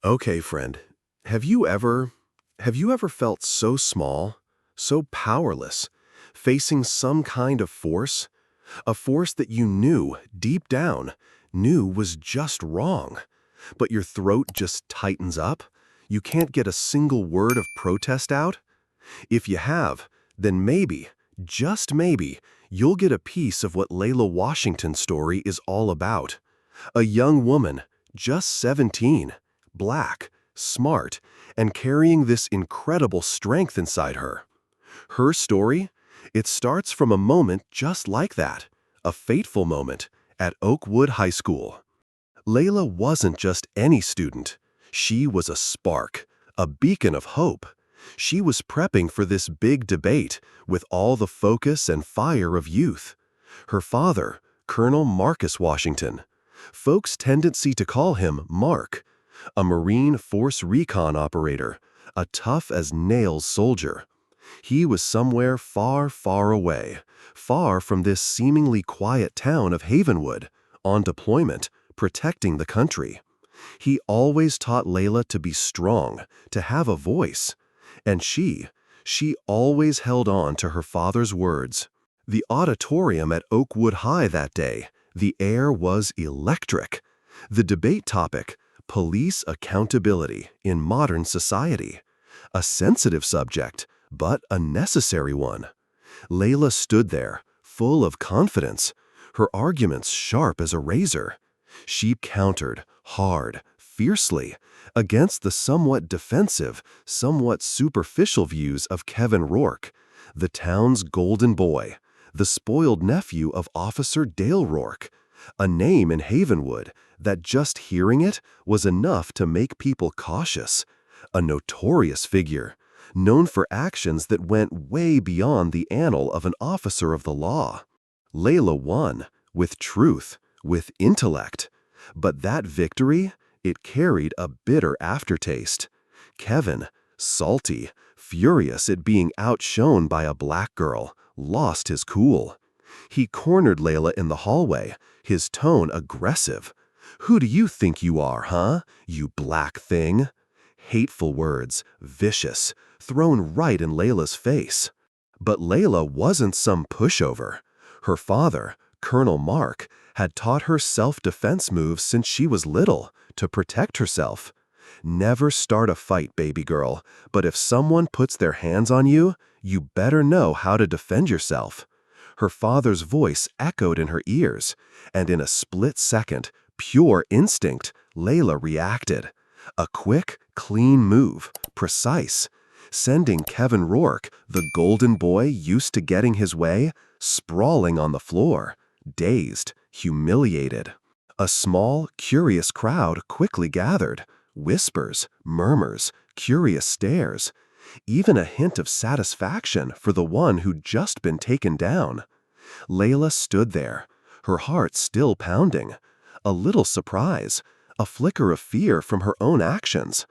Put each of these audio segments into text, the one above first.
Okay, friend, have you ever have you ever felt so small, so powerless, facing some kind of force? A force that you knew, deep down, knew was just wrong. But your throat just tightens up? You can't get a single word of protest out? If you have, then maybe, just maybe, you'll get a piece of what Leila Washington's story is all about. A young woman, just 17, black, smart, and carrying this incredible strength inside her. Her story? It starts from a moment just like that, a fateful moment, at Oakwood High School. Leila wasn't just any student. She was a spark, a beacon of hope. She was prepping for this big debate with all the focus and fire of youth. Her father, Colonel Marcus Washington. Folks' tendency to call him Mark, a Marine Force Recon operator, a tough-as-nails soldier. He was somewhere far, far away, far from this seemingly quiet town of Havenwood, on deployment, protecting the country. He always taught Leila to be strong, to have a voice. And she always held on to her father's words. The auditorium at Oakwood High that day, the air was electric. The debate topic, police accountability in modern society. A sensitive subject, but a necessary one. Leila stood there, full of confidence, her arguments sharp as a razor. She countered, hard, fiercely, against the somewhat defensive, somewhat superficial views of Kevin Rourke, the town's golden boy, the spoiled nephew of Officer Dale Rourke, a name in Havenwood that just hearing it was enough to make people cautious, a notorious figure, known for actions that went way beyond the annal of an officer of the law. Leila won, with truth, with intellect, but that victory, it carried a bitter aftertaste. Kevin, salty, furious at being outshone by a black girl, lost his cool. He cornered Leila in the hallway, his tone aggressive. "Who do you think you are, huh, you black thing?" Hateful words, vicious, thrown right in Leila's face. But Leila wasn't some pushover. Her father, Colonel Mark, had taught her self-defense moves since she was little, to protect herself. Never start a fight, baby girl, but if someone puts their hands on you, you better know how to defend yourself. Her father's voice echoed in her ears, and in a split second, pure instinct, Leila reacted. A quick, clean move, precise, sending Kevin Rourke, the golden boy used to getting his way, sprawling on the floor, dazed, humiliated. A small, curious crowd quickly gathered, whispers, murmurs, curious stares, even a hint of satisfaction for the one who'd just been taken down. Leila stood there, her heart still pounding, a little surprise, a flicker of fear from her own actions.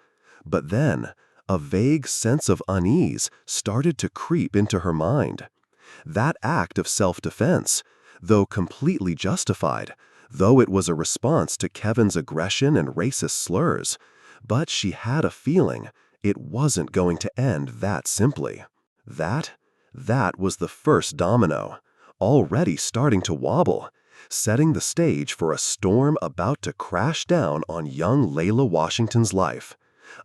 But then, a vague sense of unease started to creep into her mind. That act of self-defense, though completely justified, though it was a response to Kevin's aggression and racist slurs, but she had a feeling it wasn't going to end that simply. That was the first domino, already starting to wobble, setting the stage for a storm about to crash down on young Leila Washington's life.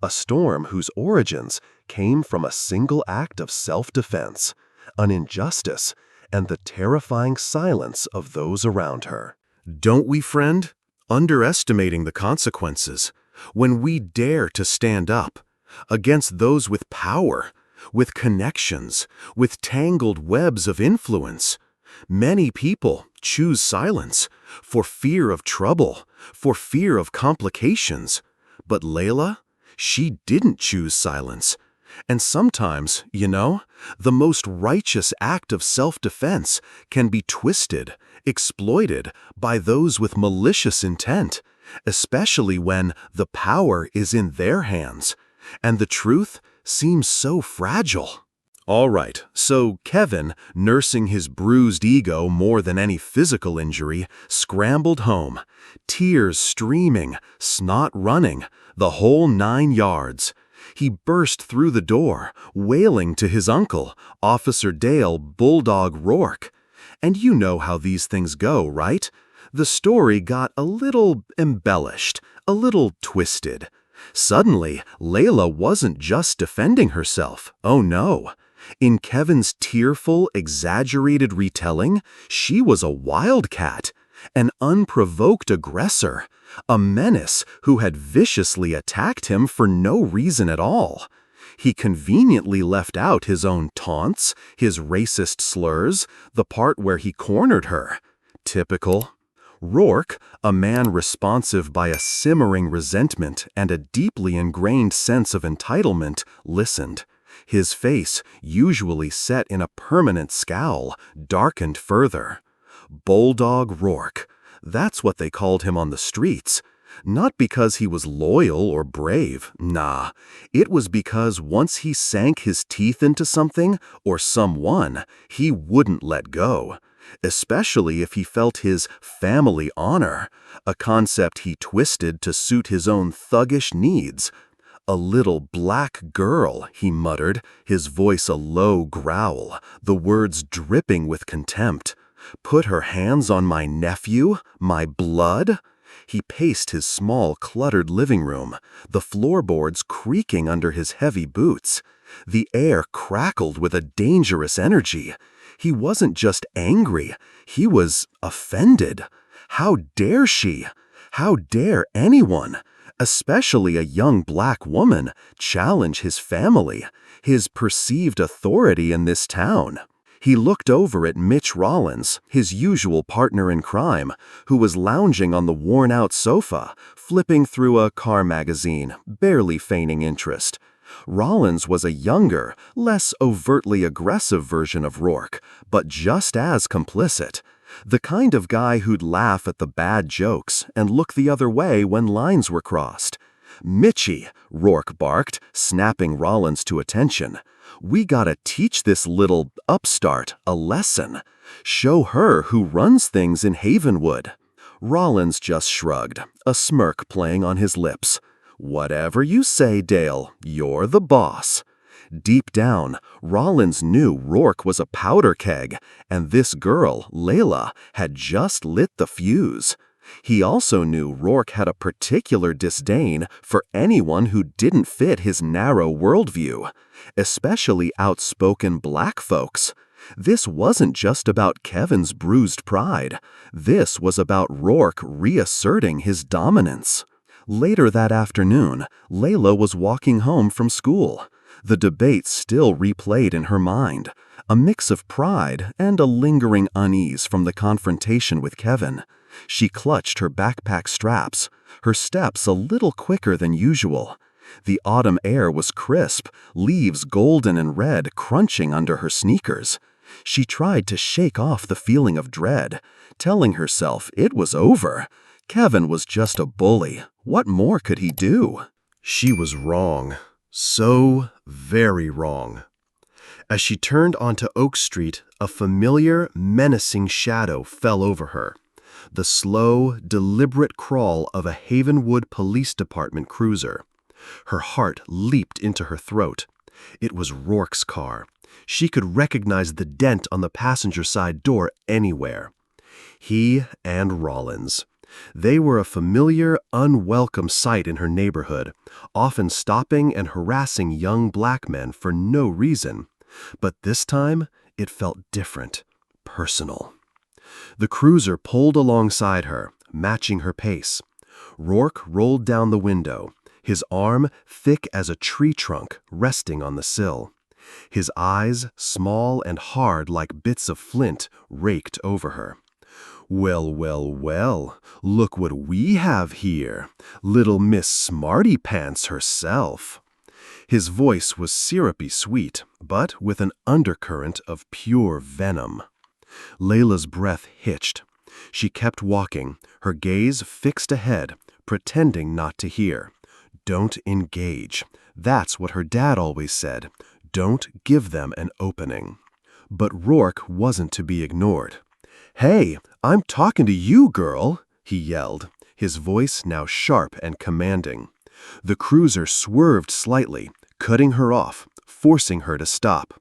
A storm whose origins came from a single act of self-defense, an injustice, and the terrifying silence of those around her. Don't we, friend? Underestimating the consequences. When we dare to stand up against those with power, with connections, with tangled webs of influence. Many people choose silence for fear of trouble, for fear of complications. But Leila, she didn't choose silence. And sometimes, the most righteous act of self-defense can be twisted, exploited by those with malicious intent, especially when the power is in their hands, and the truth seems so fragile. All right, so Kevin, nursing his bruised ego more than any physical injury, scrambled home, tears streaming, snot running, the whole 9 yards. He burst through the door, wailing to his uncle, Officer Dale Bulldog Rourke. And you know how these things go, right? The story got a little embellished, a little twisted. Suddenly, Leila wasn't just defending herself. Oh no. In Kevin's tearful, exaggerated retelling, she was a wildcat, an unprovoked aggressor, a menace who had viciously attacked him for no reason at all. He conveniently left out his own taunts, his racist slurs, the part where he cornered her. Typical. Rourke, a man responsive by a simmering resentment and a deeply ingrained sense of entitlement, listened. His face, usually set in a permanent scowl, darkened further. Bulldog Rourke. That's what they called him on the streets. Not because he was loyal or brave, nah. It was because once he sank his teeth into something or someone, he wouldn't let go. Especially if he felt his family honor, a concept he twisted to suit his own thuggish needs. "A little black girl," he muttered, his voice a low growl, the words dripping with contempt. "Put her hands on my nephew, my blood?" He paced his small, cluttered living room, the floorboards creaking under his heavy boots. The air crackled with a dangerous energy. He wasn't just angry, he was offended. How dare she? How dare anyone, especially a young black woman, challenge his family, his perceived authority in this town? He looked over at Mitch Rollins, his usual partner in crime, who was lounging on the worn-out sofa, flipping through a car magazine, barely feigning interest. Rollins was a younger, less overtly aggressive version of Rourke, but just as complicit. The kind of guy who'd laugh at the bad jokes and look the other way when lines were crossed. "Mitchie," Rourke barked, snapping Rollins to attention. "We gotta teach this little upstart a lesson. Show her who runs things in Havenwood." Rollins just shrugged, a smirk playing on his lips. "Whatever you say, Dale, you're the boss." Deep down, Rollins knew Rourke was a powder keg, and this girl, Leila, had just lit the fuse. He also knew Rourke had a particular disdain for anyone who didn't fit his narrow worldview, especially outspoken black folks. This wasn't just about Kevin's bruised pride. This was about Rourke reasserting his dominance. Later that afternoon, Leila was walking home from school. The debate still replayed in her mind, a mix of pride and a lingering unease from the confrontation with Kevin. She clutched her backpack straps, her steps a little quicker than usual. The autumn air was crisp, leaves golden and red crunching under her sneakers. She tried to shake off the feeling of dread, telling herself it was over. Kevin was just a bully. What more could he do? She was wrong. So very wrong. As she turned onto Oak Street, a familiar, menacing shadow fell over her. The slow, deliberate crawl of a Havenwood Police Department cruiser. Her heart leaped into her throat. It was Rourke's car. She could recognize the dent on the passenger side door anywhere. He and Rollins. They were a familiar, unwelcome sight in her neighborhood, often stopping and harassing young black men for no reason. But this time, it felt different, personal. The cruiser pulled alongside her, matching her pace. Rourke rolled down the window, his arm thick as a tree trunk resting on the sill. His eyes, small and hard like bits of flint, raked over her. "Well, well, well, look what we have here. Little Miss Smarty Pants herself." His voice was syrupy sweet, but with an undercurrent of pure venom. Leila's breath hitched. She kept walking, her gaze fixed ahead, pretending not to hear. Don't engage. That's what her dad always said. Don't give them an opening. But Rourke wasn't to be ignored. "Hey, I'm talking to you, girl," he yelled, his voice now sharp and commanding. The cruiser swerved slightly, cutting her off, forcing her to stop.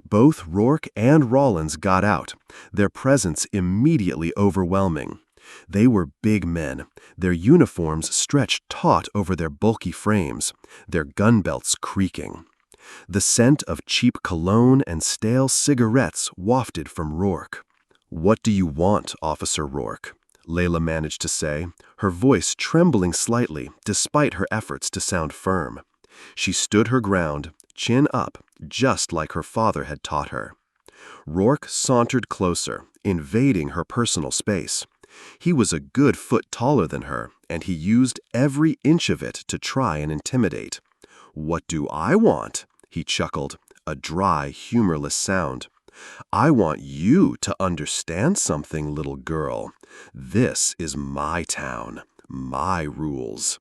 Both Rourke and Rawlins got out, their presence immediately overwhelming. They were big men, their uniforms stretched taut over their bulky frames, their gun belts creaking. The scent of cheap cologne and stale cigarettes wafted from Rourke. "What do you want, Officer Rourke?" Leila managed to say, her voice trembling slightly despite her efforts to sound firm. She stood her ground, chin up, just like her father had taught her. Rourke sauntered closer, invading her personal space. He was a good foot taller than her, and he used every inch of it to try and intimidate. "What do I want?" he chuckled, a dry, humorless sound. "I want you to understand something, little girl. This is my town, my rules."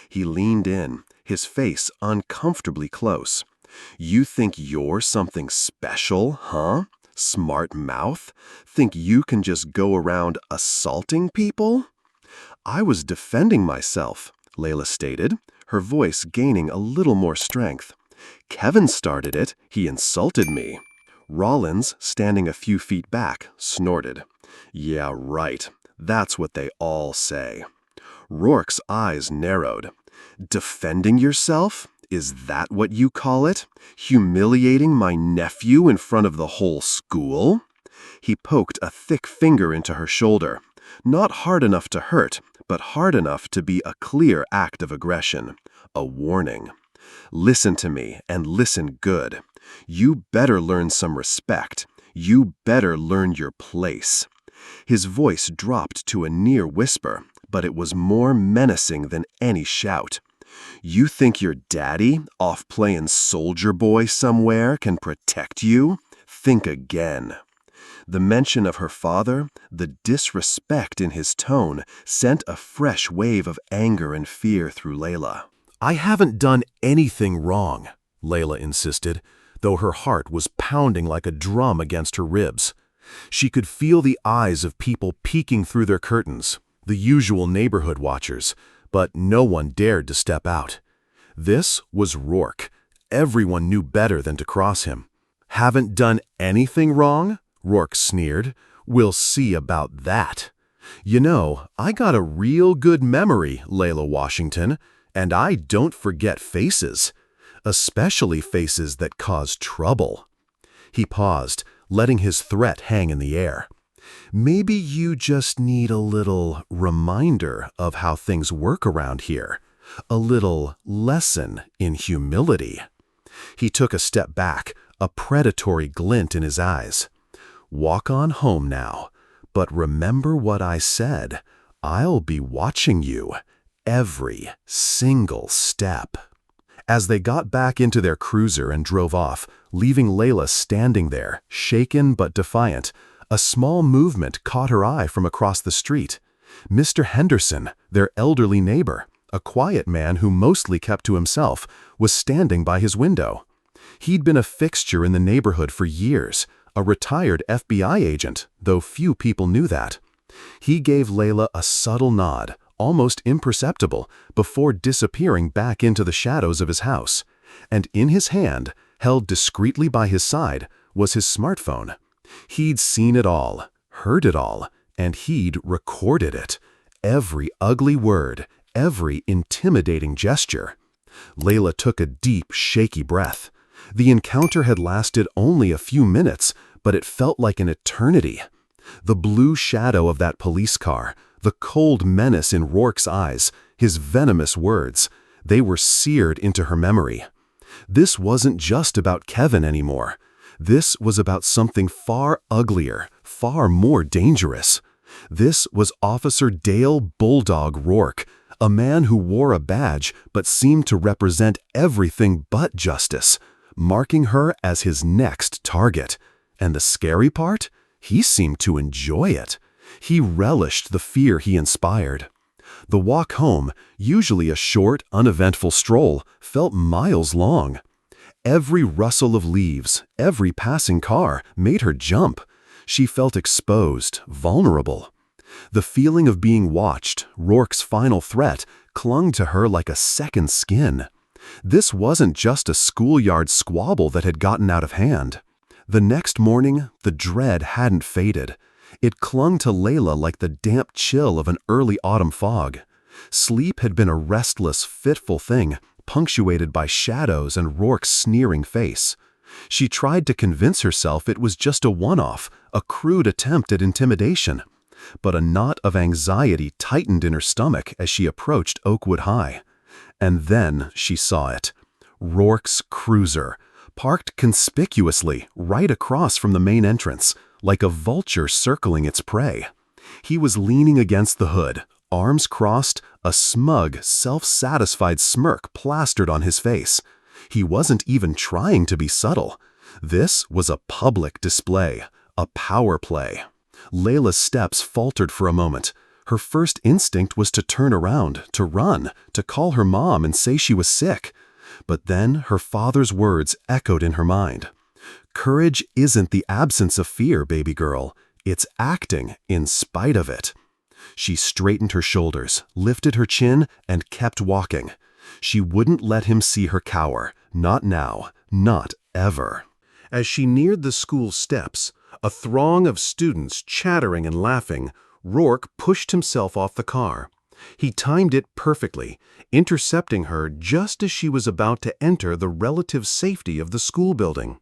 He leaned in, his face uncomfortably close. "You think you're something special, huh? Smart mouth? Think you can just go around assaulting people?" "I was defending myself," Leila stated, her voice gaining a little more strength. "Kevin started it. He insulted me." Rawlins, standing a few feet back, snorted. "Yeah, right. That's what they all say." Rourke's eyes narrowed. "Defending yourself? Is that what you call it? Humiliating my nephew in front of the whole school?" He poked a thick finger into her shoulder. Not hard enough to hurt, but hard enough to be a clear act of aggression. A warning. "Listen to me, and listen good. You better learn some respect. You better learn your place." His voice dropped to a near whisper, but it was more menacing than any shout. "You think your daddy, off playing soldier boy somewhere, can protect you? Think again." The mention of her father, the disrespect in his tone, sent a fresh wave of anger and fear through Leila. "I haven't done anything wrong," Leila insisted, though her heart was pounding like a drum against her ribs. She could feel the eyes of people peeking through their curtains, the usual neighborhood watchers, but no one dared to step out. This was Rourke. Everyone knew better than to cross him. "Haven't done anything wrong?" Rourke sneered. "We'll see about that. You know, I got a real good memory, Leila Washington, and I don't forget faces, especially faces that cause trouble." He paused, letting his threat hang in the air. "Maybe you just need a little reminder of how things work around here, a little lesson in humility." He took a step back, a predatory glint in his eyes. "Walk on home now, but remember what I said. I'll be watching you, every single step." As they got back into their cruiser and drove off, leaving Leila standing there, shaken but defiant, a small movement caught her eye from across the street. Mr. Henderson, their elderly neighbor, a quiet man who mostly kept to himself, was standing by his window. He'd been a fixture in the neighborhood for years, a retired FBI agent, though few people knew that. He gave Leila a subtle nod, almost imperceptible, before disappearing back into the shadows of his house. And in his hand, held discreetly by his side, was his smartphone. He'd seen it all, heard it all, and he'd recorded it. Every ugly word, every intimidating gesture. Leila took a deep, shaky breath. The encounter had lasted only a few minutes, but it felt like an eternity. The blue shadow of that police car, the cold menace in Rourke's eyes, his venomous words, they were seared into her memory. This wasn't just about Kevin anymore. This was about something far uglier, far more dangerous. This was Officer Dale Bulldog Rourke, a man who wore a badge but seemed to represent everything but justice, marking her as his next target. And the scary part? He seemed to enjoy it. He relished the fear he inspired. The walk home, usually a short, uneventful stroll, felt miles long. Every rustle of leaves, every passing car made her jump. She felt exposed, vulnerable. The feeling of being watched, Rourke's final threat, clung to her like a second skin. This wasn't just a schoolyard squabble that had gotten out of hand. The next morning, the dread hadn't faded. It clung to Leila like the damp chill of an early autumn fog. Sleep had been a restless, fitful thing, punctuated by shadows and Rourke's sneering face. She tried to convince herself it was just a one-off, a crude attempt at intimidation. But a knot of anxiety tightened in her stomach as she approached Oakwood High. And then she saw it. Rourke's cruiser, parked conspicuously right across from the main entrance, like a vulture circling its prey. He was leaning against the hood, arms crossed, a smug, self-satisfied smirk plastered on his face. He wasn't even trying to be subtle. This was a public display, a power play. Leila's steps faltered for a moment. Her first instinct was to turn around, to run, to call her mom and say she was sick. But then her father's words echoed in her mind. Courage isn't the absence of fear, baby girl. It's acting in spite of it. She straightened her shoulders, lifted her chin, and kept walking. She wouldn't let him see her cower. Not now. Not ever. As she neared the school steps, a throng of students chattering and laughing, Rourke pushed himself off the car. He timed it perfectly, intercepting her just as she was about to enter the relative safety of the school building.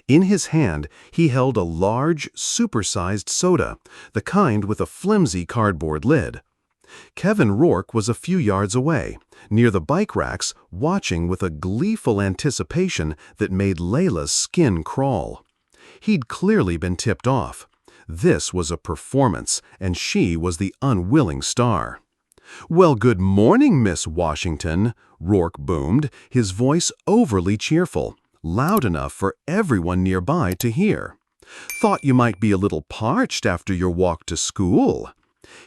In his hand, he held a large, supersized soda, the kind with a flimsy cardboard lid. Kevin Rourke was a few yards away, near the bike racks, watching with a gleeful anticipation that made Leila's skin crawl. He'd clearly been tipped off. This was a performance, and she was the unwilling star. "Well, good morning, Miss Washington," Rourke boomed, his voice overly cheerful, loud enough for everyone nearby to hear. "Thought you might be a little parched after your walk to school."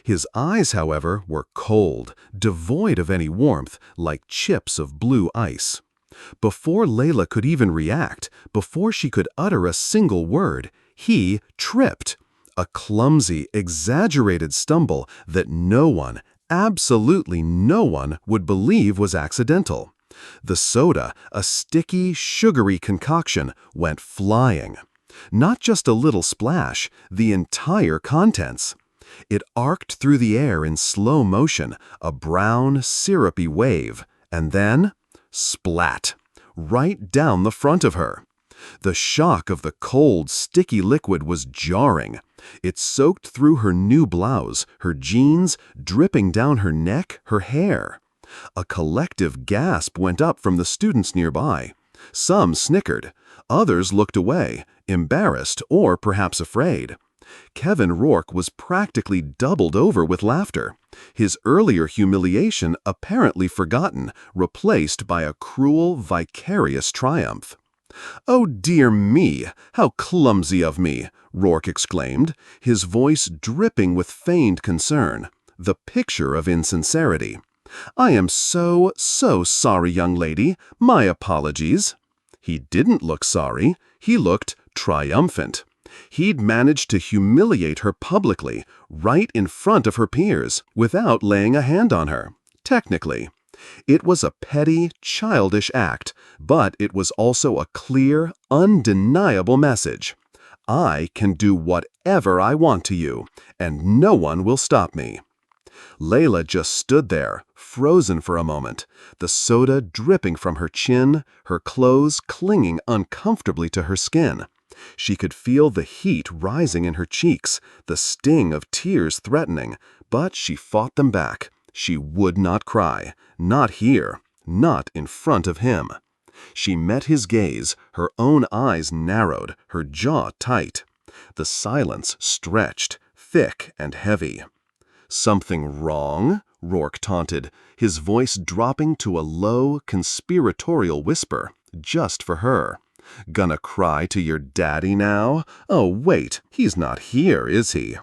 His eyes, however, were cold, devoid of any warmth, like chips of blue ice. Before Leila could even react, before she could utter a single word, he tripped. A clumsy, exaggerated stumble that no one, absolutely no one, would believe was accidental. The soda, a sticky, sugary concoction, went flying. Not just a little splash, the entire contents. It arced through the air in slow motion, a brown, syrupy wave, and then, splat, right down the front of her. The shock of the cold, sticky liquid was jarring. It soaked through her new blouse, her jeans, dripping down her neck, her hair. A collective gasp went up from the students nearby. Some snickered. Others looked away, embarrassed or perhaps afraid. Kevin Rourke was practically doubled over with laughter, his earlier humiliation apparently forgotten, replaced by a cruel, vicarious triumph. "Oh dear me, how clumsy of me," Rourke exclaimed, his voice dripping with feigned concern, the picture of insincerity. "I am so sorry, young lady. My apologies." He didn't look sorry. He looked triumphant. He'd managed to humiliate her publicly, right in front of her peers, without laying a hand on her, technically. It was a petty, childish act, but it was also a clear, undeniable message. I can do whatever I want to you, and no one will stop me. Leila just stood there, frozen for a moment, the soda dripping from her chin, her clothes clinging uncomfortably to her skin. She could feel the heat rising in her cheeks, the sting of tears threatening, but she fought them back. She would not cry, not here, not in front of him. She met his gaze, her own eyes narrowed, her jaw tight. The silence stretched, thick and heavy. "Something wrong?" Rourke taunted, his voice dropping to a low, conspiratorial whisper, just for her. "Gonna cry to your daddy now? Oh, wait, he's not here, is he?"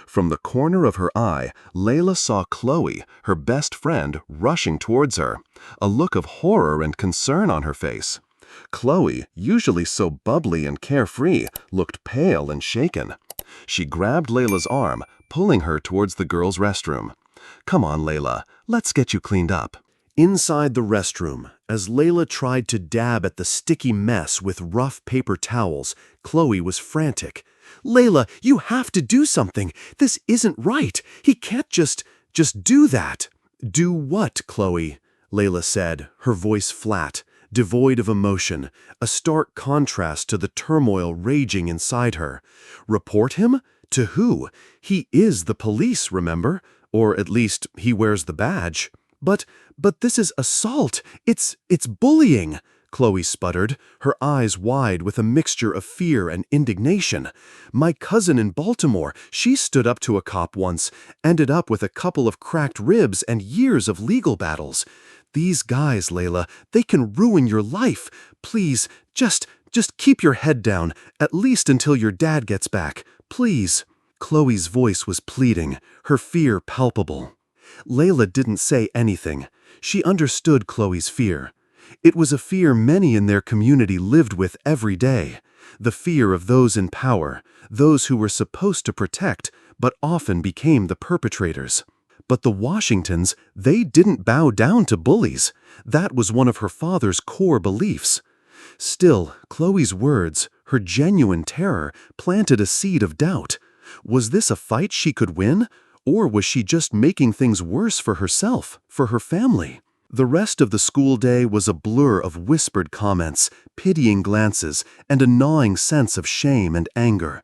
From the corner of her eye, Leila saw Chloe, her best friend, rushing towards her, a look of horror and concern on her face. Chloe, usually so bubbly and carefree, looked pale and shaken. She grabbed Leila's arm, pulling her towards the girls' restroom. "Come on, Leila, let's get you cleaned up." Inside the restroom, as Leila tried to dab at the sticky mess with rough paper towels, Chloe was frantic. "Leila, you have to do something. This isn't right. He can't just do that." "Do what, Chloe?" Leila said, her voice flat, devoid of emotion, a stark contrast to the turmoil raging inside her. "Report him? To who? He is the police, remember? Or at least he wears the badge." But this is assault. It's bullying," Chloe sputtered, her eyes wide with a mixture of fear and indignation. "My cousin in Baltimore, she stood up to a cop once, ended up with a couple of cracked ribs and years of legal battles. These guys, Leila, they can ruin your life. Please, just keep your head down, at least until your dad gets back. Please." Chloe's voice was pleading, her fear palpable. Leila didn't say anything. She understood Chloe's fear. It was a fear many in their community lived with every day. The fear of those in power, those who were supposed to protect, but often became the perpetrators. But the Washingtons, they didn't bow down to bullies. That was one of her father's core beliefs. Still, Chloe's words, her genuine terror, planted a seed of doubt. Was this a fight she could win? Or was she just making things worse for herself, for her family? The rest of the school day was a blur of whispered comments, pitying glances, and a gnawing sense of shame and anger.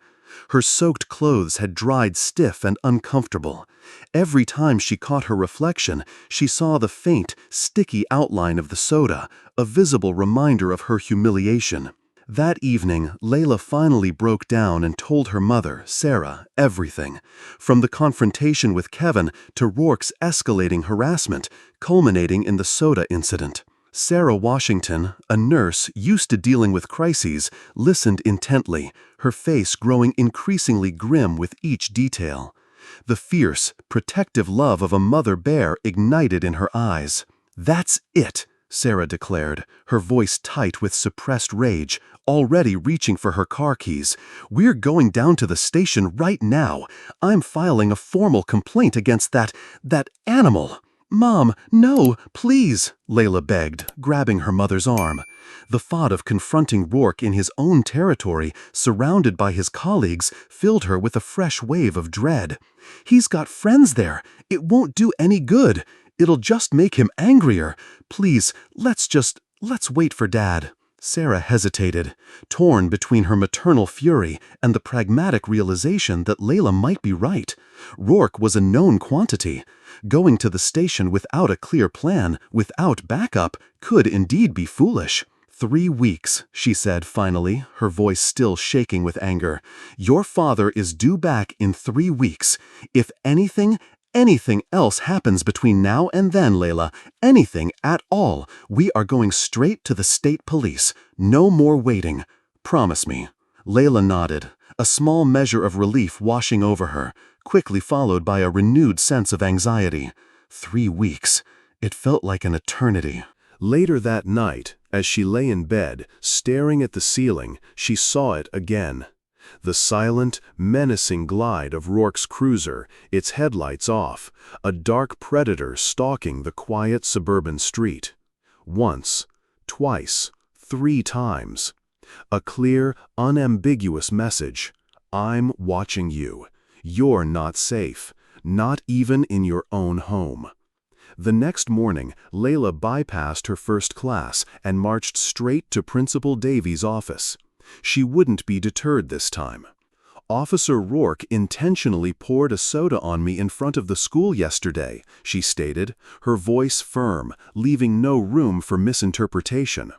Her soaked clothes had dried stiff and uncomfortable. Every time she caught her reflection, she saw the faint, sticky outline of the soda, a visible reminder of her humiliation. That evening, Leila finally broke down and told her mother, Sarah, everything. From the confrontation with Kevin to Rourke's escalating harassment, culminating in the soda incident. Sarah Washington, a nurse used to dealing with crises, listened intently, her face growing increasingly grim with each detail. The fierce, protective love of a mother bear ignited in her eyes. "That's it," Sarah declared, her voice tight with suppressed rage, already reaching for her car keys. "We're going down to the station right now. I'm filing a formal complaint against that animal." "Mom, no, please," Leila begged, grabbing her mother's arm. The thought of confronting Rourke in his own territory, surrounded by his colleagues, filled her with a fresh wave of dread. "He's got friends there. It won't do any good. It'll just make him angrier. Please, let's wait for Dad." Sarah hesitated, torn between her maternal fury and the pragmatic realization that Leila might be right. Rourke was a known quantity. Going to the station without a clear plan, without backup, could indeed be foolish. 3 weeks, she said finally, her voice still shaking with anger. "Your father is due back in 3 weeks. If anything else happens between now and then, Leila, anything at all, we are going straight to the state police. No more waiting. Promise me." Leila nodded, a small measure of relief washing over her, quickly followed by a renewed sense of anxiety. 3 weeks. It felt like an eternity. Later that night, as she lay in bed, staring at the ceiling, she saw it again. The silent, menacing glide of Rourke's cruiser, its headlights off, a dark predator stalking the quiet suburban street. Once, twice, 3 times. A clear, unambiguous message. I'm watching you. You're not safe, not even in your own home. The next morning, Leila bypassed her first class and marched straight to Principal Davies' office. She wouldn't be deterred this time. "Officer Rourke intentionally poured a soda on me in front of the school yesterday," she stated, her voice firm, leaving no room for misinterpretation.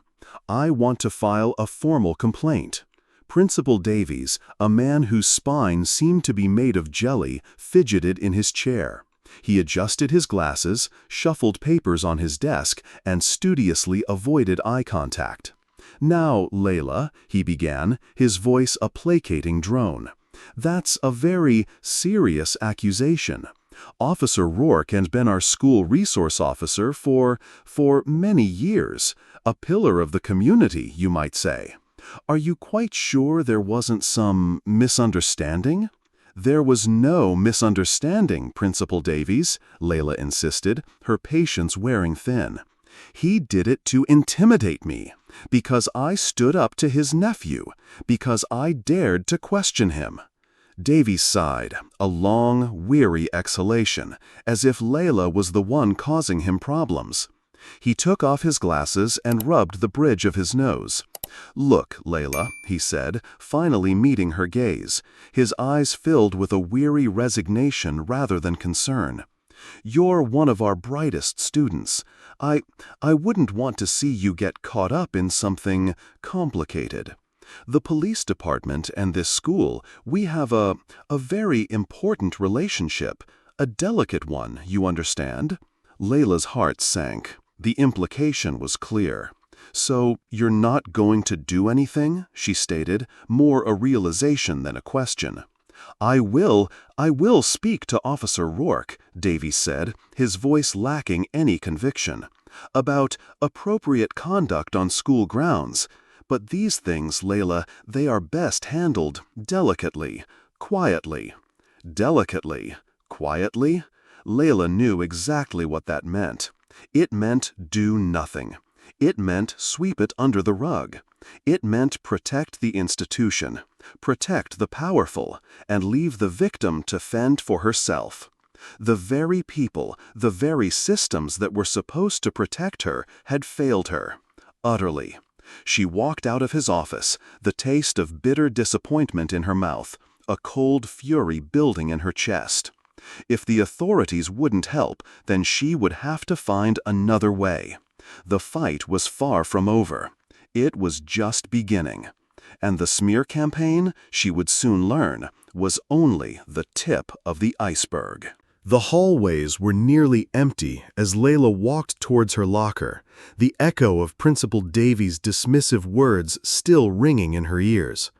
"I want to file a formal complaint." Principal Davies, a man whose spine seemed to be made of jelly, fidgeted in his chair. He adjusted his glasses, shuffled papers on his desk, and studiously avoided eye contact. "Now, Leila," he began, his voice a placating drone. "That's a very serious accusation. Officer Rourke had been our school resource officer for many years, a pillar of the community, you might say. Are you quite sure there wasn't some misunderstanding?" "There was no misunderstanding, Principal Davies," Leila insisted, her patience wearing thin. "He did it to intimidate me, because I stood up to his nephew, because I dared to question him." Davies sighed, a long, weary exhalation, as if Leila was the one causing him problems. He took off his glasses and rubbed the bridge of his nose. "Look, Leila," he said, finally meeting her gaze, his eyes filled with a weary resignation rather than concern. "You're one of our brightest students. I wouldn't want to see you get caught up in something complicated. The police department and this school, we have a very important relationship, a delicate one, you understand?" Leila's heart sank. The implication was clear. "So you're not going to do anything?" she stated, more a realization than a question. I will speak to Officer Rourke," Davies said, his voice lacking any conviction, "about appropriate conduct on school grounds. But these things, Leila, they are best handled delicately, quietly." Delicately, quietly? Leila knew exactly what that meant. It meant do nothing. It meant sweep it under the rug. It meant protect the institution, protect the powerful, and leave the victim to fend for herself. The very people, the very systems that were supposed to protect her had failed her, utterly. She walked out of his office, the taste of bitter disappointment in her mouth, a cold fury building in her chest. If the authorities wouldn't help, then she would have to find another way. The fight was far from over. It was just beginning. And the smear campaign, she would soon learn, was only the tip of the iceberg. The hallways were nearly empty as Leila walked towards her locker, the echo of Principal Davies' dismissive words still ringing in her ears.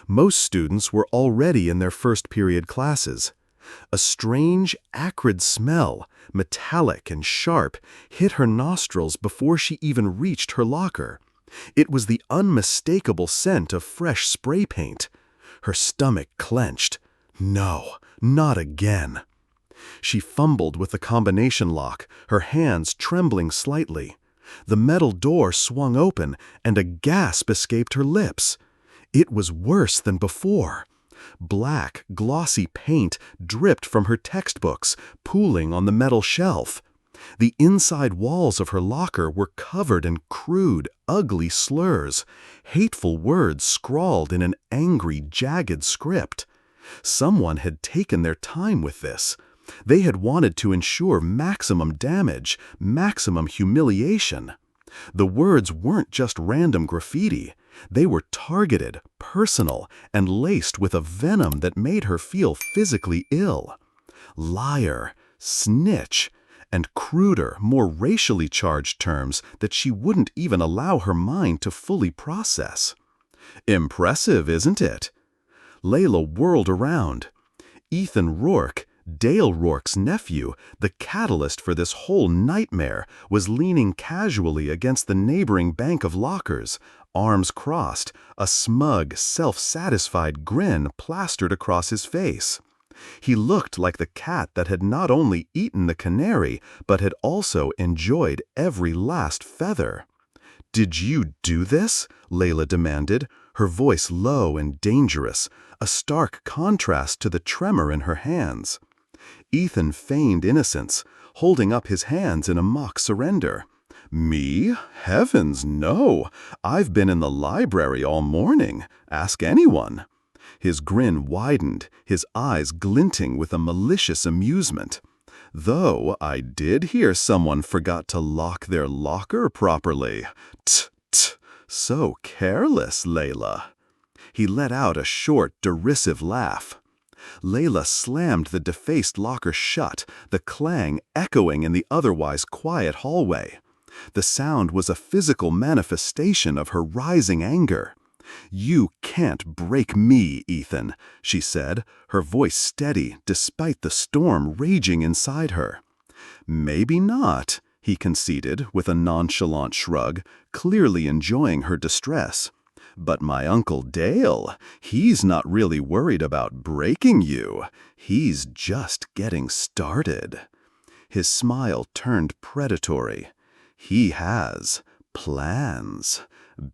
Most students were already in their first period classes. A strange, acrid smell, metallic and sharp, hit her nostrils before she even reached her locker. It was the unmistakable scent of fresh spray paint. Her stomach clenched. No, not again. She fumbled with the combination lock, her hands trembling slightly. The metal door swung open, and a gasp escaped her lips. It was worse than before. Black, glossy paint dripped from her textbooks, pooling on the metal shelf. The inside walls of her locker were covered in crude, ugly slurs, hateful words scrawled in an angry, jagged script. Someone had taken their time with this. They had wanted to ensure maximum damage, maximum humiliation. The words weren't just random graffiti. They were targeted, personal, and laced with a venom that made her feel physically ill. Liar, snitch, and cruder, more racially charged terms that she wouldn't even allow her mind to fully process. Impressive, isn't it? Leila whirled around. Ethan Rourke, Dale Rourke's nephew, the catalyst for this whole nightmare, was leaning casually against the neighboring bank of lockers, arms crossed, a smug, self-satisfied grin plastered across his face. He looked like the cat that had not only eaten the canary, but had also enjoyed every last feather. "Did you do this?" Leila demanded, her voice low and dangerous, a stark contrast to the tremor in her hands. Ethan feigned innocence, holding up his hands in a mock surrender. "Me? Heavens, no! I've been in the library all morning. Ask anyone." His grin widened, his eyes glinting with a malicious amusement. "Though I did hear someone forgot to lock their locker properly. Tch, so careless, Leila." He let out a short, derisive laugh. Leila slammed the defaced locker shut, the clang echoing in the otherwise quiet hallway. The sound was a physical manifestation of her rising anger. "You can't break me, Ethan," she said, her voice steady despite the storm raging inside her. "Maybe not," he conceded with a nonchalant shrug, clearly enjoying her distress. "But my Uncle Dale, he's not really worried about breaking you. He's just getting started." His smile turned predatory. "He has plans.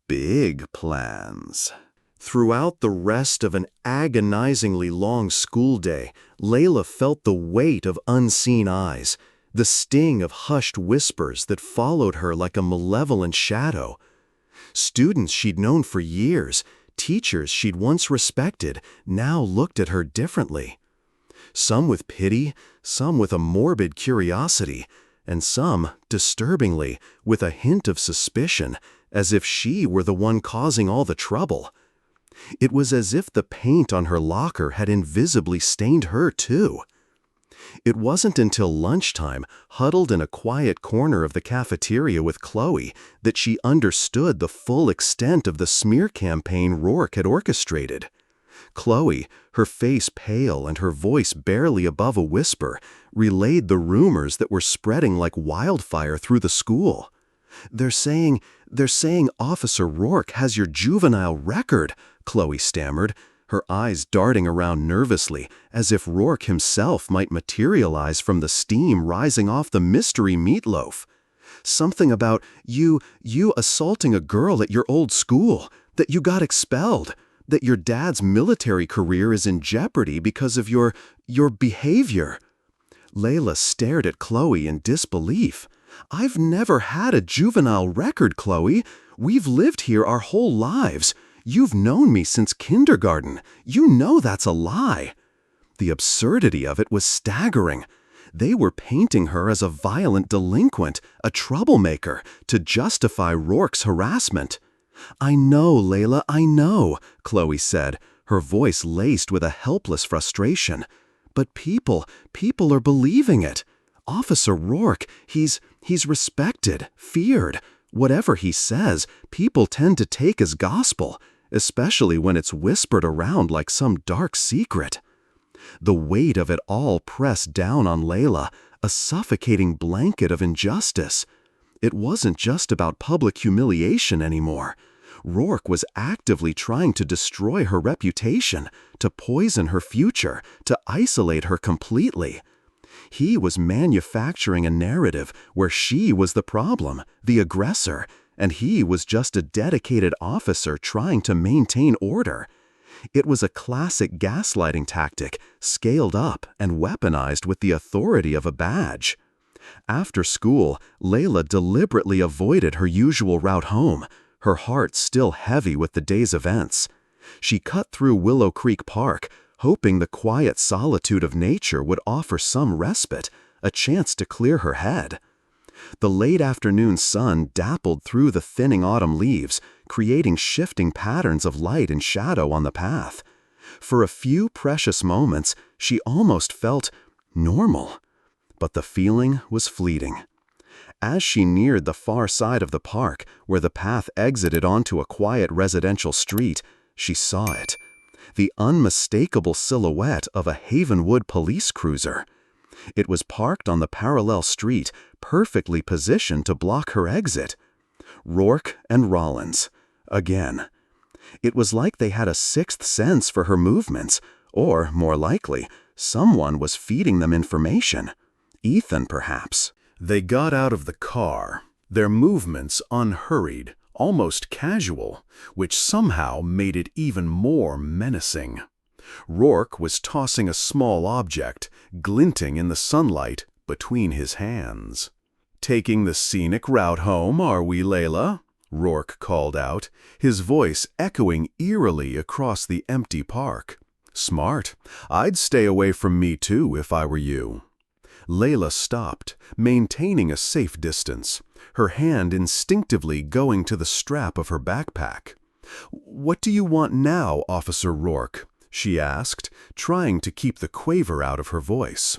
Big plans." Throughout the rest of an agonizingly long school day, Leila felt the weight of unseen eyes, the sting of hushed whispers that followed her like a malevolent shadow. Students she'd known for years, teachers she'd once respected, now looked at her differently. Some with pity, some with a morbid curiosity, and some, disturbingly, with a hint of suspicion, as if she were the one causing all the trouble. It was as if the paint on her locker had invisibly stained her too. It wasn't until lunchtime, huddled in a quiet corner of the cafeteria with Chloe, that she understood the full extent of the smear campaign Rourke had orchestrated. Chloe, her face pale and her voice barely above a whisper, relayed the rumors that were spreading like wildfire through the school. They're saying Officer Rourke has your juvenile record," Chloe stammered, her eyes darting around nervously, as if Rourke himself might materialize from the steam rising off the mystery meatloaf. "Something about you assaulting a girl at your old school, that you got expelled, that your dad's military career is in jeopardy because of your behavior." Leila stared at Chloe in disbelief. "I've never had a juvenile record, Chloe. We've lived here our whole lives. You've known me since kindergarten. You know that's a lie." The absurdity of it was staggering. They were painting her as a violent delinquent, a troublemaker, to justify Rourke's harassment. "I know, Leila, I know," Chloe said, her voice laced with a helpless frustration. "But people are believing it. Officer Rourke, he's respected, feared. Whatever he says, people tend to take as gospel, especially when it's whispered around like some dark secret." The weight of it all pressed down on Leila, a suffocating blanket of injustice. It wasn't just about public humiliation anymore. Rourke was actively trying to destroy her reputation, to poison her future, to isolate her completely. He was manufacturing a narrative where she was the problem, the aggressor, and he was just a dedicated officer trying to maintain order. It was a classic gaslighting tactic, scaled up and weaponized with the authority of a badge. After school, Leila deliberately avoided her usual route home, her heart still heavy with the day's events. She cut through Willow Creek Park, hoping the quiet solitude of nature would offer some respite, a chance to clear her head. The late afternoon sun dappled through the thinning autumn leaves, creating shifting patterns of light and shadow on the path. For a few precious moments, she almost felt normal. But the feeling was fleeting. As she neared the far side of the park, where the path exited onto a quiet residential street, she saw it. The unmistakable silhouette of a Havenwood police cruiser. It was parked on the parallel street, perfectly positioned to block her exit. Rourke and Rollins. Again. It was like they had a sixth sense for her movements, or, more likely, someone was feeding them information. Ethan, perhaps. They got out of the car, their movements unhurried, almost casual, which somehow made it even more menacing. Rourke was tossing a small object, glinting in the sunlight, between his hands. "Taking the scenic route home, are we, Leila?" Rourke called out, his voice echoing eerily across the empty park. "Smart. I'd stay away from me too if I were you." Leila stopped, maintaining a safe distance, her hand instinctively going to the strap of her backpack. "What do you want now, Officer Rourke?" she asked, trying to keep the quaver out of her voice.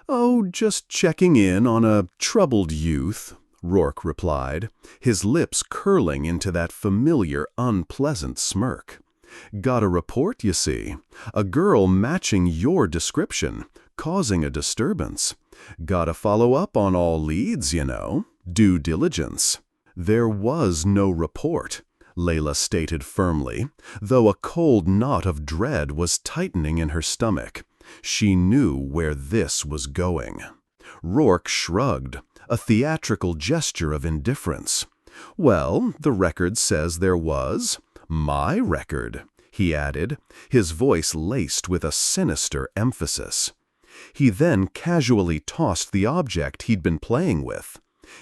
"Oh, just checking in on a troubled youth," Rourke replied, his lips curling into that familiar, unpleasant smirk. Got a report, you see. A girl matching your description, causing a disturbance. Gotta follow up on all leads, you know. Due diligence. There was no report, Leila stated firmly, though a cold knot of dread was tightening in her stomach. She knew where this was going. Rourke shrugged, a theatrical gesture of indifference. Well, the record says there was. My record, he added, his voice laced with a sinister emphasis. He then casually tossed the object he'd been playing with.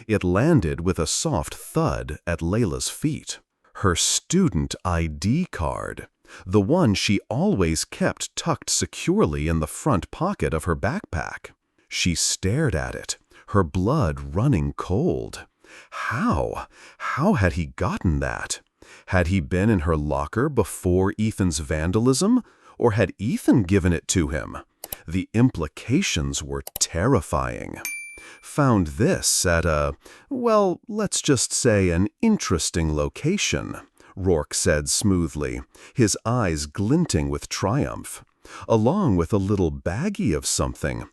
It landed with a soft thud at Leila's feet. Her student ID card, the one she always kept tucked securely in the front pocket of her backpack. She stared at it, her blood running cold. How? How had he gotten that? Had he been in her locker before Ethan's vandalism, or had Ethan given it to him? The implications were terrifying. Found this at well, let's just say an interesting location, Rourke said smoothly, his eyes glinting with triumph. Along with a little baggie of something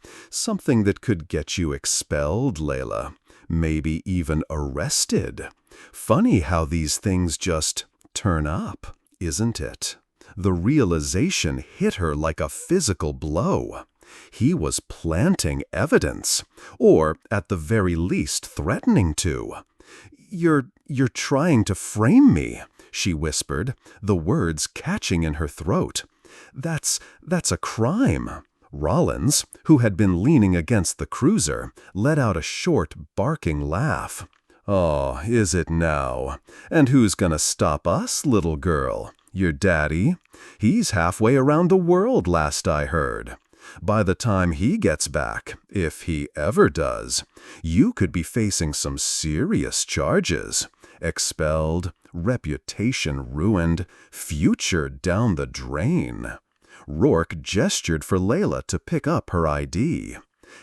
that could get you expelled, Leila, maybe even arrested. Funny how these things just turn up, isn't it? The realization hit her like a physical blow. He was planting evidence, or at the very least threatening to. You're trying to frame me, she whispered, the words catching in her throat. That's a crime. Rollins, who had been leaning against the cruiser, let out a short, barking laugh. Oh, is it now? And who's gonna stop us, little girl? Your daddy? He's halfway around the world, last I heard. By the time he gets back, if he ever does, you could be facing some serious charges. Expelled, reputation ruined, future down the drain. Rourke gestured for Leila to pick up her ID.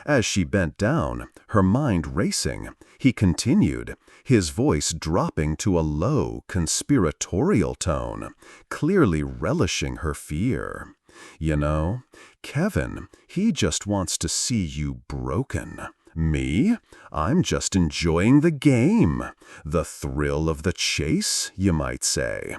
As she bent down, her mind racing, he continued, his voice dropping to a low, conspiratorial tone, clearly relishing her fear. You know, Kevin, he just wants to see you broken. Me? I'm just enjoying the game. The thrill of the chase, you might say.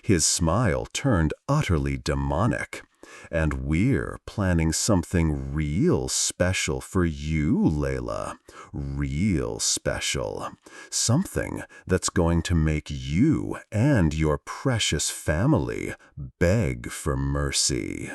His smile turned utterly demonic. And we're planning something real special for you, Leila. Real special. Something that's going to make you and your precious family beg for mercy.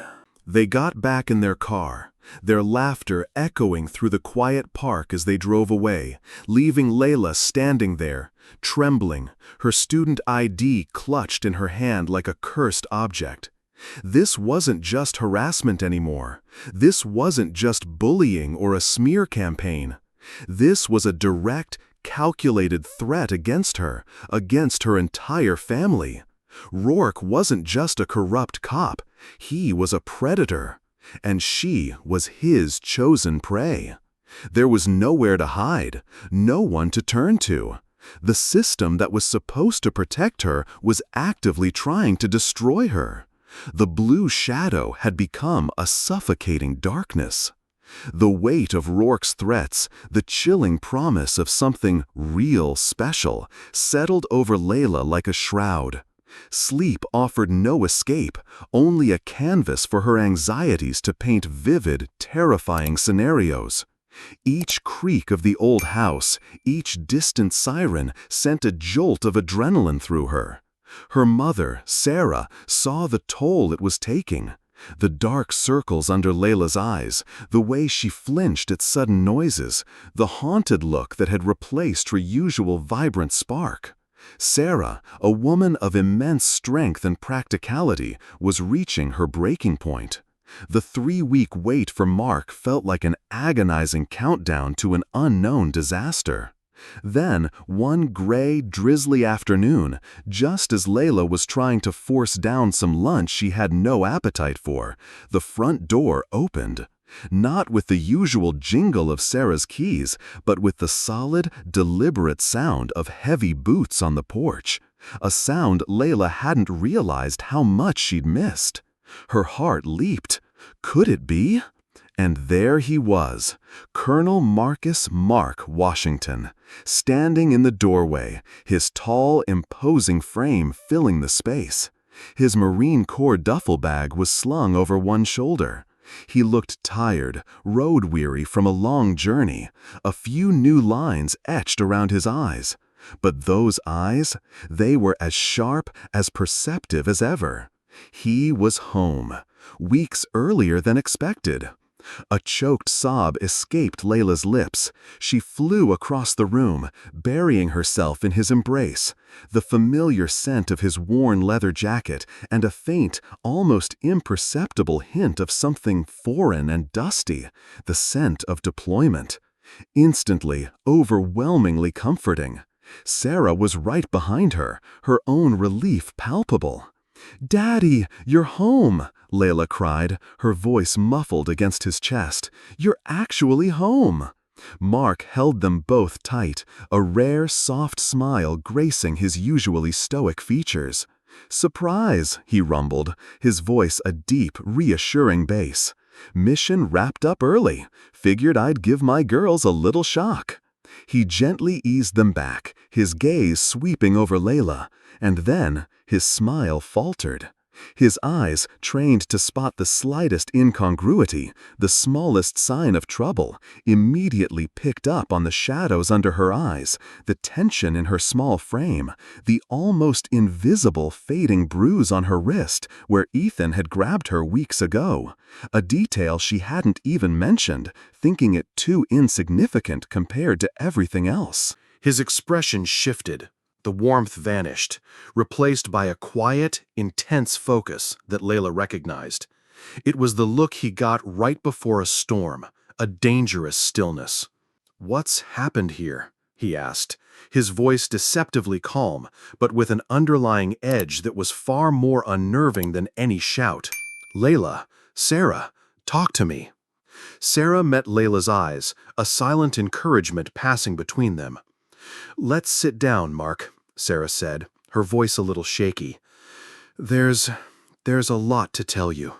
They got back in their car, their laughter echoing through the quiet park as they drove away, leaving Leila standing there, trembling, her student ID clutched in her hand like a cursed object. This wasn't just harassment anymore. This wasn't just bullying or a smear campaign. This was a direct, calculated threat against her entire family. Rourke wasn't just a corrupt cop. He was a predator. And she was his chosen prey. There was nowhere to hide, no one to turn to. The system that was supposed to protect her was actively trying to destroy her. The blue shadow had become a suffocating darkness. The weight of Rourke's threats, the chilling promise of something real special, settled over Leila like a shroud. Sleep offered no escape, only a canvas for her anxieties to paint vivid, terrifying scenarios. Each creak of the old house, each distant siren sent a jolt of adrenaline through her. Her mother, Sarah, saw the toll it was taking. The dark circles under Leila's eyes, the way she flinched at sudden noises, the haunted look that had replaced her usual vibrant spark. Sarah, a woman of immense strength and practicality, was reaching her breaking point. The 3-week wait for Mark felt like an agonizing countdown to an unknown disaster. Then, one gray, drizzly afternoon, just as Leila was trying to force down some lunch she had no appetite for, the front door opened. Not with the usual jingle of Sarah's keys, but with the solid, deliberate sound of heavy boots on the porch. A sound Leila hadn't realized how much she'd missed. Her heart leaped. Could it be? And there he was, Colonel Marcus Mark Washington, standing in the doorway, his tall, imposing frame filling the space. His Marine Corps duffel bag was slung over one shoulder. He looked tired, road-weary from a long journey, a few new lines etched around his eyes. But those eyes, they were as sharp, as perceptive as ever. He was home, weeks earlier than expected. A choked sob escaped Leila's lips. She flew across the room, burying herself in his embrace. The familiar scent of his worn leather jacket and a faint, almost imperceptible hint of something foreign and dusty, the scent of deployment. Instantly, overwhelmingly comforting. Sarah was right behind her, her own relief palpable. "Daddy, you're home!" Leila cried, her voice muffled against his chest. "You're actually home!" Mark held them both tight, a rare, soft smile gracing his usually stoic features. "Surprise," he rumbled, his voice a deep, reassuring bass. "Mission wrapped up early. Figured I'd give my girls a little shock." He gently eased them back, his gaze sweeping over Leila, and then his smile faltered. His eyes, trained to spot the slightest incongruity, the smallest sign of trouble, immediately picked up on the shadows under her eyes, the tension in her small frame, the almost invisible fading bruise on her wrist where Ethan had grabbed her weeks ago, a detail she hadn't even mentioned, thinking it too insignificant compared to everything else. His expression shifted. The warmth vanished, replaced by a quiet, intense focus that Leila recognized. It was the look he got right before a storm, a dangerous stillness. "What's happened here?" he asked, his voice deceptively calm, but with an underlying edge that was far more unnerving than any shout. "Leila, Sarah, talk to me." Sarah met Leila's eyes, a silent encouragement passing between them. "Let's sit down, Mark," Sarah said, her voice a little shaky. There's a lot to tell you."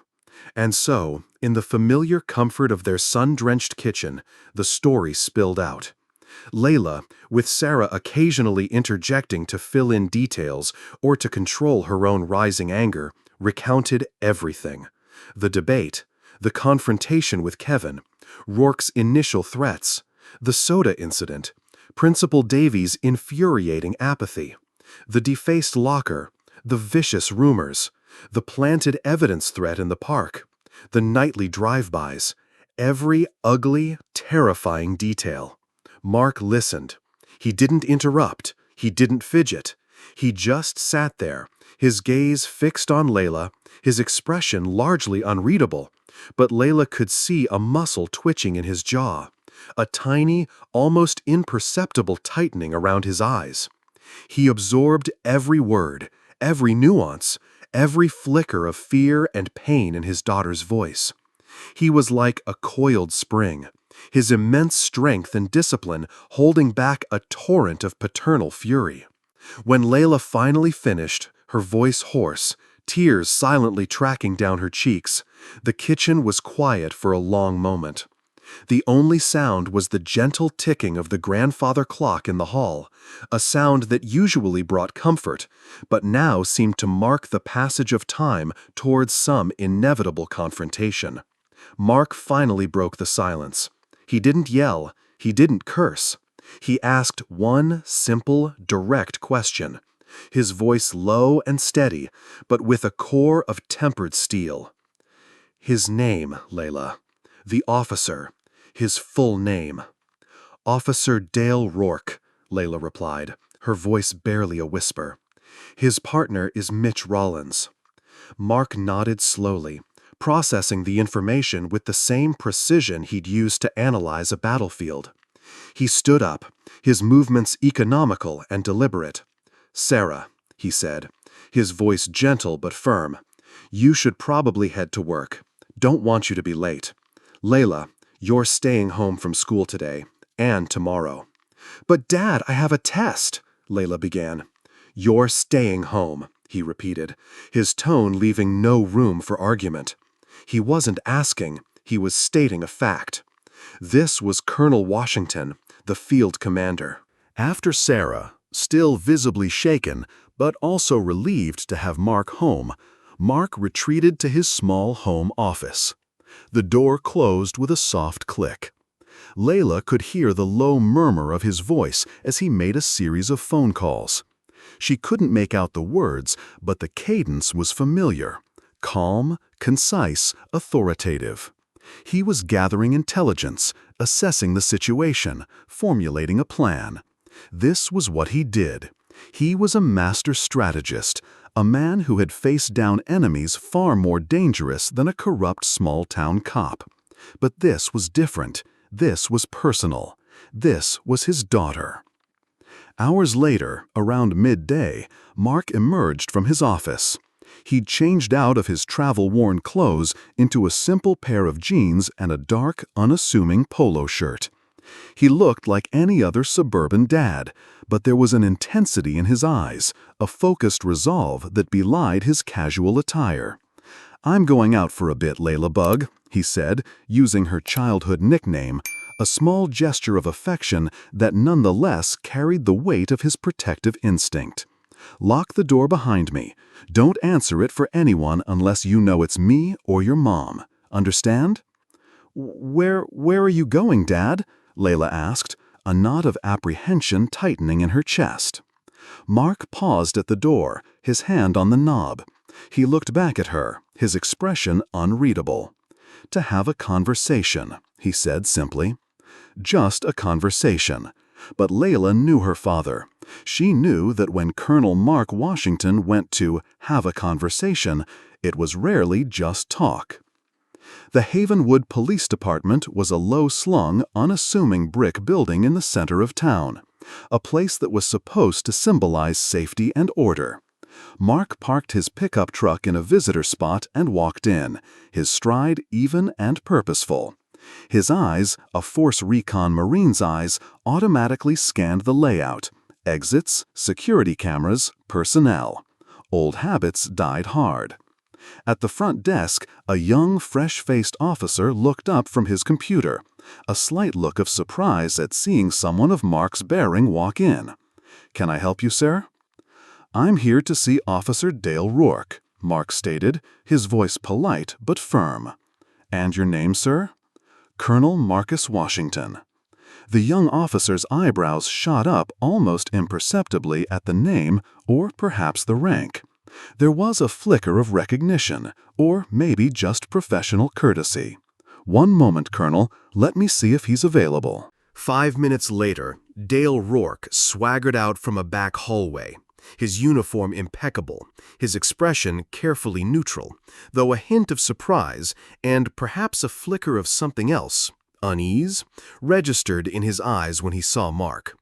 And so, in the familiar comfort of their sun-drenched kitchen, the story spilled out. Leila, with Sarah occasionally interjecting to fill in details or to control her own rising anger, recounted everything. The debate, the confrontation with Kevin, Rourke's initial threats, the soda incident, Principal Davies' infuriating apathy, the defaced locker, the vicious rumors, the planted evidence threat in the park, the nightly drive-bys, every ugly, terrifying detail. Mark listened. He didn't interrupt. He didn't fidget. He just sat there, his gaze fixed on Leila, his expression largely unreadable, but Leila could see a muscle twitching in his jaw, a tiny, almost imperceptible tightening around his eyes. He absorbed every word, every nuance, every flicker of fear and pain in his daughter's voice. He was like a coiled spring, his immense strength and discipline holding back a torrent of paternal fury. When Leila finally finished, her voice hoarse, tears silently tracking down her cheeks, the kitchen was quiet for a long moment. The only sound was the gentle ticking of the grandfather clock in the hall, a sound that usually brought comfort, but now seemed to mark the passage of time towards some inevitable confrontation. Mark finally broke the silence. He didn't yell, he didn't curse. He asked one simple, direct question, his voice low and steady, but with a core of tempered steel. "His name, Leila. The officer. His full name." "Officer Dale Rourke," Leila replied, her voice barely a whisper. "His partner is Mitch Rollins." Mark nodded slowly, processing the information with the same precision he'd used to analyze a battlefield. He stood up, his movements economical and deliberate. "Sarah," he said, his voice gentle but firm, "you should probably head to work. Don't want you to be late. "Leila, you're staying home from school today, and tomorrow." "But Dad, I have a test," Leila began. "You're staying home," he repeated, his tone leaving no room for argument. He wasn't asking, he was stating a fact. This was Colonel Washington, the field commander. After Sarah, still visibly shaken, but also relieved to have Mark home, Mark retreated to his small home office. The door closed with a soft click. Leila could hear the low murmur of his voice as he made a series of phone calls. She couldn't make out the words, but the cadence was familiar. Calm, concise, authoritative. He was gathering intelligence, assessing the situation, formulating a plan. This was what he did. He was a master strategist, a man who had faced down enemies far more dangerous than a corrupt small-town cop. But this was different. This was personal. This was his daughter. Hours later, around midday, Mark emerged from his office. He'd changed out of his travel-worn clothes into a simple pair of jeans and a dark, unassuming polo shirt. He looked like any other suburban dad, but there was an intensity in his eyes, a focused resolve that belied his casual attire. "I'm going out for a bit, Leila Bug," he said, using her childhood nickname, a small gesture of affection that nonetheless carried the weight of his protective instinct. "Lock the door behind me. Don't answer it for anyone unless you know it's me or your mom. Understand?" Where are you going, Dad?" Leila asked, a knot of apprehension tightening in her chest. Mark paused at the door, his hand on the knob. He looked back at her, his expression unreadable. "To have a conversation," he said simply. Just a conversation. But Leila knew her father. She knew that when Colonel Mark Washington went to have a conversation, it was rarely just talk. The Havenwood Police Department was a low-slung, unassuming brick building in the center of town, a place that was supposed to symbolize safety and order. Mark parked his pickup truck in a visitor spot and walked in, his stride even and purposeful. His eyes, a Force Recon Marine's eyes, automatically scanned the layout: exits, security cameras, personnel. Old habits died hard. At the front desk, a young, fresh-faced officer looked up from his computer, a slight look of surprise at seeing someone of Mark's bearing walk in. "Can I help you, sir?" "I'm here to see Officer Dale Rourke," Mark stated, his voice polite but firm. "And your name, sir?" "Colonel Marcus Washington." The young officer's eyebrows shot up almost imperceptibly at the name, or perhaps the rank. There was a flicker of recognition, or maybe just professional courtesy. "One moment, Colonel. Let me see if he's available." 5 minutes later, Dale Rourke swaggered out from a back hallway, his uniform impeccable, his expression carefully neutral, though a hint of surprise and perhaps a flicker of something else, unease, registered in his eyes when he saw Mark.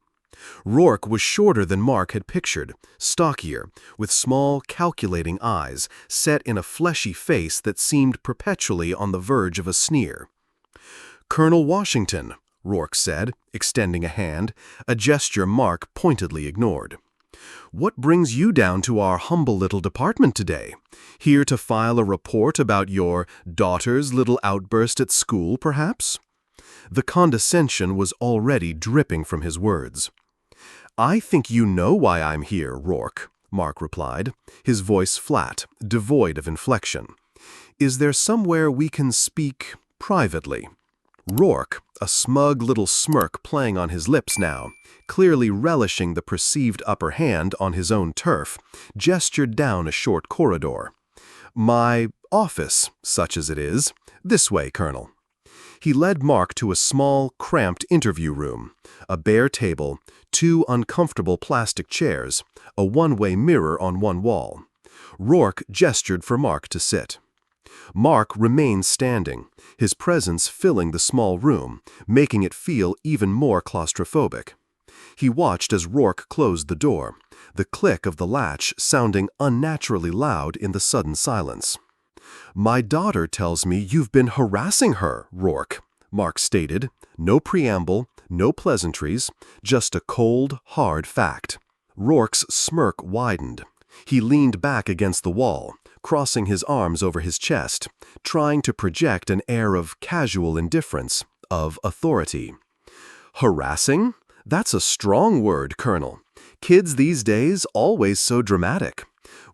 Rourke was shorter than Mark had pictured, stockier, with small, calculating eyes set in a fleshy face that seemed perpetually on the verge of a sneer. "Colonel Washington," Rourke said, extending a hand, a gesture Mark pointedly ignored. "What brings you down to our humble little department today? Here to file a report about your daughter's little outburst at school, perhaps?" The condescension was already dripping from his words. "I think you know why I'm here, Rourke," Mark replied, his voice flat, devoid of inflection. "Is there somewhere we can speak privately?" Rourke, a smug little smirk playing on his lips now, clearly relishing the perceived upper hand on his own turf, gestured down a short corridor. "My office, such as it is. This way, Colonel." He led Mark to a small, cramped interview room, a bare table, 2 uncomfortable plastic chairs, a one-way mirror on one wall. Rourke gestured for Mark to sit. Mark remained standing, his presence filling the small room, making it feel even more claustrophobic. He watched as Rourke closed the door, the click of the latch sounding unnaturally loud in the sudden silence. "My daughter tells me you've been harassing her, Rourke," Mark stated. No preamble, no pleasantries, just a cold, hard fact. Rourke's smirk widened. He leaned back against the wall, crossing his arms over his chest, trying to project an air of casual indifference, of authority. "Harassing? That's a strong word, Colonel. Kids these days always so dramatic.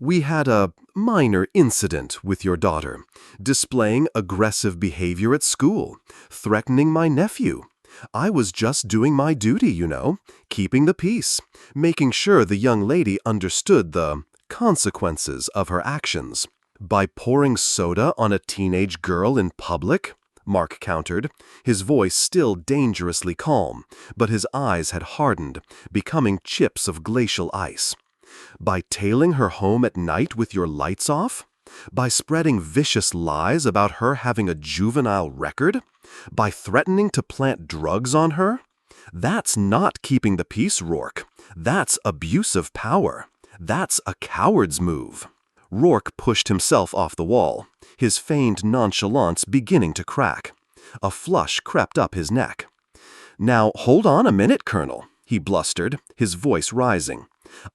We had a minor incident with your daughter, displaying aggressive behavior at school, threatening my nephew. I was just doing my duty, you know, keeping the peace, making sure the young lady understood the consequences of her actions." "By pouring soda on a teenage girl in public?" Mark countered, his voice still dangerously calm, but his eyes had hardened, becoming chips of glacial ice. "By tailing her home at night with your lights off? By spreading vicious lies about her having a juvenile record? By threatening to plant drugs on her? That's not keeping the peace, Rourke. That's abuse of power. That's a coward's move." Rourke pushed himself off the wall, his feigned nonchalance beginning to crack. A flush crept up his neck. "Now, hold on a minute, Colonel," he blustered, his voice rising.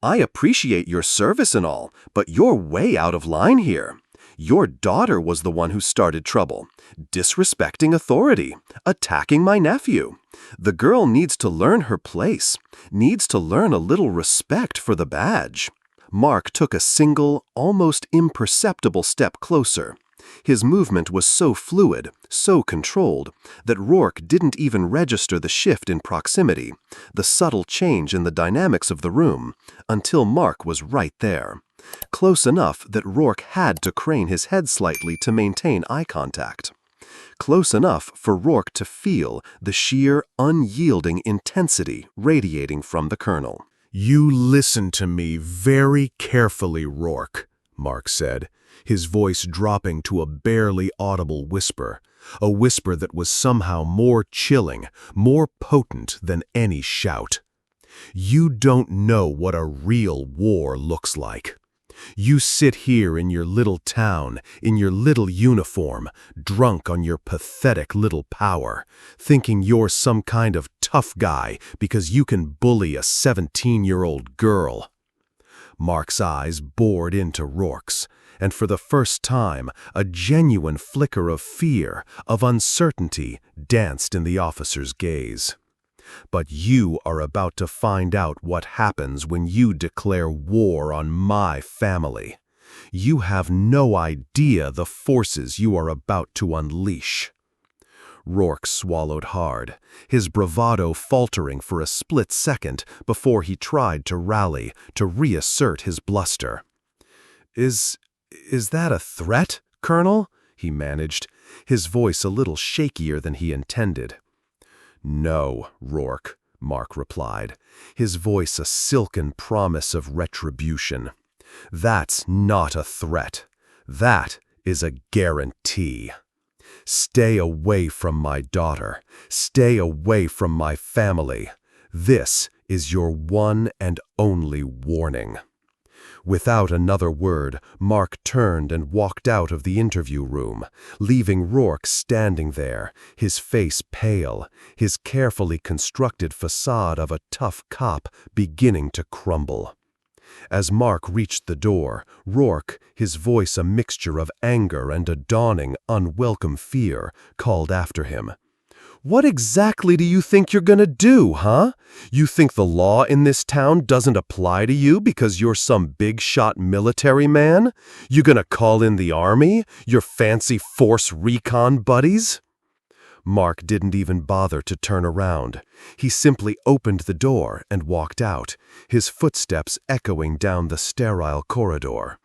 "I appreciate your service and all, but you're way out of line here. Your daughter was the one who started trouble, disrespecting authority, attacking my nephew. The girl needs to learn her place, needs to learn a little respect for the badge." Mark took a single, almost imperceptible step closer. His movement was so fluid, so controlled, that Rourke didn't even register the shift in proximity, the subtle change in the dynamics of the room, until Mark was right there. Close enough that Rourke had to crane his head slightly to maintain eye contact. Close enough for Rourke to feel the sheer, unyielding intensity radiating from the Colonel. "You listen to me very carefully, Rourke," Mark said, his voice dropping to a barely audible whisper, a whisper that was somehow more chilling, more potent than any shout. "You don't know what a real war looks like. You sit here in your little town, in your little uniform, drunk on your pathetic little power, thinking you're some kind of tough guy because you can bully a 17-year-old girl." Mark's eyes bored into Rourke's, and for the first time, a genuine flicker of fear, of uncertainty, danced in the officer's gaze. "But you are about to find out what happens when you declare war on my family. You have no idea the forces you are about to unleash." Rourke swallowed hard, his bravado faltering for a split second before he tried to rally, to reassert his bluster. Is that a threat, Colonel?" he managed, his voice a little shakier than he intended. "No, Rourke," Mark replied, his voice a silken promise of retribution. "That's not a threat. That is a guarantee. Stay away from my daughter. Stay away from my family. This is your one and only warning." Without another word, Mark turned and walked out of the interview room, leaving Rourke standing there, his face pale, his carefully constructed facade of a tough cop beginning to crumble. As Mark reached the door, Rourke, his voice a mixture of anger and a dawning, unwelcome fear, called after him. "What exactly do you think you're gonna do, huh? You think the law in this town doesn't apply to you because you're some big-shot military man? You gonna call in the army, your fancy Force Recon buddies?" Mark didn't even bother to turn around. He simply opened the door and walked out, his footsteps echoing down the sterile corridor.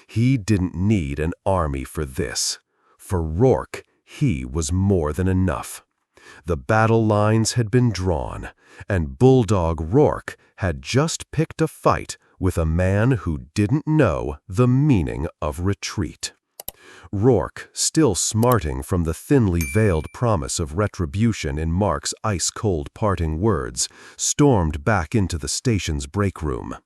He didn't need an army for this. For Rourke, he was more than enough. The battle lines had been drawn, and Bulldog Rourke had just picked a fight with a man who didn't know the meaning of retreat. Rourke, still smarting from the thinly veiled promise of retribution in Mark's ice-cold parting words, stormed back into the station's break room.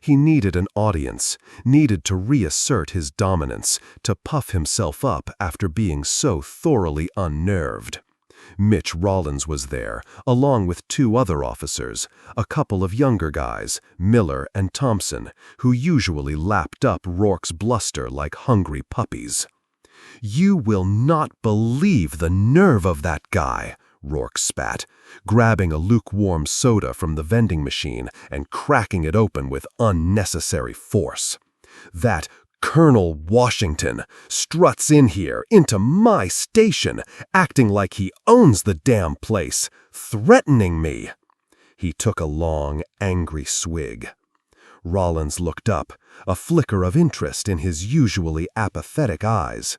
He needed an audience, needed to reassert his dominance, to puff himself up after being so thoroughly unnerved. Mitch Rollins was there, along with two other officers, a couple of younger guys, Miller and Thompson, who usually lapped up Rourke's bluster like hungry puppies. "You will not believe the nerve of that guy," Rourke spat, grabbing a lukewarm soda from the vending machine and cracking it open with unnecessary force. "That Colonel Washington struts in here, into my station, acting like he owns the damn place, threatening me." He took a long, angry swig. Rollins looked up, a flicker of interest in his usually apathetic eyes.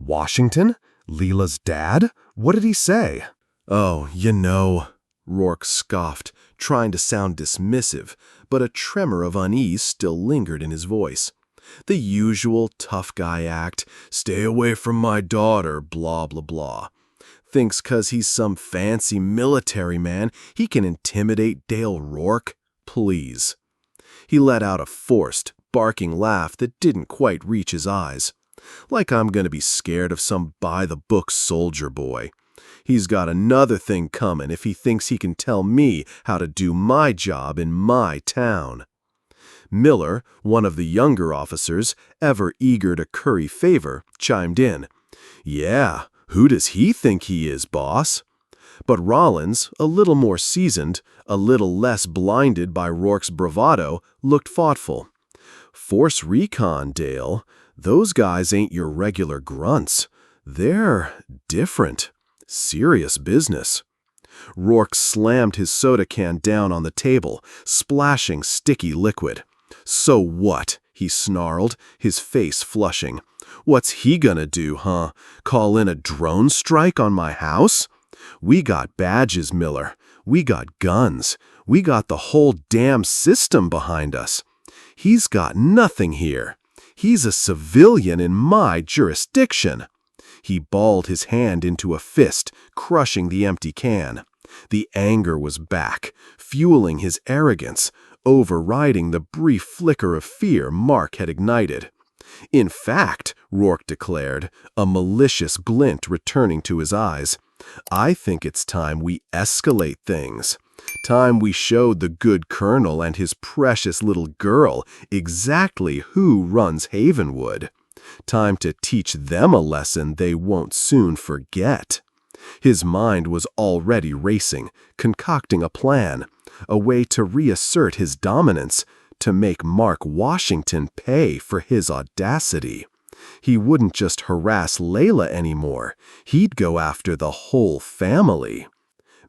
"Washington? Leila's dad? What did he say?" "Oh, Rourke scoffed, trying to sound dismissive, but a tremor of unease still lingered in his voice. The usual tough guy act, stay away from my daughter, blah, blah, blah. Thinks 'cause he's some fancy military man, he can intimidate Dale Rourke? Please. He let out a forced, barking laugh that didn't quite reach his eyes. Like I'm gonna be scared of some by-the-book soldier boy. He's got another thing coming if he thinks he can tell me how to do my job in my town." Miller, one of the younger officers, ever eager to curry favor, chimed in. "Yeah, who does he think he is, boss?" But Rollins, a little more seasoned, a little less blinded by Rourke's bravado, looked thoughtful. "Force Recon, Dale. Those guys ain't your regular grunts. They're different. Serious business." Rourke slammed his soda can down on the table, splashing sticky liquid. "So what?" he snarled, his face flushing. "What's he gonna do, huh? Call in a drone strike on my house? We got badges, Miller. We got guns. We got the whole damn system behind us. He's got nothing here. He's a civilian in my jurisdiction." He balled his hand into a fist, crushing the empty can. The anger was back, fueling his arrogance, overriding the brief flicker of fear Mark had ignited. "In fact," Rourke declared, a malicious glint returning to his eyes, "I think it's time we escalate things. Time we showed the good colonel and his precious little girl exactly who runs Havenwood. Time to teach them a lesson they won't soon forget." His mind was already racing, concocting a plan, a way to reassert his dominance, to make Mark Washington pay for his audacity. He wouldn't just harass Leila anymore, he'd go after the whole family.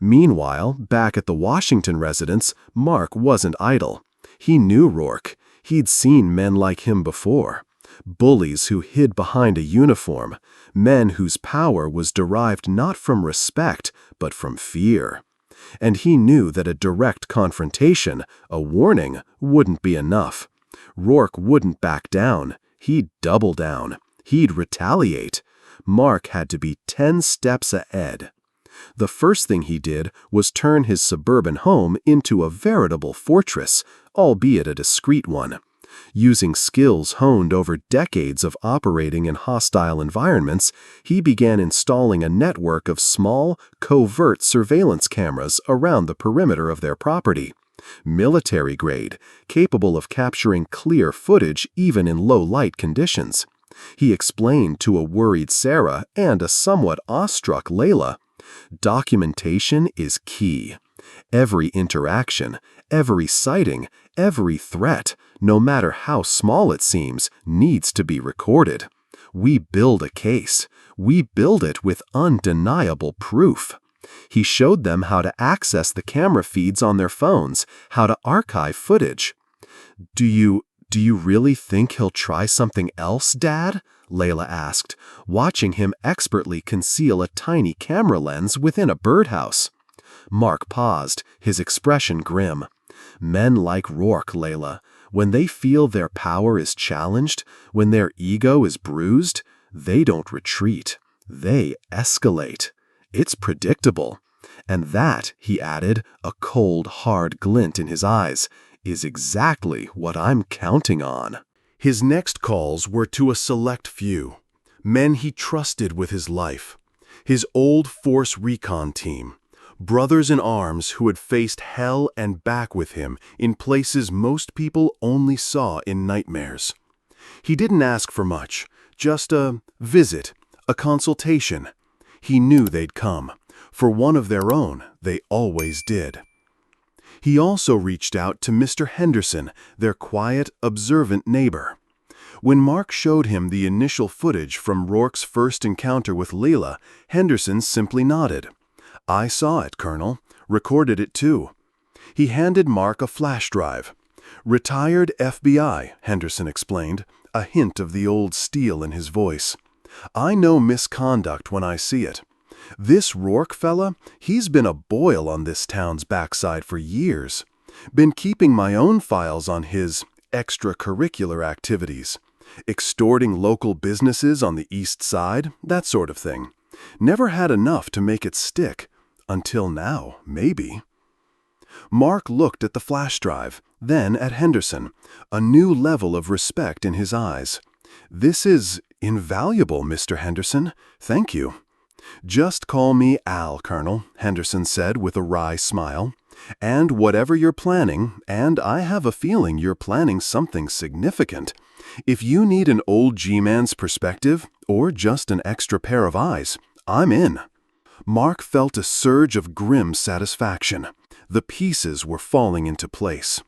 Meanwhile, back at the Washington residence, Mark wasn't idle. He knew Rourke. He'd seen men like him before. Bullies who hid behind a uniform, men whose power was derived not from respect, but from fear. And he knew that a direct confrontation, a warning, wouldn't be enough. Rourke wouldn't back down. He'd double down. He'd retaliate. Mark had to be 10 steps ahead. The first thing he did was turn his suburban home into a veritable fortress, albeit a discreet one. Using skills honed over decades of operating in hostile environments, he began installing a network of small, covert surveillance cameras around the perimeter of their property. Military grade, capable of capturing clear footage even in low-light conditions. He explained to a worried Sarah and a somewhat awestruck Leila, "Documentation is key. Every interaction, every sighting, every threat, no matter how small it seems, needs to be recorded. We build a case. We build it with undeniable proof." He showed them how to access the camera feeds on their phones, how to archive footage. Do you really think he'll try something else, Dad?" Leila asked, watching him expertly conceal a tiny camera lens within a birdhouse. Mark paused, his expression grim. Men like Rourke, Leila, when they feel their power is challenged, when their ego is bruised, they don't retreat. They escalate. It's predictable. And that, he added, a cold, hard glint in his eyes, is exactly what I'm counting on." His next calls were to a select few, men he trusted with his life, his old Force Recon team, brothers in arms who had faced hell and back with him in places most people only saw in nightmares. He didn't ask for much, just a visit, a consultation. He knew they'd come. For one of their own, they always did. He also reached out to Mr. Henderson, their quiet, observant neighbor. When Mark showed him the initial footage from Rourke's first encounter with Leila, Henderson simply nodded. "I saw it, Colonel. Recorded it too." He handed Mark a flash drive. "Retired FBI," Henderson explained, a hint of the old steel in his voice. "I know misconduct when I see it. This Rourke fella, he's been a boil on this town's backside for years. Been keeping my own files on his extracurricular activities. Extorting local businesses on the east side, that sort of thing. Never had enough to make it stick. Until now, maybe." Mark looked at the flash drive, then at Henderson, a new level of respect in his eyes. "This is invaluable, Mr. Henderson. Thank you." "Just call me Al, Colonel," Henderson said with a wry smile. "And whatever you're planning, and I have a feeling you're planning something significant, if you need an old G-man's perspective, or just an extra pair of eyes, I'm in." Mark felt a surge of grim satisfaction. The pieces were falling into place.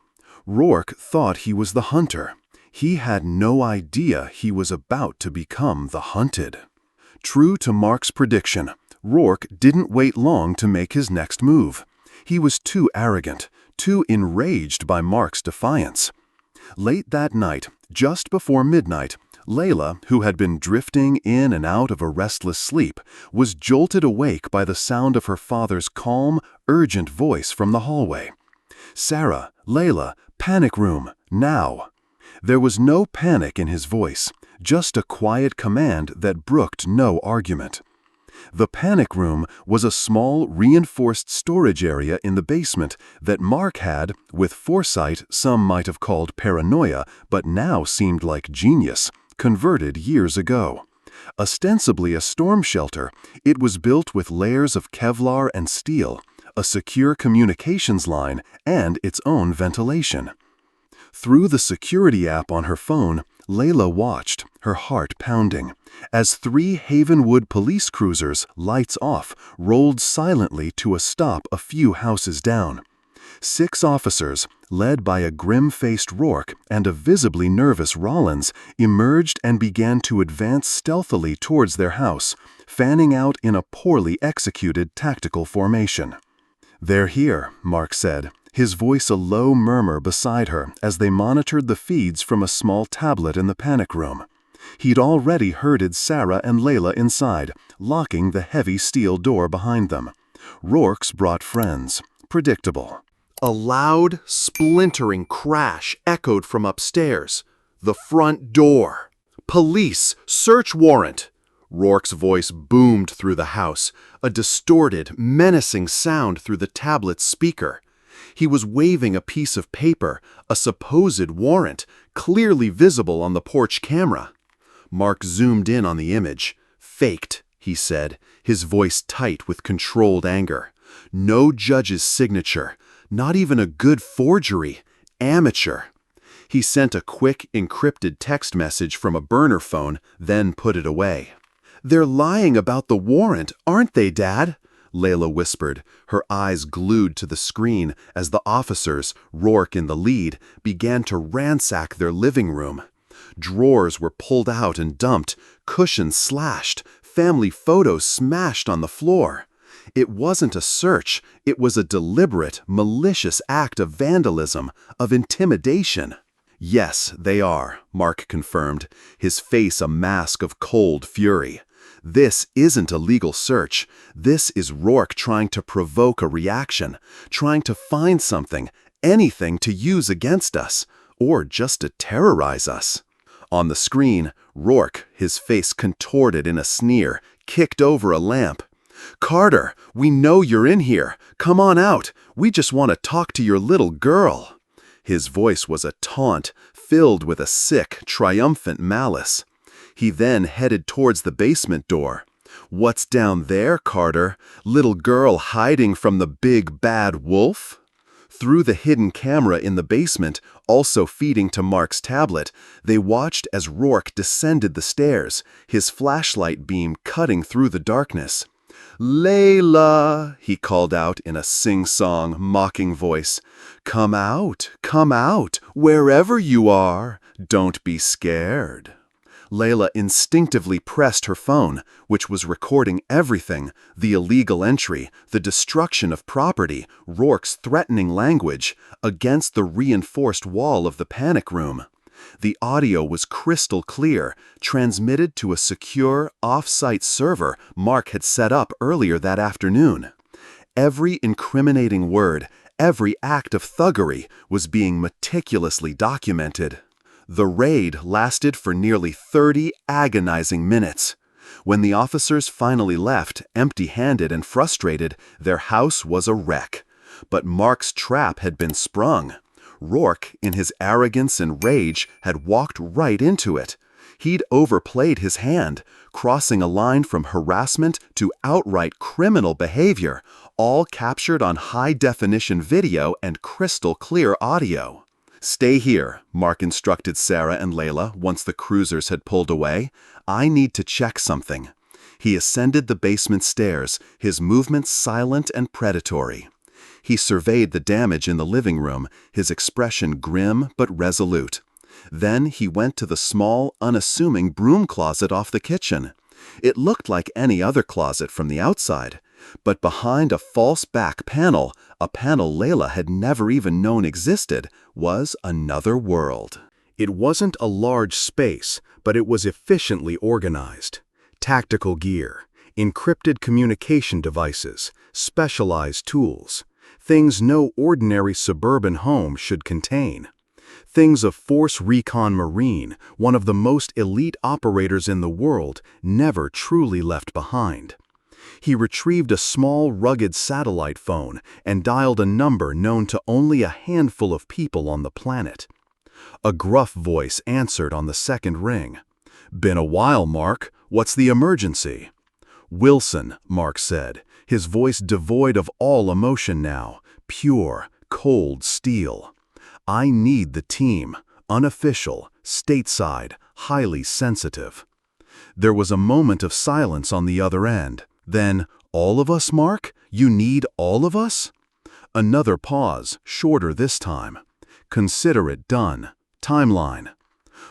Rourke thought he was the hunter. He had no idea he was about to become the hunted. True to Mark's prediction, Rourke didn't wait long to make his next move. He was too arrogant, too enraged by Mark's defiance. Late that night, just before midnight, Leila, who had been drifting in and out of a restless sleep, was jolted awake by the sound of her father's calm, urgent voice from the hallway. "Sarah, Leila, panic room, now." There was no panic in his voice, just a quiet command that brooked no argument. The panic room was a small, reinforced storage area in the basement that Mark had, with foresight some might have called paranoia, but now seemed like genius, converted years ago. Ostensibly a storm shelter, it was built with layers of Kevlar and steel, a secure communications line, and its own ventilation. Through the security app on her phone, Leila watched, her heart pounding, as 3 Havenwood police cruisers, lights off, rolled silently to a stop a few houses down. 6 officers, led by a grim-faced Rourke and a visibly nervous Rollins, emerged and began to advance stealthily towards their house, fanning out in a poorly executed tactical formation. "They're here," Mark said, his voice a low murmur beside her as they monitored the feeds from a small tablet in the panic room. He'd already herded Sarah and Leila inside, locking the heavy steel door behind them. Rourke's brought friends. Predictable. A loud, splintering crash echoed from upstairs. "The front door! Police! Search warrant!" Rourke's voice boomed through the house, a distorted, menacing sound through the tablet's speaker. He was waving a piece of paper, a supposed warrant, clearly visible on the porch camera. Mark zoomed in on the image. "Faked," he said, his voice tight with controlled anger. "No judge's signature. Not even a good forgery. Amateur." He sent a quick, encrypted text message from a burner phone, then put it away. "They're lying about the warrant, aren't they, Dad?" Leila whispered, her eyes glued to the screen as the officers, Rourke in the lead, began to ransack their living room. Drawers were pulled out and dumped, cushions slashed, family photos smashed on the floor. It wasn't a search, it was a deliberate, malicious act of vandalism, of intimidation. "Yes, they are," Mark confirmed, his face a mask of cold fury. "This isn't a legal search. This is Rourke trying to provoke a reaction, trying to find something, anything to use against us, or just to terrorize us." On the screen, Rourke, his face contorted in a sneer, kicked over a lamp. "Carter, we know you're in here. Come on out. We just want to talk to your little girl." His voice was a taunt, filled with a sick, triumphant malice. He then headed towards the basement door. "What's down there, Carter? Little girl hiding from the big bad wolf?" Through the hidden camera in the basement, also feeding to Mark's tablet, they watched as Rourke descended the stairs, his flashlight beam cutting through the darkness. "Leila," he called out in a sing-song, mocking voice. Come out, wherever you are. Don't be scared." Leila instinctively pressed her phone, which was recording everything: the illegal entry, the destruction of property, Rourke's threatening language, against the reinforced wall of the panic room. The audio was crystal clear, transmitted to a secure, off-site server Mark had set up earlier that afternoon. Every incriminating word, every act of thuggery was being meticulously documented. The raid lasted for nearly 30 agonizing minutes. When the officers finally left, empty-handed and frustrated, their house was a wreck. But Mark's trap had been sprung. Rourke, in his arrogance and rage, had walked right into it. He'd overplayed his hand, crossing a line from harassment to outright criminal behavior, all captured on high-definition video and crystal-clear audio. "Stay here," Mark instructed Sarah and Leila once the cruisers had pulled away. "I need to check something." He ascended the basement stairs, his movements silent and predatory. He surveyed the damage in the living room, his expression grim but resolute. Then he went to the small, unassuming broom closet off the kitchen. It looked like any other closet from the outside, but behind a false back panel, a panel Leila had never even known existed, was another world. It wasn't a large space, but it was efficiently organized. Tactical gear, encrypted communication devices, specialized tools. Things no ordinary suburban home should contain. Things of Force Recon Marine, one of the most elite operators in the world, never truly left behind. He retrieved a small, rugged satellite phone and dialed a number known to only a handful of people on the planet. A gruff voice answered on the second ring. "Been a while, Mark. What's the emergency?" "Wilson," Mark said, his voice devoid of all emotion now, pure, cold steel. "I need the team, unofficial, stateside, highly sensitive." There was a moment of silence on the other end. Then, "All of us, Mark? You need all of us?" Another pause, shorter this time. "Consider it done. Timeline."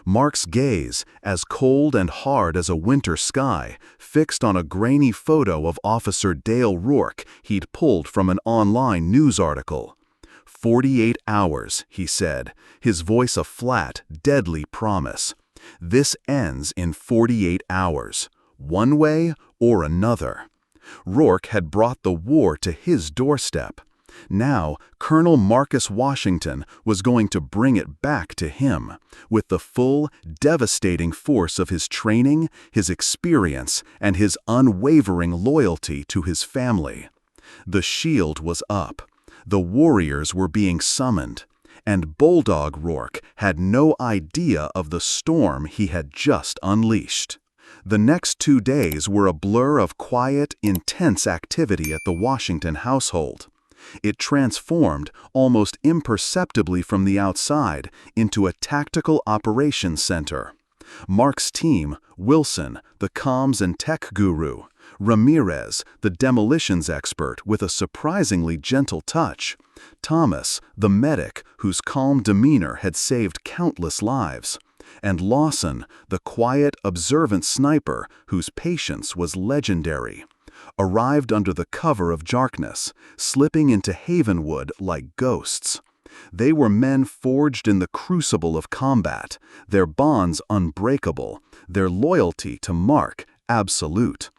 Mark's gaze, as cold and hard as a winter sky, fixed on a grainy photo of Officer Dale Rourke he'd pulled from an online news article. 48 hours, he said, his voice a flat, deadly promise. This ends in 48 hours, one way or another. Rourke had brought the war to his doorstep. Now, Colonel Marcus Washington was going to bring it back to him, with the full, devastating force of his training, his experience, and his unwavering loyalty to his family. The shield was up. The warriors were being summoned, and Bulldog Rourke had no idea of the storm he had just unleashed. The next 2 days were a blur of quiet, intense activity at the Washington household. It transformed, almost imperceptibly from the outside, into a tactical operations center. Mark's team, Wilson, the comms and tech guru, Ramirez, the demolitions expert with a surprisingly gentle touch, Thomas, the medic whose calm demeanor had saved countless lives, and Lawson, the quiet, observant sniper whose patience was legendary, arrived under the cover of darkness, slipping into Havenwood like ghosts. They were men forged in the crucible of combat, their bonds unbreakable, their loyalty to Mark absolute.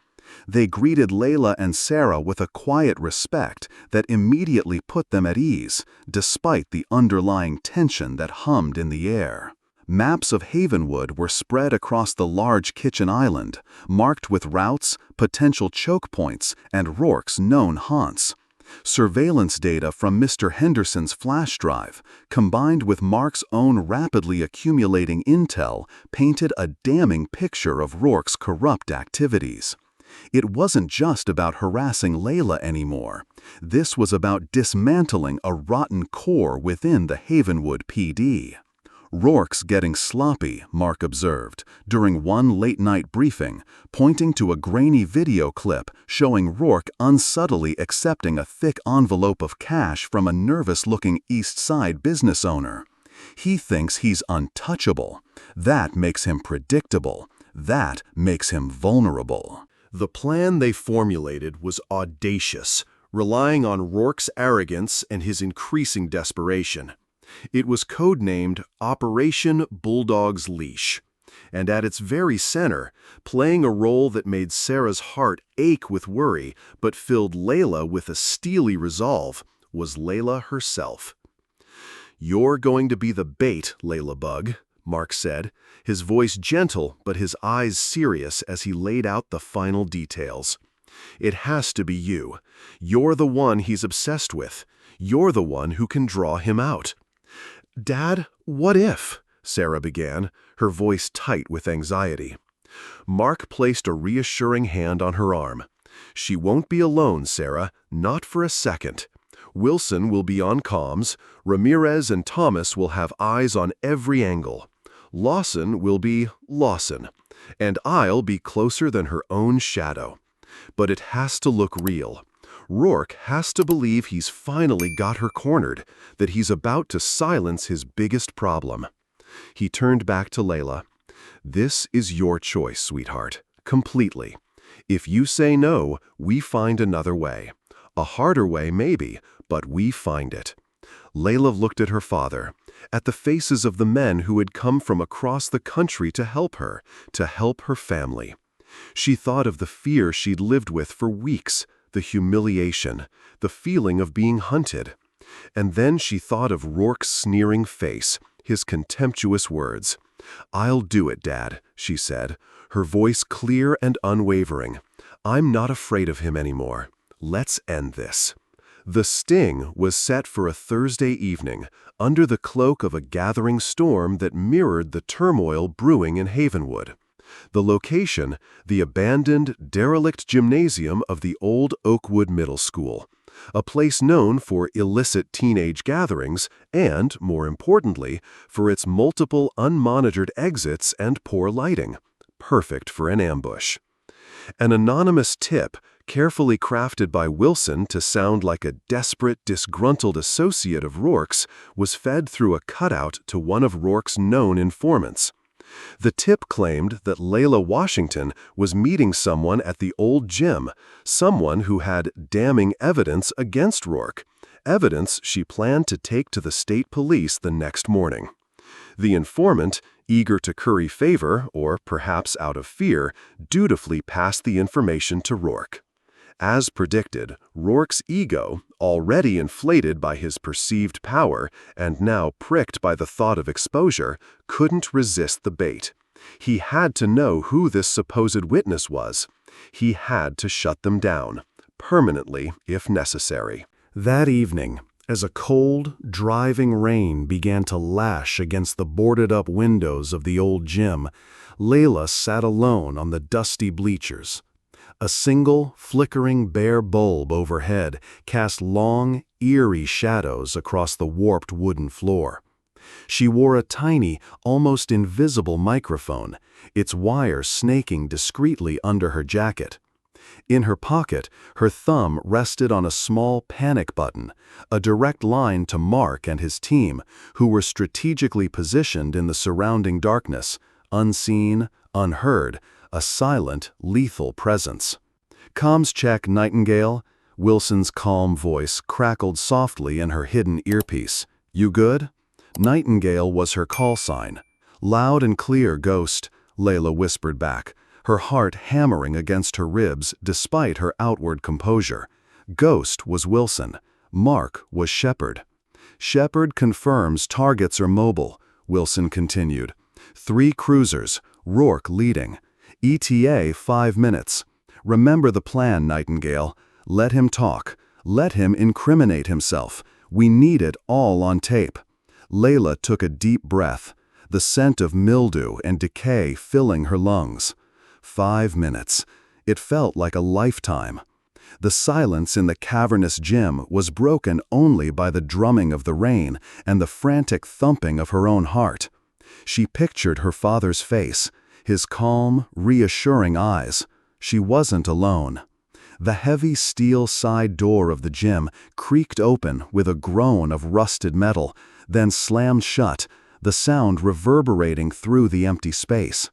They greeted Leila and Sarah with a quiet respect that immediately put them at ease, despite the underlying tension that hummed in the air. Maps of Havenwood were spread across the large kitchen island, marked with routes, potential choke points, and Rourke's known haunts. Surveillance data from Mr. Henderson's flash drive, combined with Mark's own rapidly accumulating intel, painted a damning picture of Rourke's corrupt activities. It wasn't just about harassing Leila anymore. This was about dismantling a rotten core within the Havenwood PD. "Rourke's getting sloppy," Mark observed, during one late-night briefing, pointing to a grainy video clip showing Rourke unsubtly accepting a thick envelope of cash from a nervous-looking East Side business owner. "He thinks he's untouchable. That makes him predictable. That makes him vulnerable." The plan they formulated was audacious, relying on Rourke's arrogance and his increasing desperation. It was codenamed Operation Bulldog's Leash, and at its very center, playing a role that made Sarah's heart ache with worry but filled Leila with a steely resolve, was Leila herself. "You're going to be the bait, Leila Bug," Mark said, his voice gentle but his eyes serious as he laid out the final details. "It has to be you. You're the one he's obsessed with. You're the one who can draw him out." "Dad, what if?" Sarah began, her voice tight with anxiety. Mark placed a reassuring hand on her arm. "She won't be alone, Sarah, not for a second. Wilson will be on comms, Ramirez and Thomas will have eyes on every angle. Lawson will be Lawson, and I'll be closer than her own shadow. But it has to look real. Rourke has to believe he's finally got her cornered, that he's about to silence his biggest problem." He turned back to Leila. "This is your choice, sweetheart, completely. If you say no, we find another way. A harder way, maybe, but we find it." Leila looked at her father, at the faces of the men who had come from across the country to help her family. She thought of the fear she'd lived with for weeks, the humiliation, the feeling of being hunted. And then she thought of Rourke's sneering face, his contemptuous words. "I'll do it, Dad," she said, her voice clear and unwavering. "I'm not afraid of him anymore. Let's end this." The sting was set for a Thursday evening, under the cloak of a gathering storm that mirrored the turmoil brewing in Havenwood. The location, the abandoned, derelict gymnasium of the old Oakwood Middle School, a place known for illicit teenage gatherings and, more importantly, for its multiple unmonitored exits and poor lighting, perfect for an ambush. An anonymous tip, carefully crafted by Wilson to sound like a desperate, disgruntled associate of Rourke's, was fed through a cutout to one of Rourke's known informants. The tip claimed that Leila Washington was meeting someone at the old gym, someone who had damning evidence against Rourke, evidence she planned to take to the state police the next morning. The informant, eager to curry favor, or perhaps out of fear, dutifully passed the information to Rourke. As predicted, Rourke's ego, already inflated by his perceived power and now pricked by the thought of exposure, couldn't resist the bait. He had to know who this supposed witness was. He had to shut them down, permanently if necessary. That evening, as a cold, driving rain began to lash against the boarded-up windows of the old gym, Leila sat alone on the dusty bleachers. A single, flickering bare bulb overhead cast long, eerie shadows across the warped wooden floor. She wore a tiny, almost invisible microphone, its wire snaking discreetly under her jacket. In her pocket, her thumb rested on a small panic button, a direct line to Mark and his team, who were strategically positioned in the surrounding darkness, unseen, unheard, a silent, lethal presence. "Comms check, Nightingale." Wilson's calm voice crackled softly in her hidden earpiece. "You good?" Nightingale was her call sign. "Loud and clear, Ghost," Leila whispered back, her heart hammering against her ribs despite her outward composure. Ghost was Wilson. Mark was Shepard. "Shepard confirms targets are mobile," Wilson continued. 3 cruisers, Rourke leading. ETA 5 minutes. Remember the plan, Nightingale. Let him talk. Let him incriminate himself. We need it all on tape. Leila took a deep breath, the scent of mildew and decay filling her lungs. 5 minutes. It felt like a lifetime. The silence in the cavernous gym was broken only by the drumming of the rain and the frantic thumping of her own heart. She pictured her father's face, his calm, reassuring eyes. She wasn't alone. The heavy steel side door of the gym creaked open with a groan of rusted metal, then slammed shut, the sound reverberating through the empty space.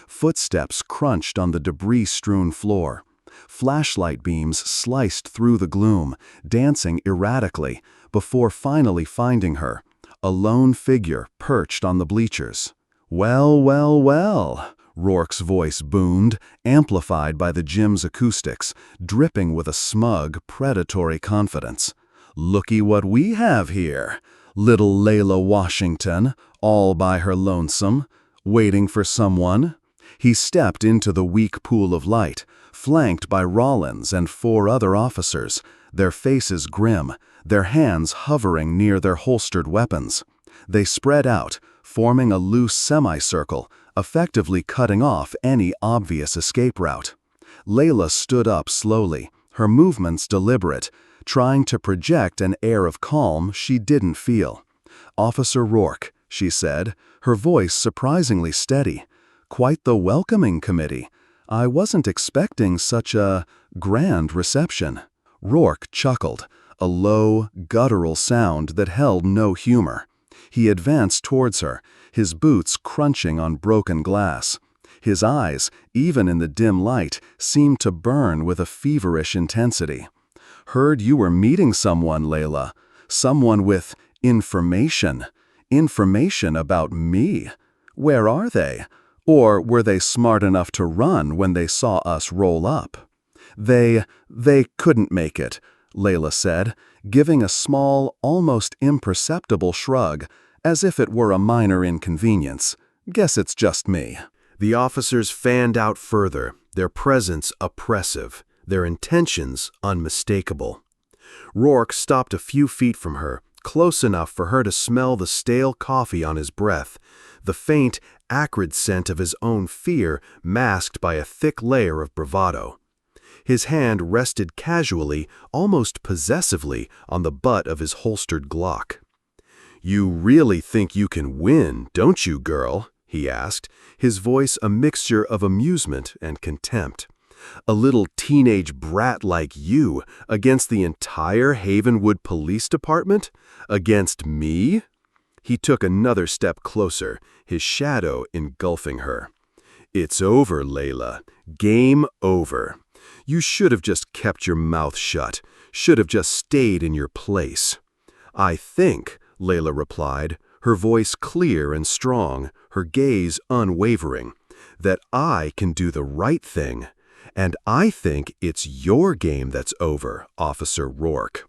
Footsteps crunched on the debris-strewn floor. Flashlight beams sliced through the gloom, dancing erratically, before finally finding her, a lone figure perched on the bleachers. "Well, well, well," Rourke's voice boomed, amplified by the gym's acoustics, dripping with a smug, predatory confidence. "Looky what we have here. Little Leila Washington, all by her lonesome, waiting for someone." He stepped into the weak pool of light, flanked by Rollins and 4 other officers, their faces grim, their hands hovering near their holstered weapons. They spread out, forming a loose semicircle, effectively cutting off any obvious escape route. Leila stood up slowly, her movements deliberate, trying to project an air of calm she didn't feel. "Officer Rourke," she said, her voice surprisingly steady. "Quite the welcoming committee. I wasn't expecting such a grand reception." Rourke chuckled, a low, guttural sound that held no humor. He advanced towards her, his boots crunching on broken glass. His eyes, even in the dim light, seemed to burn with a feverish intensity. "Heard you were meeting someone, Leila. Someone with information. Information about me. Where are they? Or were they smart enough to run when they saw us roll up?" They couldn't make it," Leila said, giving a small, almost imperceptible shrug, as if it were a minor inconvenience. "Guess it's just me." The officers fanned out further, their presence oppressive, their intentions unmistakable. Rourke stopped a few feet from her, close enough for her to smell the stale coffee on his breath, the faint, acrid scent of his own fear masked by a thick layer of bravado. His hand rested casually, almost possessively, on the butt of his holstered Glock. "You really think you can win, don't you, girl?" he asked, his voice a mixture of amusement and contempt. "A little teenage brat like you against the entire Havenwood Police Department? Against me?" He took another step closer, his shadow engulfing her. "It's over, Leila. Game over. You should have just kept your mouth shut, should have just stayed in your place." "I think," Leila replied, her voice clear and strong, her gaze unwavering, "that I can do the right thing. And I think it's your game that's over, Officer Rourke."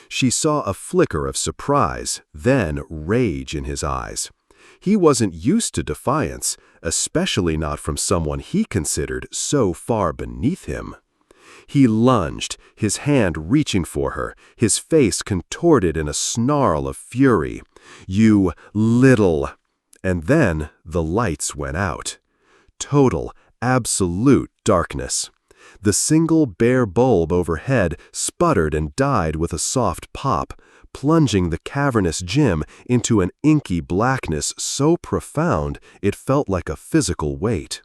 She saw a flicker of surprise, then rage in his eyes. He wasn't used to defiance, especially not from someone he considered so far beneath him. He lunged, his hand reaching for her, his face contorted in a snarl of fury. "You little—" And then the lights went out. Total, absolute darkness. The single bare bulb overhead sputtered and died with a soft pop, plunging the cavernous gym into an inky blackness so profound it felt like a physical weight.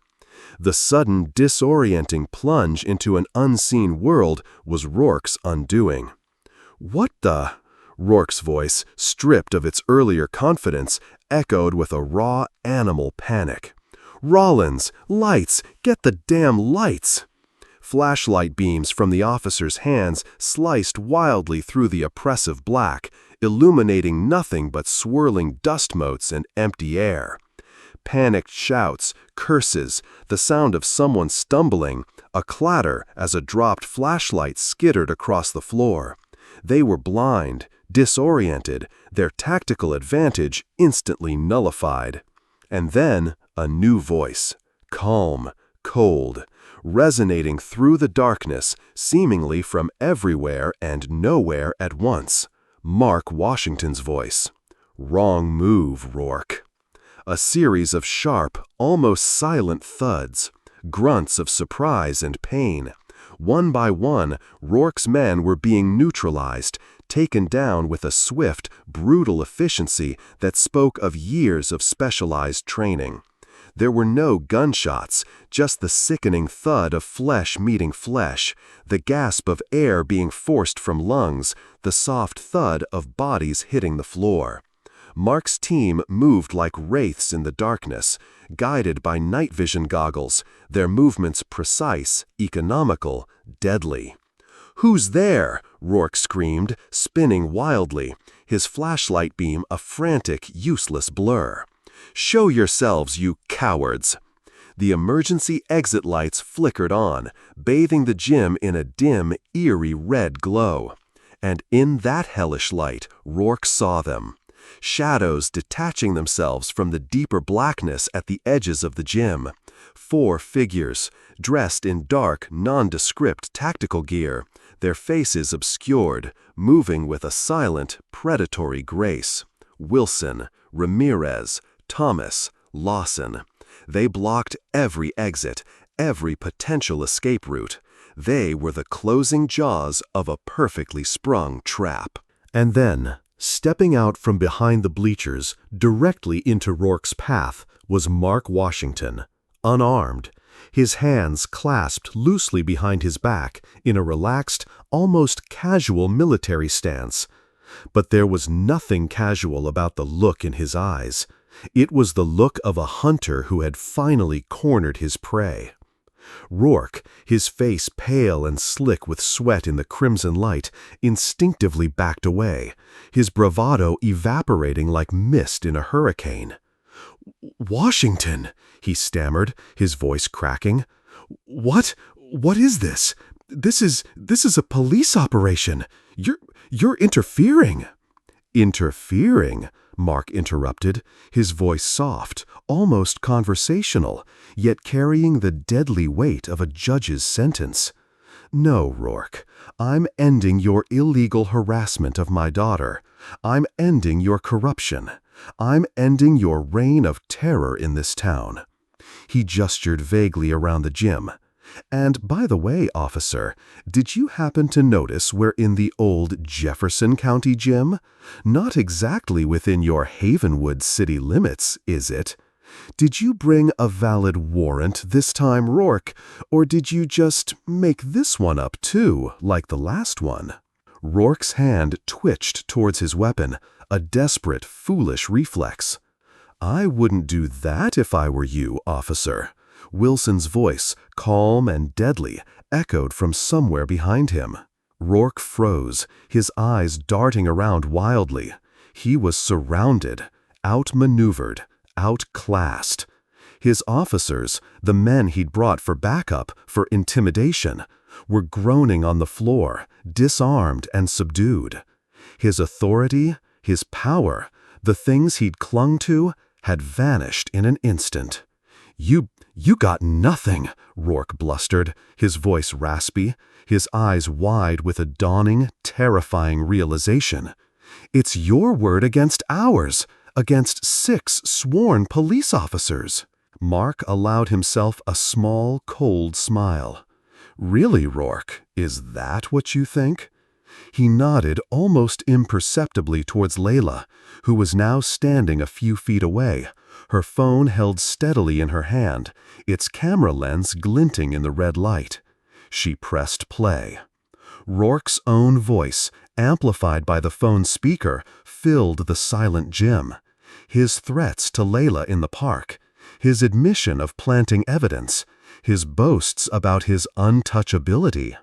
The sudden disorienting plunge into an unseen world was Rourke's undoing. "What the—" Rourke's voice, stripped of its earlier confidence, echoed with a raw animal panic. "Rollins! Lights! Get the damn lights!" Flashlight beams from the officer's hands sliced wildly through the oppressive black, illuminating nothing but swirling dust motes and empty air. Panicked shouts, curses, the sound of someone stumbling, a clatter as a dropped flashlight skittered across the floor. They were blind, disoriented, their tactical advantage instantly nullified. And then a new voice, calm, cold. resonating through the darkness, seemingly from everywhere and nowhere at once. Mark Washington's voice. "Wrong move, Rourke." A series of sharp, almost silent thuds, grunts of surprise and pain. One by one, Rourke's men were being neutralized, taken down with a swift, brutal efficiency that spoke of years of specialized training. There were no gunshots, just the sickening thud of flesh meeting flesh, the gasp of air being forced from lungs, the soft thud of bodies hitting the floor. Mark's team moved like wraiths in the darkness, guided by night vision goggles, their movements precise, economical, deadly. "Who's there?" Rourke screamed, spinning wildly, his flashlight beam a frantic, useless blur. "Show yourselves, you cowards!" The emergency exit lights flickered on, bathing the gym in a dim, eerie red glow. And in that hellish light, Rourke saw them. Shadows detaching themselves from the deeper blackness at the edges of the gym. 4 figures, dressed in dark, nondescript tactical gear, their faces obscured, moving with a silent, predatory grace. Wilson, Ramirez, Thomas, Lawson. They blocked every exit, every potential escape route. They were the closing jaws of a perfectly sprung trap. And then, stepping out from behind the bleachers, directly into Rourke's path, was Mark Washington, unarmed, his hands clasped loosely behind his back in a relaxed, almost casual military stance. But there was nothing casual about the look in his eyes. It was the look of a hunter who had finally cornered his prey. Rourke, his face pale and slick with sweat in the crimson light, instinctively backed away, his bravado evaporating like mist in a hurricane. "Washington," he stammered, his voice cracking. What is this? This is a police operation. You're interfering." "Interfering?" Mark interrupted, his voice soft, almost conversational, yet carrying the deadly weight of a judge's sentence. "No, Rourke, I'm ending your illegal harassment of my daughter. I'm ending your corruption. I'm ending your reign of terror in this town." He gestured vaguely around the gym. "And by the way, officer, did you happen to notice we're in the old Jefferson County gym? Not exactly within your Havenwood city limits, is it? Did you bring a valid warrant this time, Rourke, or did you just make this one up too, like the last one?" Rourke's hand twitched towards his weapon, a desperate, foolish reflex. "I wouldn't do that if I were you, officer." Wilson's voice, calm and deadly, echoed from somewhere behind him. Rourke froze, his eyes darting around wildly. He was surrounded, outmaneuvered, outclassed. His officers, the men he'd brought for backup, for intimidation, were groaning on the floor, disarmed and subdued. His authority, his power, the things he'd clung to, had vanished in an instant. You got nothing," Rourke blustered, his voice raspy, his eyes wide with a dawning, terrifying realization. "It's your word against ours, against 6 sworn police officers." Mark allowed himself a small, cold smile. "Really, Rourke, is that what you think?" He nodded almost imperceptibly towards Leila, who was now standing a few feet away, her phone held steadily in her hand, its camera lens glinting in the red light. She pressed play. Rourke's own voice, amplified by the phone speaker, filled the silent gym. His threats to Leila in the park, his admission of planting evidence, his boasts about his untouchability.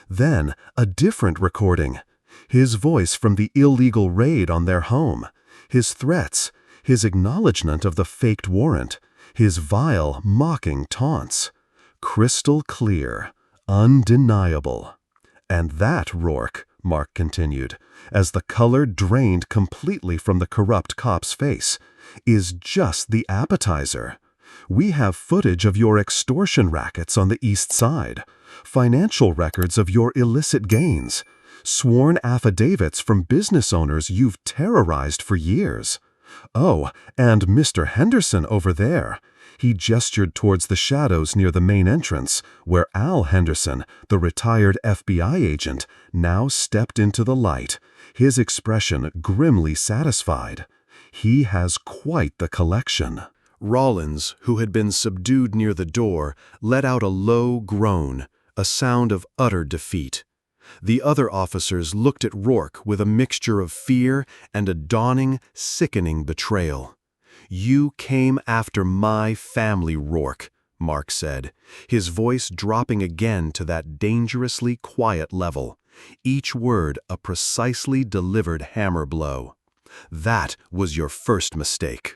Then a different recording, his voice from the illegal raid on their home, his threats, his acknowledgement of the faked warrant, his vile, mocking taunts. Crystal clear, undeniable. "And that, Rourke," Mark continued, as the color drained completely from the corrupt cop's face, "is just the appetizer. We have footage of your extortion rackets on the East Side, financial records of your illicit gains, sworn affidavits from business owners you've terrorized for years. Oh, and Mr. Henderson over there. He gestured towards the shadows near the main entrance, where Al Henderson, the retired FBI agent, now stepped into the light, his expression grimly satisfied. He has quite the collection. Rollins, who had been subdued near the door, let out a low groan, a sound of utter defeat. The other officers looked at Rourke with a mixture of fear and a dawning, sickening betrayal. "You came after my family, Rourke," Mark said, his voice dropping again to that dangerously quiet level, each word a precisely delivered hammer blow. "That was your first mistake.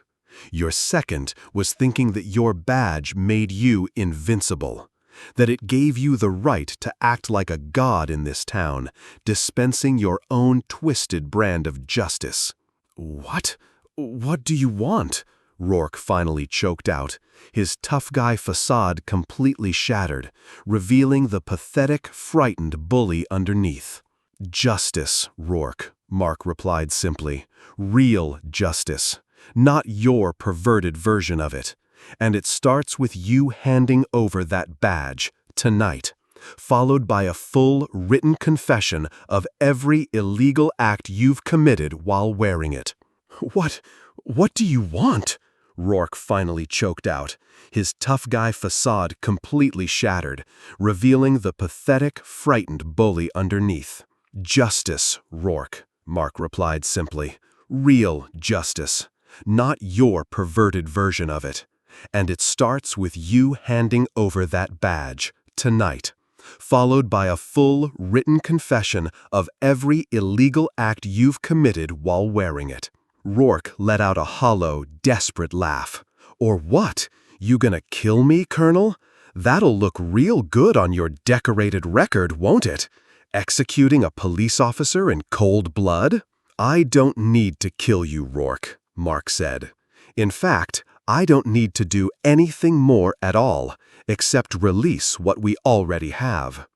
Your second was thinking that your badge made you invincible, that it gave you the right to act like a god in this town, dispensing your own twisted brand of justice." "What? What do you want?" Rourke finally choked out, his tough guy facade completely shattered, revealing the pathetic, frightened bully underneath. "Justice, Rourke," Mark replied simply. "Real justice. Not your perverted version of it. And it starts with you handing over that badge, tonight, followed by a full written confession of every illegal act you've committed while wearing it." What do you want?" Rourke finally choked out, his tough guy facade completely shattered, revealing the pathetic, frightened bully underneath. "Justice, Rourke," Mark replied simply. "Real justice. Not your perverted version of it. And it starts with you handing over that badge, tonight, followed by a full written confession of every illegal act you've committed while wearing it." Rourke let out a hollow, desperate laugh. "Or what? You gonna kill me, Colonel? That'll look real good on your decorated record, won't it? Executing a police officer in cold blood?" "I don't need to kill you, Rourke," Mark said. "In fact, I don't need to do anything more at all, except release what we already have.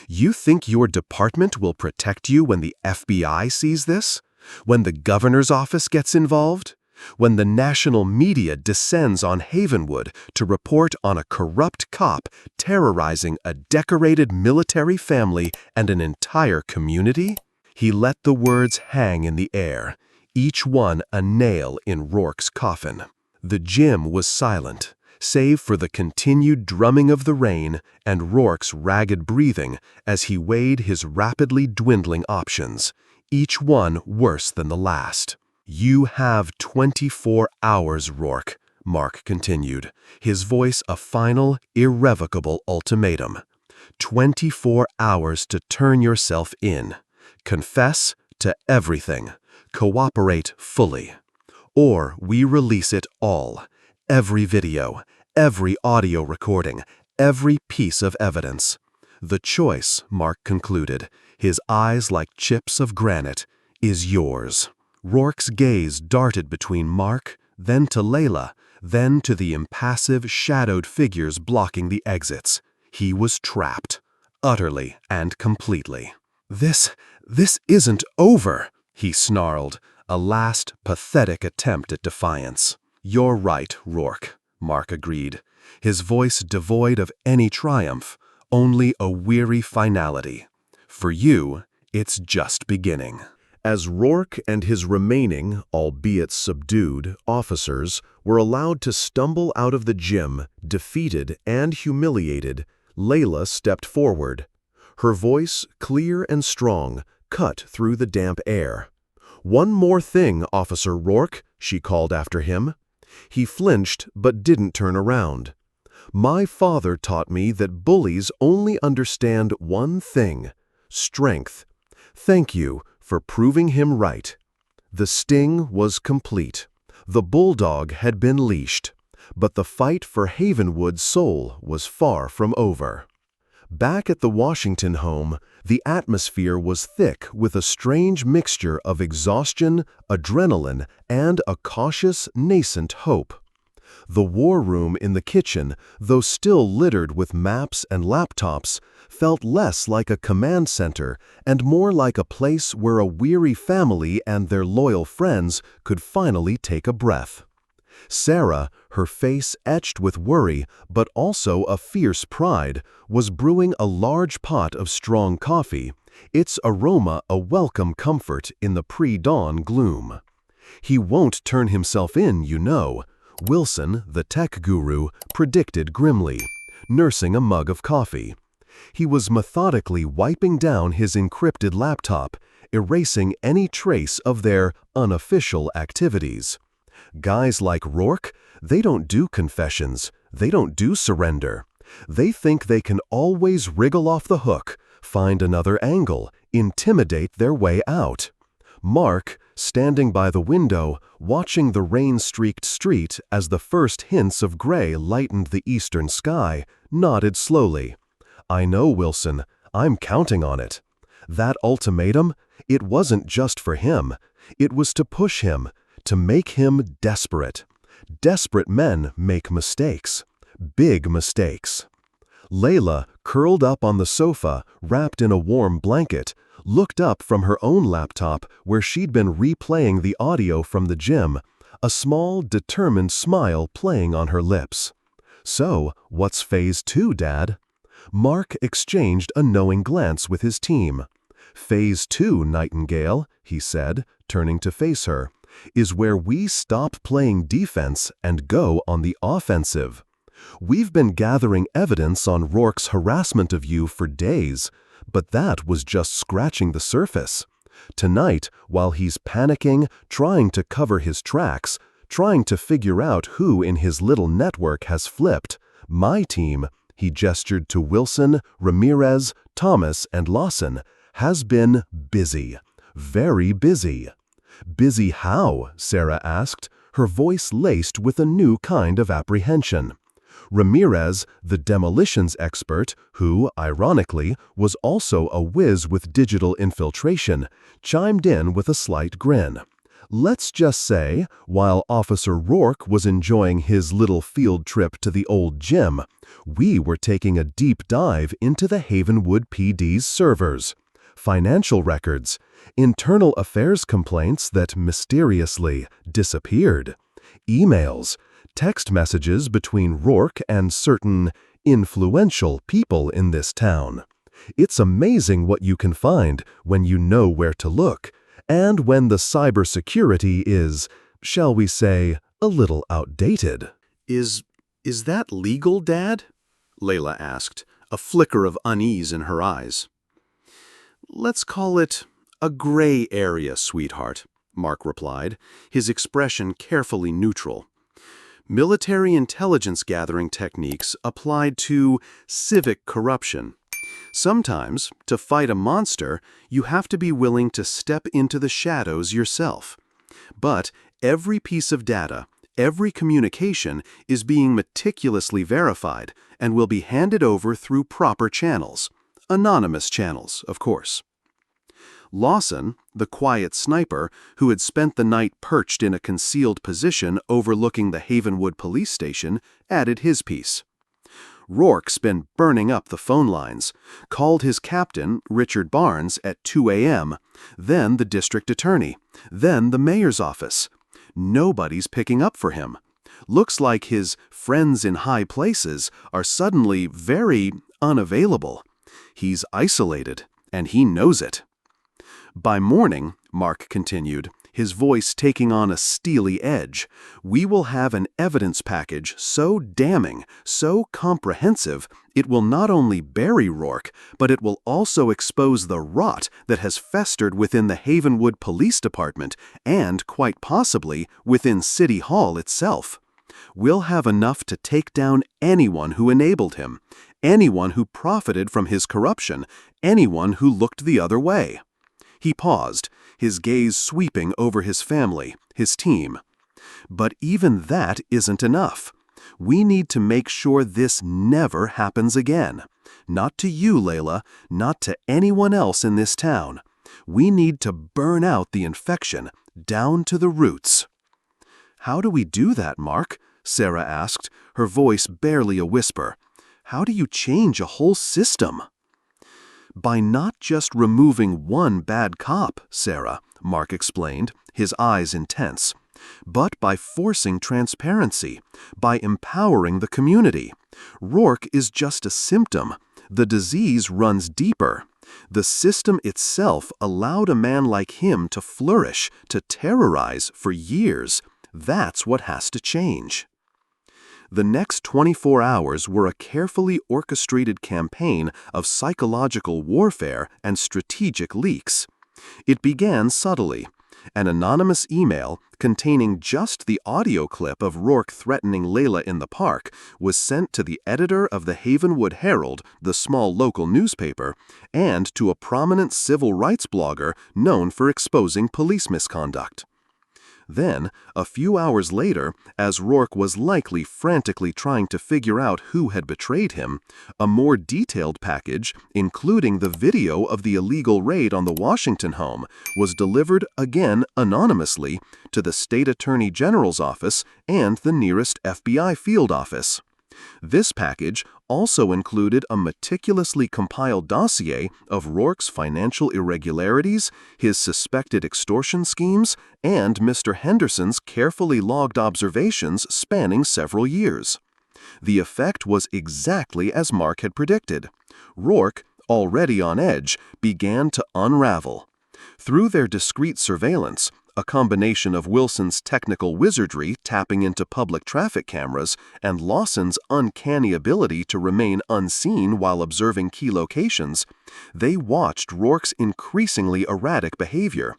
You think your department will protect you when the FBI sees this? When the governor's office gets involved? When the national media descends on Havenwood to report on a corrupt cop terrorizing a decorated military family and an entire community?" He let the words hang in the air, each one a nail in Rourke's coffin. The gym was silent, save for the continued drumming of the rain and Rourke's ragged breathing as he weighed his rapidly dwindling options, each one worse than the last. "You have 24 hours, Rourke," Mark continued, his voice a final, irrevocable ultimatum. 24 hours to turn yourself in. Confess to everything. Cooperate fully. Or we release it all. Every video, every audio recording, every piece of evidence. The choice, Mark concluded, his eyes like chips of granite, is yours. Rourke's gaze darted between Mark, then to Leila, then to the impassive, shadowed figures blocking the exits. He was trapped, utterly and completely. This isn't over," he snarled, a last, pathetic attempt at defiance. "You're right, Rourke," Mark agreed, his voice devoid of any triumph, only a weary finality. "For you, it's just beginning." As Rourke and his remaining, albeit subdued, officers were allowed to stumble out of the gym, defeated and humiliated, Leila stepped forward. Her voice, clear and strong, cut through the damp air. "One more thing, Officer Rourke," she called after him. He flinched but didn't turn around. "My father taught me that bullies only understand one thing: strength. Thank you for proving him right." The sting was complete. The bulldog had been leashed, but the fight for Havenwood's soul was far from over. Back at the Washington home, the atmosphere was thick with a strange mixture of exhaustion, adrenaline, and a cautious, nascent hope. The war room in the kitchen, though still littered with maps and laptops, felt less like a command center and more like a place where a weary family and their loyal friends could finally take a breath. Sarah, her face etched with worry but also a fierce pride, was brewing a large pot of strong coffee, its aroma a welcome comfort in the pre-dawn gloom. "He won't turn himself in, you know," Wilson, the tech guru, predicted grimly, nursing a mug of coffee. He was methodically wiping down his encrypted laptop, erasing any trace of their unofficial activities. Guys like Rourke, they don't do confessions, they don't do surrender. They think they can always wriggle off the hook, find another angle, intimidate their way out. Mark, standing by the window, watching the rain-streaked street as the first hints of gray lightened the eastern sky, nodded slowly. "I know, Wilson. I'm counting on it." That ultimatum, it wasn't just for him. It was to push him, to make him desperate. Desperate men make mistakes. Big mistakes. Leila, curled up on the sofa, wrapped in a warm blanket, looked up from her own laptop where she'd been replaying the audio from the gym, a small, determined smile playing on her lips. "So, what's Phase 2, Dad?" Mark exchanged a knowing glance with his team. "Phase 2, Nightingale," he said, turning to face her, "is where we stop playing defense and go on the offensive. We've been gathering evidence on Rourke's harassment of you for days, but that was just scratching the surface. Tonight, while he's panicking, trying to cover his tracks, trying to figure out who in his little network has flipped, my team," he gestured to Wilson, Ramirez, Thomas, and Lawson, "has been busy. Very busy." "Busy how?" Sarah asked, her voice laced with a new kind of apprehension. Ramirez, the demolitions expert, who, ironically, was also a whiz with digital infiltration, chimed in with a slight grin. "Let's just say, while Officer Rourke was enjoying his little field trip to the old gym, we were taking a deep dive into the Havenwood PD's servers. Financial records, internal affairs complaints that mysteriously disappeared, emails, text messages between Rourke and certain influential people in this town. It's amazing what you can find when you know where to look, and when the cybersecurity is, shall we say, a little outdated." Is that legal, Dad?" Leila asked, a flicker of unease in her eyes. "Let's call it a gray area, sweetheart," Mark replied, his expression carefully neutral. "Military intelligence gathering techniques applied to civic corruption. Sometimes, to fight a monster, you have to be willing to step into the shadows yourself. But every piece of data, every communication is being meticulously verified and will be handed over through proper channels. Anonymous channels, of course." Lawson, the quiet sniper who had spent the night perched in a concealed position overlooking the Havenwood police station, added his piece. "Rourke's been burning up the phone lines, called his captain, Richard Barnes, at 2 a.m., then the district attorney, then the mayor's office. Nobody's picking up for him. Looks like his friends in high places are suddenly very unavailable. He's isolated, and he knows it." "By morning," Mark continued, his voice taking on a steely edge, "we will have an evidence package so damning, so comprehensive, it will not only bury Rourke, but it will also expose the rot that has festered within the Havenwood Police Department and, quite possibly, within City Hall itself. We'll have enough to take down anyone who enabled him, anyone who profited from his corruption, anyone who looked the other way." He paused, his gaze sweeping over his family, his team. "But even that isn't enough. We need to make sure this never happens again. Not to you, Leila, not to anyone else in this town. We need to burn out the infection, down to the roots." "How do we do that, Mark?" Sarah asked, her voice barely a whisper. "How do you change a whole system?" "By not just removing one bad cop, Sarah," Mark explained, his eyes intense, "but by forcing transparency, by empowering the community. Rourke is just a symptom. The disease runs deeper. The system itself allowed a man like him to flourish, to terrorize for years. That's what has to change." The next 24 hours were a carefully orchestrated campaign of psychological warfare and strategic leaks. It began subtly. An anonymous email containing just the audio clip of Rourke threatening Leila in the park was sent to the editor of the Havenwood Herald, the small local newspaper, and to a prominent civil rights blogger known for exposing police misconduct. Then, a few hours later, as Rourke was likely frantically trying to figure out who had betrayed him, a more detailed package, including the video of the illegal raid on the Washington home, was delivered again anonymously to the state attorney general's office and the nearest FBI field office. This package also included a meticulously compiled dossier of Rourke's financial irregularities, his suspected extortion schemes, and Mr. Henderson's carefully logged observations spanning several years. The effect was exactly as Mark had predicted. Rourke, already on edge, began to unravel. Through their discreet surveillance, a combination of Wilson's technical wizardry tapping into public traffic cameras and Lawson's uncanny ability to remain unseen while observing key locations, they watched Rourke's increasingly erratic behavior.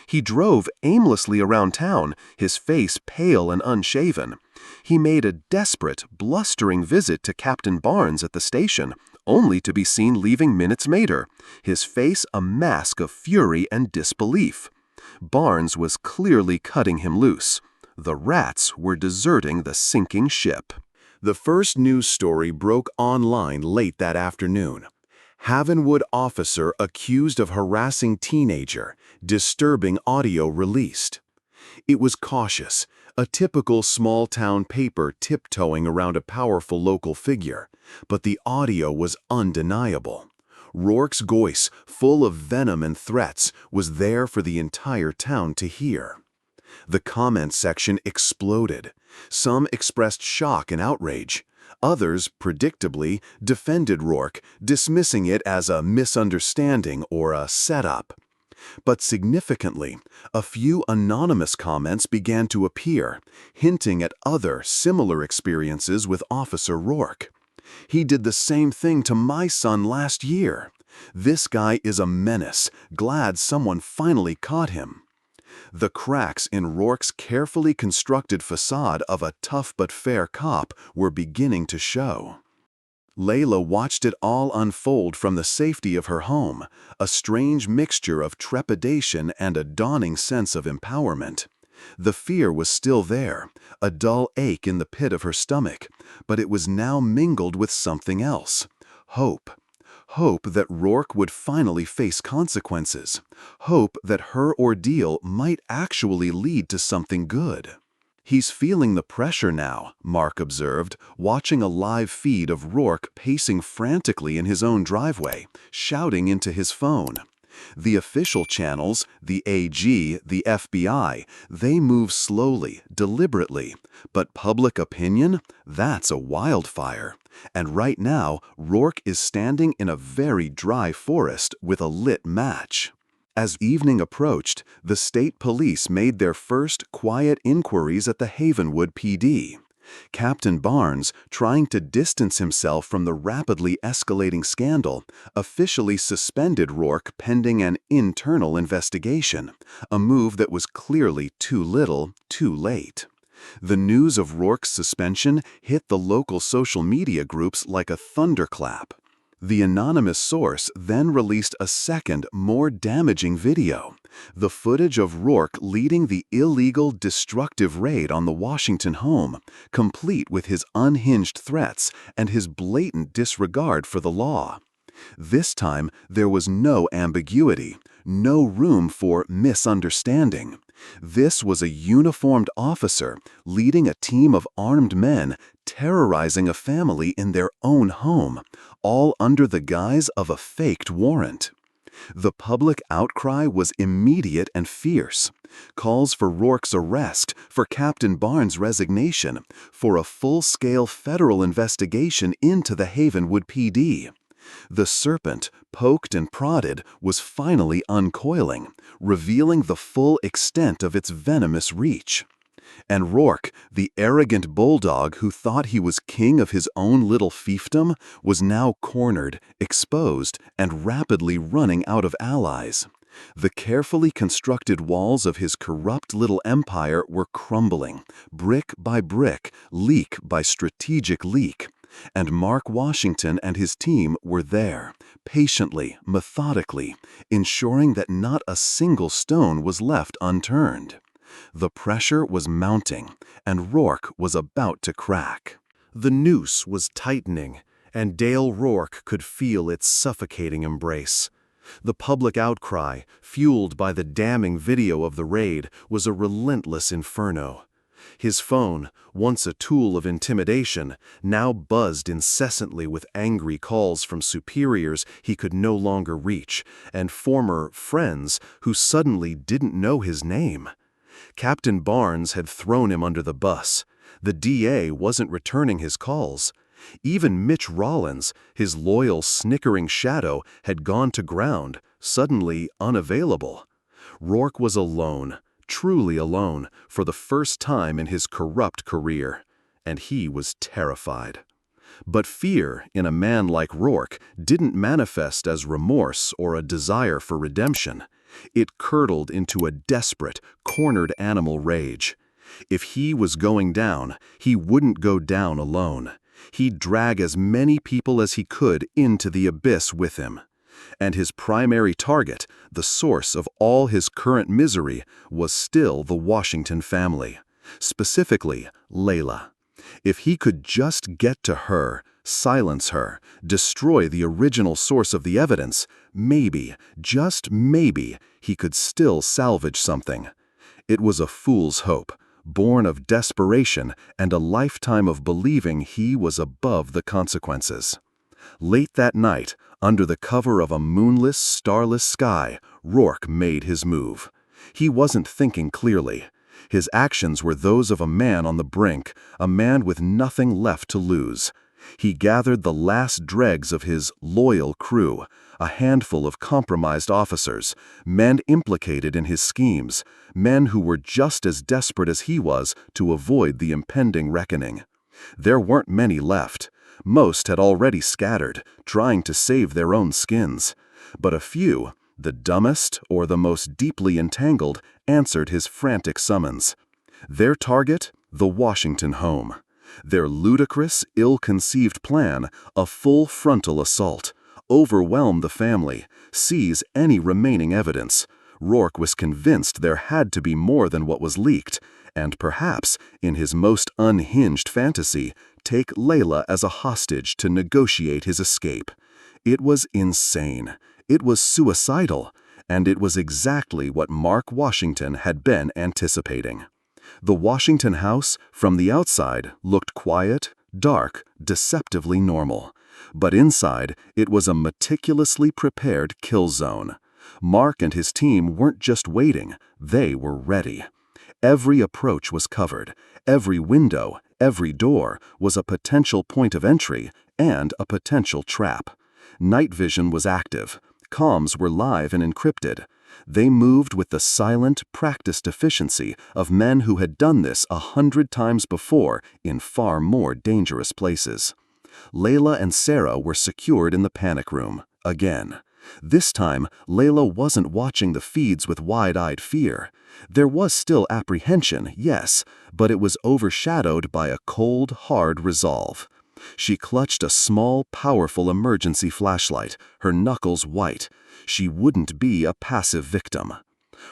He drove aimlessly around town, his face pale and unshaven. He made a desperate, blustering visit to Captain Barnes at the station, only to be seen leaving minutes later, his face a mask of fury and disbelief. Barnes was clearly cutting him loose. The rats were deserting the sinking ship. The first news story broke online late that afternoon. Havenwood officer accused of harassing teenager, disturbing audio released. It was cautious, a typical small-town paper tiptoeing around a powerful local figure, but the audio was undeniable. Rourke's voice, full of venom and threats, was there for the entire town to hear. The comment section exploded. Some expressed shock and outrage. Others, predictably, defended Rourke, dismissing it as a misunderstanding or a setup. But significantly, a few anonymous comments began to appear, hinting at other, similar experiences with Officer Rourke. "He did the same thing to my son last year. This guy is a menace. Glad someone finally caught him." The cracks in Rourke's carefully constructed facade of a tough but fair cop were beginning to show. Leila watched it all unfold from the safety of her home, a strange mixture of trepidation and a dawning sense of empowerment. The fear was still there, a dull ache in the pit of her stomach, but it was now mingled with something else: hope. Hope that Rourke would finally face consequences. Hope that her ordeal might actually lead to something good. "He's feeling the pressure now," Mark observed, watching a live feed of Rourke pacing frantically in his own driveway, shouting into his phone. The official channels, the AG, the FBI, they move slowly, deliberately. But public opinion? That's a wildfire. And right now, Rourke is standing in a very dry forest with a lit match. As evening approached, the state police made their first quiet inquiries at the Havenwood PD. Captain Barnes, trying to distance himself from the rapidly escalating scandal, officially suspended Rourke pending an internal investigation, a move that was clearly too little, too late. The news of Rourke's suspension hit the local social media groups like a thunderclap. The anonymous source then released a second, more damaging video, the footage of Rourke leading the illegal, destructive raid on the Washington home, complete with his unhinged threats and his blatant disregard for the law. This time, there was no ambiguity, no room for misunderstanding. This was a uniformed officer leading a team of armed men terrorizing a family in their own home, all under the guise of a faked warrant. The public outcry was immediate and fierce. Calls for Rourke's arrest, for Captain Barnes' resignation, for a full-scale federal investigation into the Havenwood PD. The serpent, poked and prodded, was finally uncoiling, revealing the full extent of its venomous reach. And Rourke, the arrogant bulldog who thought he was king of his own little fiefdom, was now cornered, exposed, and rapidly running out of allies. The carefully constructed walls of his corrupt little empire were crumbling, brick by brick, leak by strategic leak. And Mark Washington and his team were there, patiently, methodically, ensuring that not a single stone was left unturned. The pressure was mounting, and Rourke was about to crack. The noose was tightening, and Dale Rourke could feel its suffocating embrace. The public outcry, fueled by the damning video of the raid, was a relentless inferno. His phone, once a tool of intimidation, now buzzed incessantly with angry calls from superiors he could no longer reach, and former friends who suddenly didn't know his name. Captain Barnes had thrown him under the bus. The DA wasn't returning his calls. Even Mitch Rollins, his loyal, snickering shadow, had gone to ground, suddenly unavailable. Rourke was alone, truly alone, for the first time in his corrupt career, and he was terrified. But fear, in a man like Rourke, didn't manifest as remorse or a desire for redemption. It curdled into a desperate, cornered animal rage. If he was going down, he wouldn't go down alone. He'd drag as many people as he could into the abyss with him. And his primary target, the source of all his current misery, was still the Washington family. Specifically, Leila. If he could just get to her, silence her, destroy the original source of the evidence, maybe, just maybe, he could still salvage something. It was a fool's hope, born of desperation and a lifetime of believing he was above the consequences. Late that night, under the cover of a moonless, starless sky, Rourke made his move. He wasn't thinking clearly. His actions were those of a man on the brink, a man with nothing left to lose. He gathered the last dregs of his loyal crew, a handful of compromised officers, men implicated in his schemes, men who were just as desperate as he was to avoid the impending reckoning. There weren't many left. Most had already scattered, trying to save their own skins. But a few, the dumbest or the most deeply entangled, answered his frantic summons. Their target, the Washington home. Their ludicrous, ill-conceived plan, a full frontal assault. Overwhelm the family, seize any remaining evidence. Rourke was convinced there had to be more than what was leaked, and perhaps, in his most unhinged fantasy, take Leila as a hostage to negotiate his escape. It was insane. It was suicidal, and it was exactly what Mark Washington had been anticipating. The Washington house, from the outside, looked quiet, dark, deceptively normal. But inside, it was a meticulously prepared kill zone. Mark and his team weren't just waiting, they were ready. Every approach was covered. Every window, every door was a potential point of entry and a potential trap. Night vision was active. Comms were live and encrypted. They moved with the silent, practiced efficiency of men who had done this 100 times before in far more dangerous places. Leila and Sarah were secured in the panic room, again. This time, Leila wasn't watching the feeds with wide-eyed fear. There was still apprehension, yes, but it was overshadowed by a cold, hard resolve. She clutched a small, powerful emergency flashlight, her knuckles white. She wouldn't be a passive victim.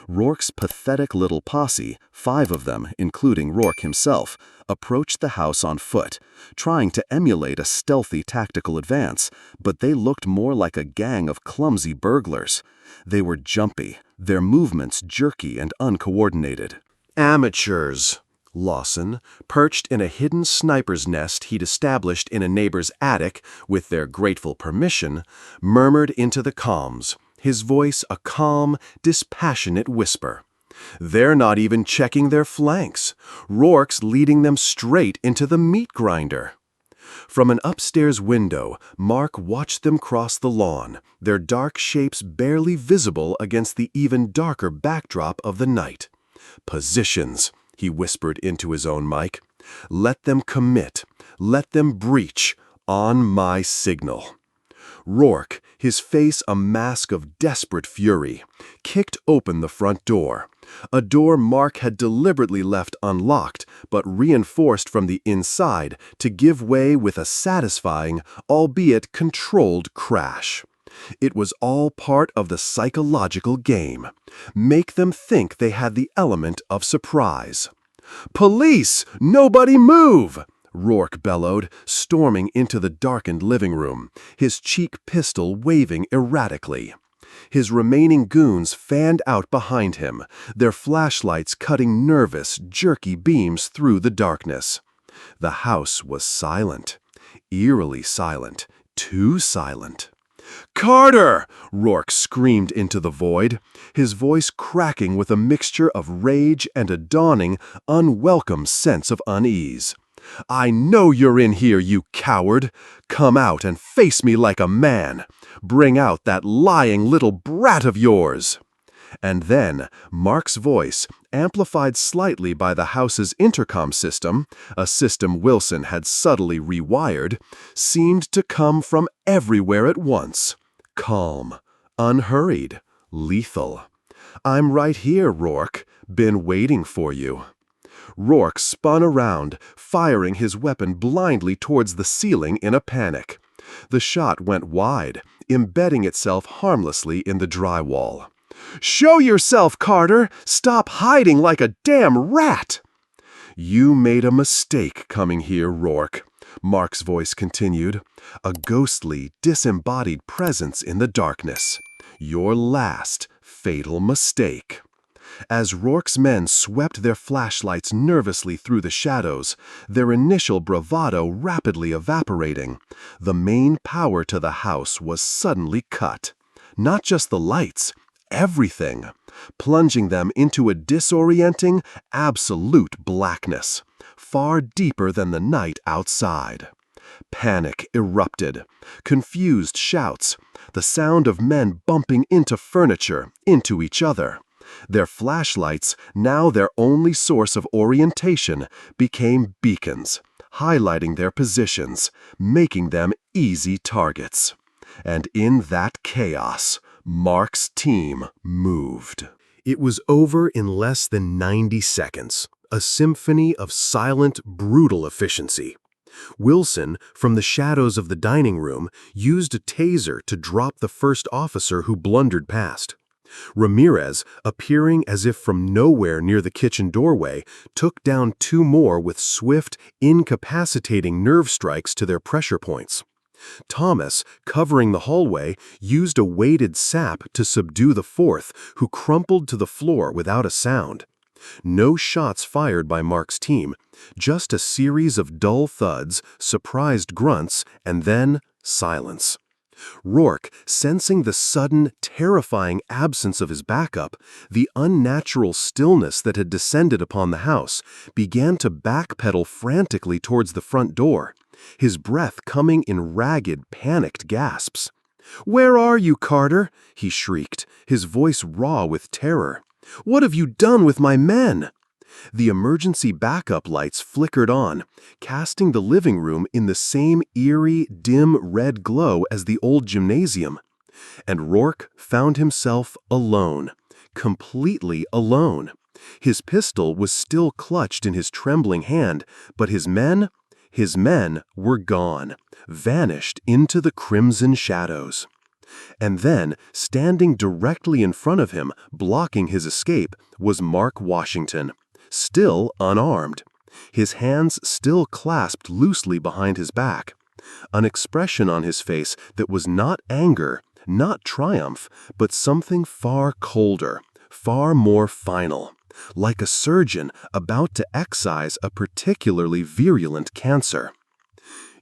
Rourke's pathetic little posse, 5 of them, including Rourke himself, approached the house on foot, trying to emulate a stealthy tactical advance, but they looked more like a gang of clumsy burglars. They were jumpy, their movements jerky and uncoordinated. Amateurs. Lawson, perched in a hidden sniper's nest he'd established in a neighbor's attic with their grateful permission, murmured into the comms, his voice a calm, dispassionate whisper. They're not even checking their flanks. Rourke's leading them straight into the meat grinder. From an upstairs window, Mark watched them cross the lawn, their dark shapes barely visible against the even darker backdrop of the night. Positions, he whispered into his own mic. Let them commit. Let them breach. On my signal. Rourke, his face a mask of desperate fury, kicked open the front door. A door Mark had deliberately left unlocked, but reinforced from the inside to give way with a satisfying, albeit controlled crash. It was all part of the psychological game. Make them think they had the element of surprise. "Police! Nobody move!" Rourke bellowed, storming into the darkened living room, his cheek pistol waving erratically. His remaining goons fanned out behind him, their flashlights cutting nervous, jerky beams through the darkness. The house was silent. Eerily silent. Too silent. "Carter!" Rourke screamed into the void, his voice cracking with a mixture of rage and a dawning, unwelcome sense of unease. "I know you're in here, you coward! Come out and face me like a man! Bring out that lying little brat of yours!" And then, Mark's voice, amplified slightly by the house's intercom system, a system Wilson had subtly rewired, seemed to come from everywhere at once. Calm, unhurried, lethal. "I'm right here, Rourke. Been waiting for you." Rourke spun around, firing his weapon blindly towards the ceiling in a panic. The shot went wide, embedding itself harmlessly in the drywall. "Show yourself, Carter! Stop hiding like a damn rat!" "You made a mistake coming here, Rourke," Mark's voice continued, a ghostly, disembodied presence in the darkness. "Your last fatal mistake." As Rourke's men swept their flashlights nervously through the shadows, their initial bravado rapidly evaporating, the main power to the house was suddenly cut. Not just the lights, everything, plunging them into a disorienting, absolute blackness, far deeper than the night outside. Panic erupted, confused shouts, the sound of men bumping into furniture, into each other. Their flashlights, now their only source of orientation, became beacons, highlighting their positions, making them easy targets. And in that chaos, Mark's team moved. It was over in less than 90 seconds, a symphony of silent, brutal efficiency. Wilson, from the shadows of the dining room, used a taser to drop the first officer who blundered past. Ramirez, appearing as if from nowhere near the kitchen doorway, took down 2 more with swift, incapacitating nerve strikes to their pressure points. Thomas, covering the hallway, used a weighted sap to subdue the 4th, who crumpled to the floor without a sound. No shots fired by Mark's team, just a series of dull thuds, surprised grunts, and then silence. Rourke, sensing the sudden, terrifying absence of his backup, the unnatural stillness that had descended upon the house, began to backpedal frantically towards the front door, his breath coming in ragged, panicked gasps. "Where are you, Carter?" he shrieked, his voice raw with terror. "What have you done with my men?" The emergency backup lights flickered on, casting the living room in the same eerie, dim red glow as the old gymnasium. And Rourke found himself alone, completely alone. His pistol was still clutched in his trembling hand, but his men were gone, vanished into the crimson shadows. And then, standing directly in front of him, blocking his escape, was Mark Washington, still unarmed, his hands still clasped loosely behind his back, an expression on his face that was not anger, not triumph, but something far colder, far more final, like a surgeon about to excise a particularly virulent cancer.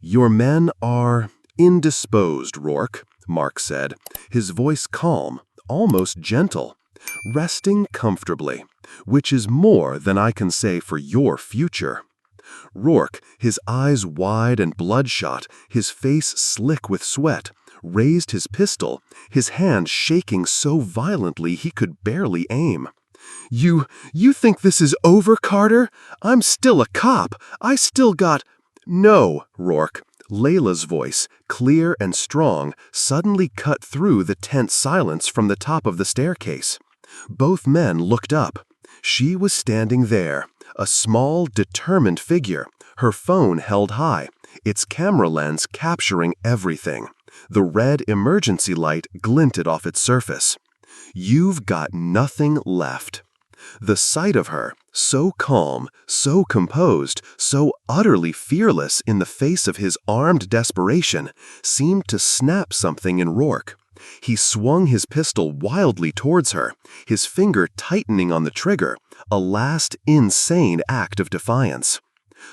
"Your men are indisposed, Rourke," Mark said, his voice calm, almost gentle, resting comfortably, "which is more than I can say for your future." Rourke, his eyes wide and bloodshot, his face slick with sweat, raised his pistol, his hand shaking so violently he could barely aim. You think this is over, Carter? I'm still a cop. I still got—" "No, Rourke." Leila's voice, clear and strong, suddenly cut through the tense silence from the top of the staircase. Both men looked up. She was standing there, a small, determined figure, her phone held high, its camera lens capturing everything. The red emergency light glinted off its surface. "You've got nothing left." The sight of her, so calm, so composed, so utterly fearless in the face of his armed desperation, seemed to snap something in Rourke. He swung his pistol wildly towards her, his finger tightening on the trigger, a last insane act of defiance.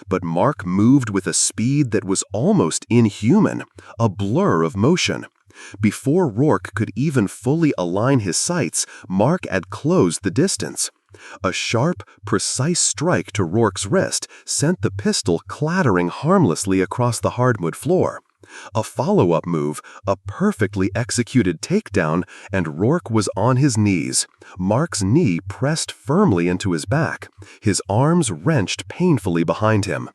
But Mark moved with a speed that was almost inhuman, a blur of motion. Before Rourke could even fully align his sights, Mark had closed the distance. A sharp, precise strike to Rourke's wrist sent the pistol clattering harmlessly across the hardwood floor. A follow-up move, a perfectly executed takedown, and Rourke was on his knees, Mark's knee pressed firmly into his back, his arms wrenched painfully behind him.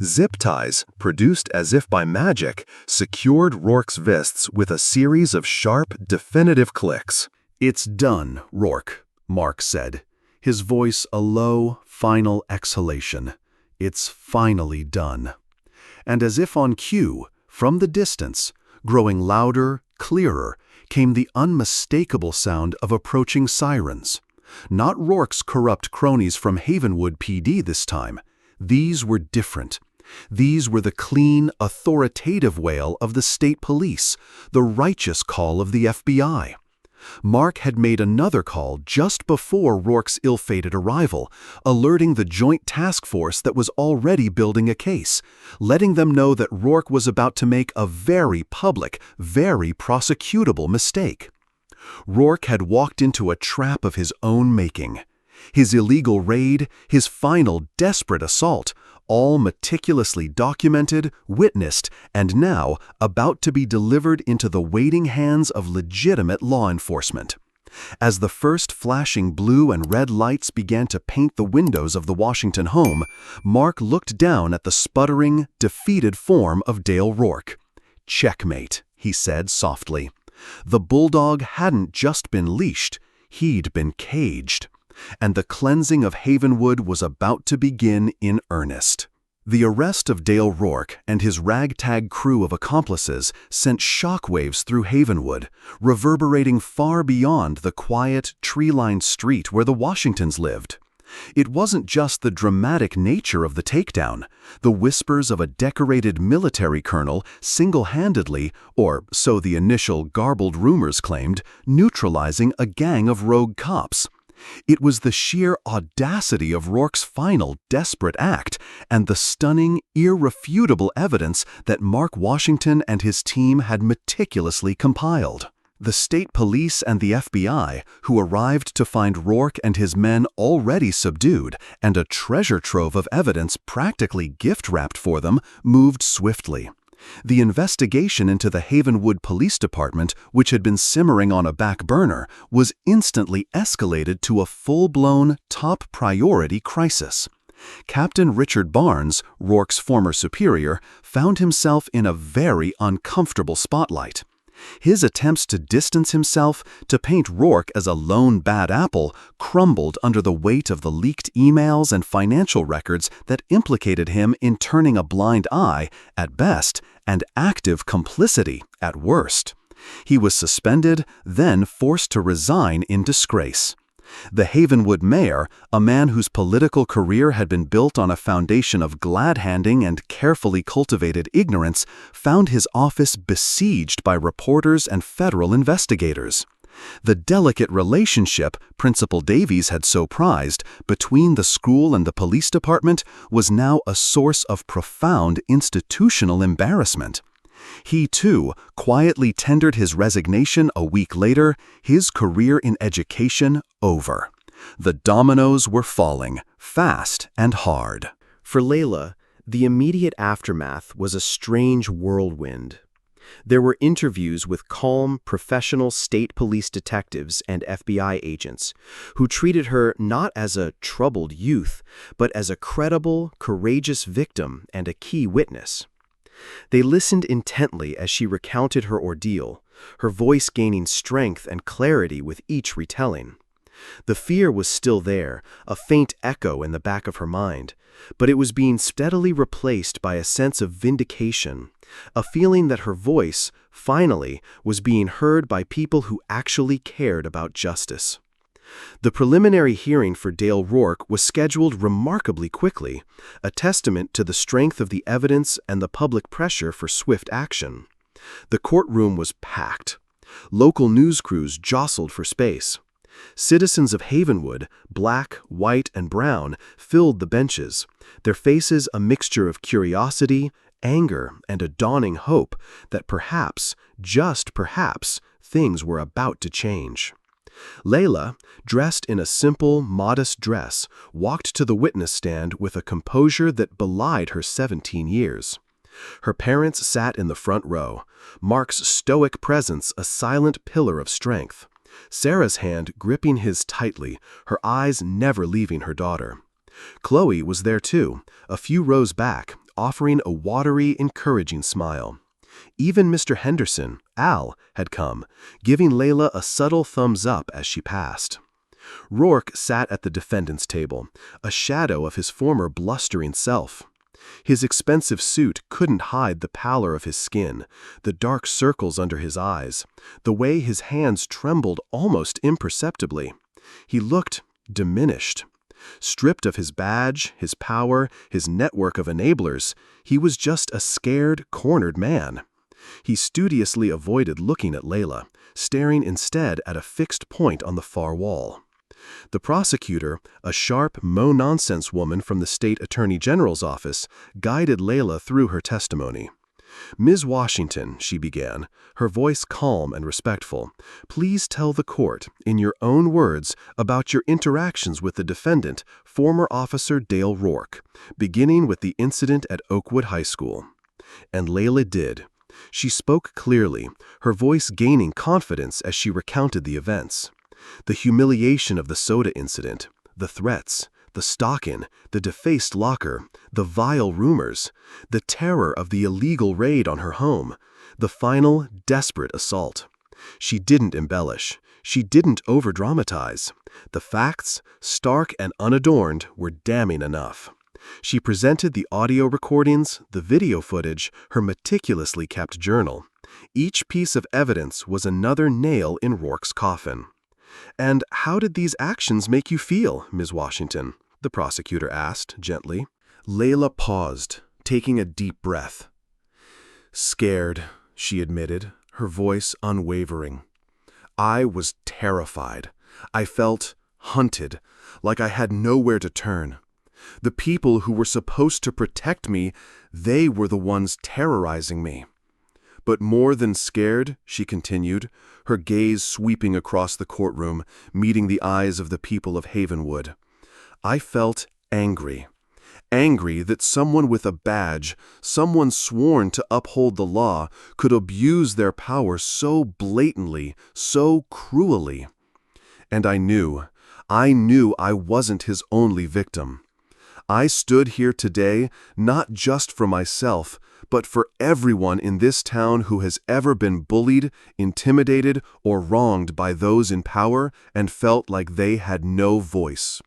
Zip ties, produced as if by magic, secured Rourke's wrists with a series of sharp, definitive clicks. "It's done, Rourke," Mark said, his voice a low, final exhalation. "It's finally done." And as if on cue, from the distance, growing louder, clearer, came the unmistakable sound of approaching sirens. Not Rourke's corrupt cronies from Havenwood PD this time. These were different. These were the clean, authoritative wail of the state police, the righteous call of the FBI. Mark had made another call just before Rourke's ill-fated arrival, alerting the joint task force that was already building a case, letting them know that Rourke was about to make a very public, very prosecutable mistake. Rourke had walked into a trap of his own making. His illegal raid, his final desperate assault, all meticulously documented, witnessed, and now about to be delivered into the waiting hands of legitimate law enforcement. As the first flashing blue and red lights began to paint the windows of the Washington home, Mark looked down at the sputtering, defeated form of Dale Rourke. "Checkmate," he said softly. The bulldog hadn't just been leashed, he'd been caged. And the cleansing of Havenwood was about to begin in earnest. The arrest of Dale Rourke and his ragtag crew of accomplices sent shockwaves through Havenwood, reverberating far beyond the quiet, tree-lined street where the Washingtons lived. It wasn't just the dramatic nature of the takedown, the whispers of a decorated military colonel single-handedly, or so the initial garbled rumors claimed, neutralizing a gang of rogue cops. It was the sheer audacity of Rourke's final, desperate act and the stunning, irrefutable evidence that Mark Washington and his team had meticulously compiled. The state police and the FBI, who arrived to find Rourke and his men already subdued and a treasure trove of evidence practically gift-wrapped for them, moved swiftly. The investigation into the Havenwood Police Department, which had been simmering on a back burner, was instantly escalated to a full-blown, top-priority crisis. Captain Richard Barnes, Rourke's former superior, found himself in a very uncomfortable spotlight. His attempts to distance himself, to paint Rourke as a lone bad apple, crumbled under the weight of the leaked emails and financial records that implicated him in turning a blind eye, at best, and active complicity, at worst. He was suspended, then forced to resign in disgrace. The Havenwood mayor, a man whose political career had been built on a foundation of glad-handing and carefully cultivated ignorance, found his office besieged by reporters and federal investigators. The delicate relationship Principal Davies had so prized between the school and the police department was now a source of profound institutional embarrassment. He, too, quietly tendered his resignation a week later, his career in education over. The dominoes were falling, fast and hard. For Leila, the immediate aftermath was a strange whirlwind. There were interviews with calm, professional state police detectives and FBI agents who treated her not as a troubled youth, but as a credible, courageous victim and a key witness. They listened intently as she recounted her ordeal, her voice gaining strength and clarity with each retelling. The fear was still there, a faint echo in the back of her mind, but it was being steadily replaced by a sense of vindication, a feeling that her voice, finally, was being heard by people who actually cared about justice. The preliminary hearing for Dale Rourke was scheduled remarkably quickly, a testament to the strength of the evidence and the public pressure for swift action. The courtroom was packed. Local news crews jostled for space. Citizens of Havenwood, black, white, and brown, filled the benches, their faces a mixture of curiosity, anger, and a dawning hope that perhaps, just perhaps, things were about to change. Leila, dressed in a simple, modest dress, walked to the witness stand with a composure that belied her 17 years. Her parents sat in the front row, Mark's stoic presence a silent pillar of strength. Sarah's hand gripping his tightly, her eyes never leaving her daughter. Chloe was there too, a few rows back, offering a watery, encouraging smile. Even Mr. Henderson, Al, had come, giving Leila a subtle thumbs up as she passed. Rourke sat at the defendant's table, a shadow of his former blustering self. His expensive suit couldn't hide the pallor of his skin, the dark circles under his eyes, the way his hands trembled almost imperceptibly. He looked diminished. Stripped of his badge, his power, his network of enablers, he was just a scared, cornered man. He studiously avoided looking at Leila, staring instead at a fixed point on the far wall. The prosecutor, a sharp, mo-nonsense woman from the state attorney general's office, guided Leila through her testimony. "Ms. Washington," she began, her voice calm and respectful, "please tell the court, in your own words, about your interactions with the defendant, former officer Dale Rourke, beginning with the incident at Oakwood High School." And Leila did. She spoke clearly, her voice gaining confidence as she recounted the events. The humiliation of the soda incident, the threats, the stalking, the defaced locker, the vile rumors, the terror of the illegal raid on her home, the final, desperate assault. She didn't embellish. She didn't overdramatize. The facts, stark and unadorned, were damning enough. She presented the audio recordings, the video footage, her meticulously kept journal. Each piece of evidence was another nail in Rourke's coffin. "And how did these actions make you feel, Ms. Washington?" the prosecutor asked, gently. Leila paused, taking a deep breath. "Scared," she admitted, her voice unwavering. "I was terrified. I felt hunted, like I had nowhere to turn. The people who were supposed to protect me, they were the ones terrorizing me. But more than scared," she continued, her gaze sweeping across the courtroom, meeting the eyes of the people of Havenwood. "I felt angry. Angry that someone with a badge, someone sworn to uphold the law, could abuse their power so blatantly, so cruelly. And I knew I wasn't his only victim. I stood here today not just for myself, but for everyone in this town who has ever been bullied, intimidated, or wronged by those in power and felt like they had no voice."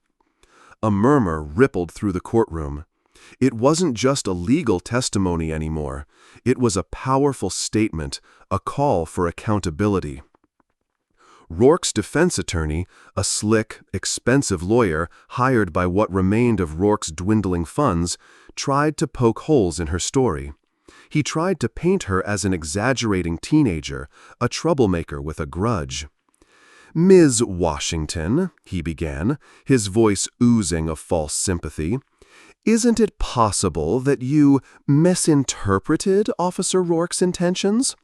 A murmur rippled through the courtroom. It wasn't just a legal testimony anymore. It was a powerful statement, a call for accountability. Rourke's defense attorney, a slick, expensive lawyer hired by what remained of Rourke's dwindling funds, tried to poke holes in her story. He tried to paint her as an exaggerating teenager, a troublemaker with a grudge. "Ms. Washington," he began, his voice oozing of false sympathy, "isn't it possible that you misinterpreted Officer Rourke's intentions?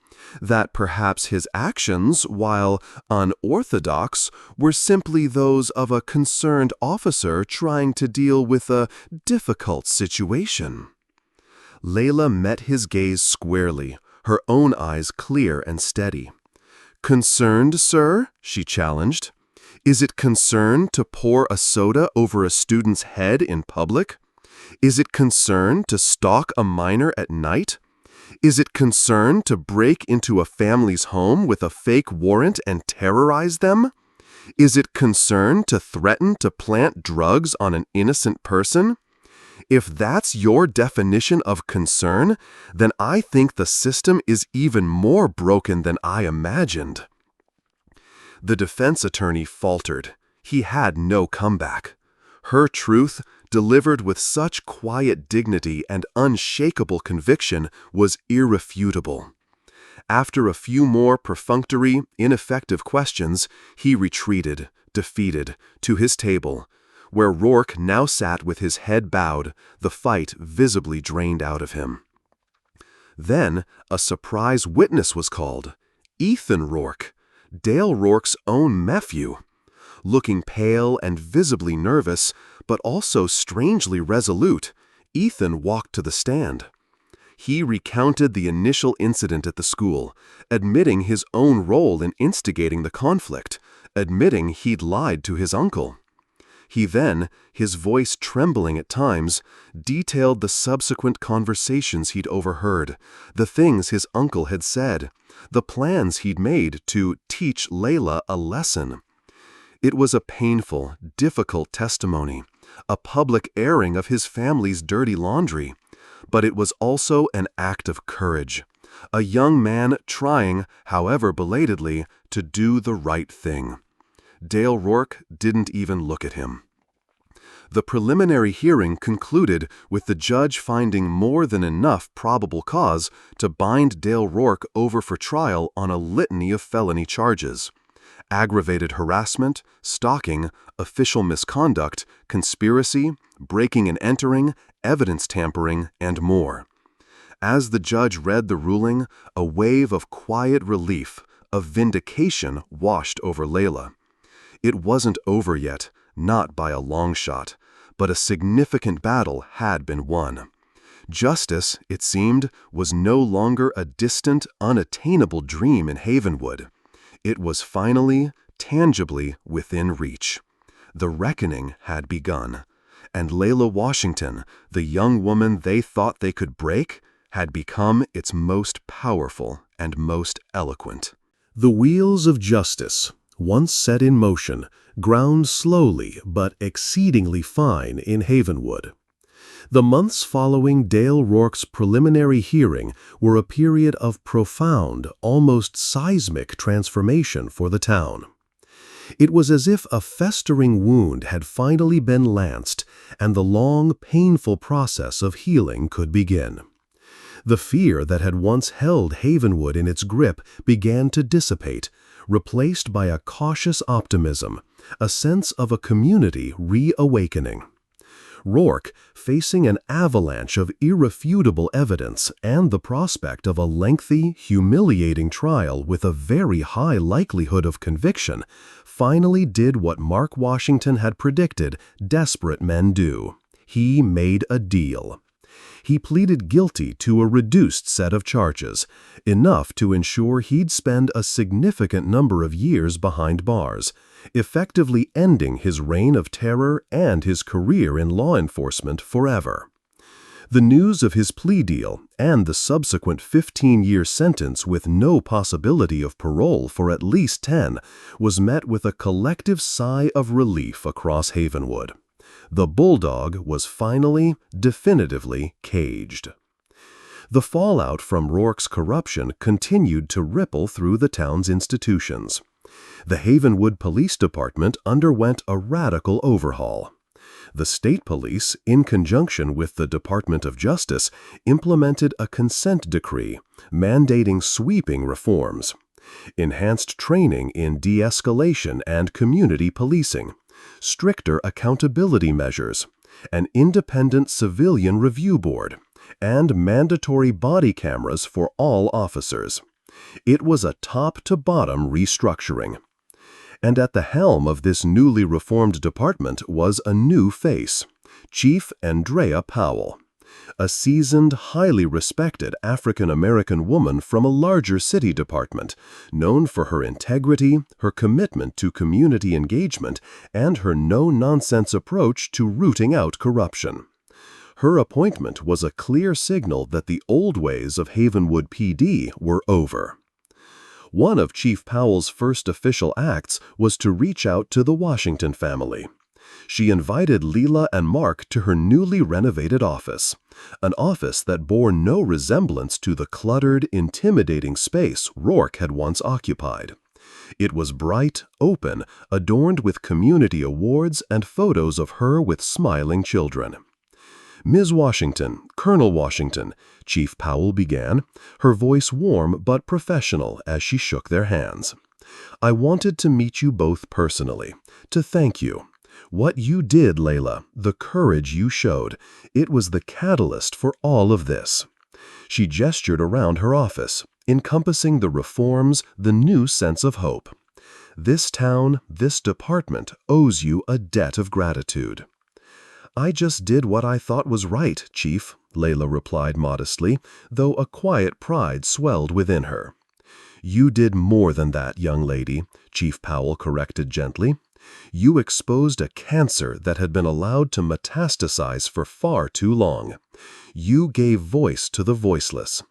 That perhaps his actions, while unorthodox, were simply those of a concerned officer trying to deal with a difficult situation?" Leila met his gaze squarely, her own eyes clear and steady. "Concerned, sir?" she challenged. "Is it concern to pour a soda over a student's head in public? Is it concern to stalk a minor at night? Is it concern to break into a family's home with a fake warrant and terrorize them? Is it concern to threaten to plant drugs on an innocent person? If that's your definition of concern, then I think the system is even more broken than I imagined." The defense attorney faltered. He had no comeback. Her truth, delivered with such quiet dignity and unshakable conviction, was irrefutable. After a few more perfunctory, ineffective questions, he retreated, defeated, to his table, where Rourke now sat with his head bowed, the fight visibly drained out of him. Then a surprise witness was called, Ethan Rourke, Dale Rourke's own nephew. Looking pale and visibly nervous, but also strangely resolute, Ethan walked to the stand. He recounted the initial incident at the school, admitting his own role in instigating the conflict, admitting he'd lied to his uncle. He then, his voice trembling at times, detailed the subsequent conversations he'd overheard, the things his uncle had said, the plans he'd made to teach Leila a lesson. It was a painful, difficult testimony, a public airing of his family's dirty laundry, but it was also an act of courage, a young man trying, however belatedly, to do the right thing. Dale Rourke didn't even look at him. The preliminary hearing concluded with the judge finding more than enough probable cause to bind Dale Rourke over for trial on a litany of felony charges: aggravated harassment, stalking, official misconduct, conspiracy, breaking and entering, evidence tampering, and more. As the judge read the ruling, a wave of quiet relief, of vindication, washed over Leila. It wasn't over yet, not by a long shot, but a significant battle had been won. Justice, it seemed, was no longer a distant, unattainable dream in Havenwood. It was finally, tangibly within reach. The reckoning had begun, and Leila Washington, the young woman they thought they could break, had become its most powerful and most eloquent. The wheels of justice, once set in motion, ground slowly but exceedingly fine in Havenwood. The months following Dale Rourke's preliminary hearing were a period of profound, almost seismic transformation for the town. It was as if a festering wound had finally been lanced, and the long, painful process of healing could begin. The fear that had once held Havenwood in its grip began to dissipate, replaced by a cautious optimism, a sense of a community reawakening. Rourke, facing an avalanche of irrefutable evidence and the prospect of a lengthy, humiliating trial with a very high likelihood of conviction, finally did what Mark Washington had predicted desperate men do. He made a deal. He pleaded guilty to a reduced set of charges, enough to ensure he'd spend a significant number of years behind bars, effectively ending his reign of terror and his career in law enforcement forever. The news of his plea deal and the subsequent 15-year sentence with no possibility of parole for at least 10 was met with a collective sigh of relief across Havenwood. The bulldog was finally, definitively caged. The fallout from Rourke's corruption continued to ripple through the town's institutions. The Havenwood Police Department underwent a radical overhaul. The state police, in conjunction with the Department of Justice, implemented a consent decree mandating sweeping reforms. Enhanced training in de-escalation and community policing, stricter accountability measures, an independent civilian review board, and mandatory body cameras for all officers. It was a top-to-bottom restructuring. And at the helm of this newly reformed department was a new face, Chief Andrea Powell, a seasoned, highly respected African-American woman from a larger city department, known for her integrity, her commitment to community engagement, and her no-nonsense approach to rooting out corruption. Her appointment was a clear signal that the old ways of Havenwood PD were over. One of Chief Powell's first official acts was to reach out to the Washington family. She invited Leila and Mark to her newly renovated office, an office that bore no resemblance to the cluttered, intimidating space Rourke had once occupied. It was bright, open, adorned with community awards and photos of her with smiling children. "Ms. Washington, Colonel Washington," Chief Powell began, her voice warm but professional as she shook their hands. "I wanted to meet you both personally, to thank you. What you did, Leila, the courage you showed, it was the catalyst for all of this." She gestured around her office, encompassing the reforms, the new sense of hope. "This town, this department owes you a debt of gratitude." "I just did what I thought was right, Chief," Leila replied modestly, though a quiet pride swelled within her. "You did more than that, young lady," Chief Powell corrected gently. "You exposed a cancer that had been allowed to metastasize for far too long. You gave voice to the voiceless.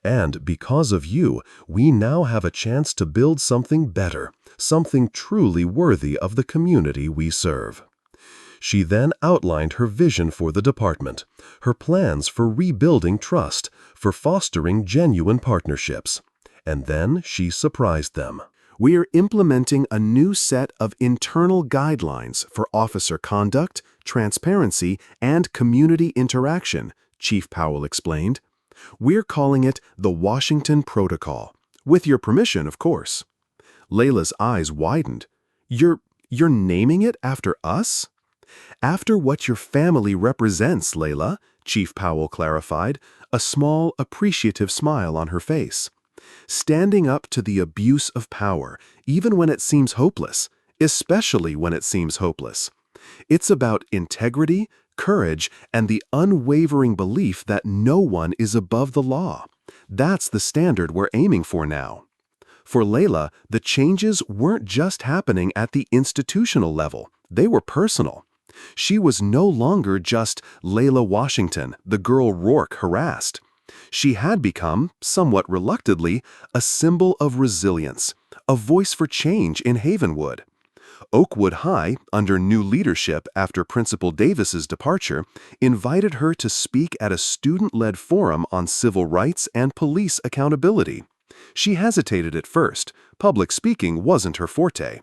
And because of you, we now have a chance to build something better, something truly worthy of the community we serve." She then outlined her vision for the department, her plans for rebuilding trust, for fostering genuine partnerships. And then she surprised them. "We're implementing a new set of internal guidelines for officer conduct, transparency, and community interaction," Chief Powell explained. "We're calling it the Washington Protocol. With your permission, of course." Leila's eyes widened. You're naming it after us?" "After what your family represents, Leila," Chief Powell clarified, a small, appreciative smile on her face. "Standing up to the abuse of power, even when it seems hopeless, especially when it seems hopeless. It's about integrity, courage, and the unwavering belief that no one is above the law. That's the standard we're aiming for now." For Leila, the changes weren't just happening at the institutional level, they were personal. She was no longer just Leila Washington, the girl Rourke harassed. She had become, somewhat reluctantly, a symbol of resilience, a voice for change in Havenwood. Oakwood High, under new leadership after Principal Davis's departure, invited her to speak at a student-led forum on civil rights and police accountability. She hesitated at first. Public speaking wasn't her forte.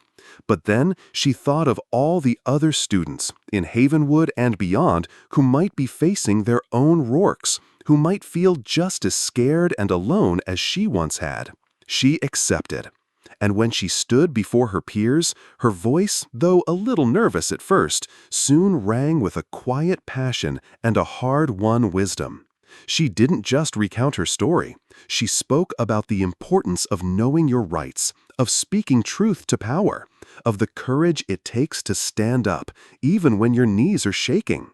But then she thought of all the other students, in Havenwood and beyond, who might be facing their own Rourkes, who might feel just as scared and alone as she once had. She accepted. And when she stood before her peers, her voice, though a little nervous at first, soon rang with a quiet passion and a hard-won wisdom. She didn't just recount her story. She spoke about the importance of knowing your rights, of speaking truth to power, of the courage it takes to stand up, even when your knees are shaking.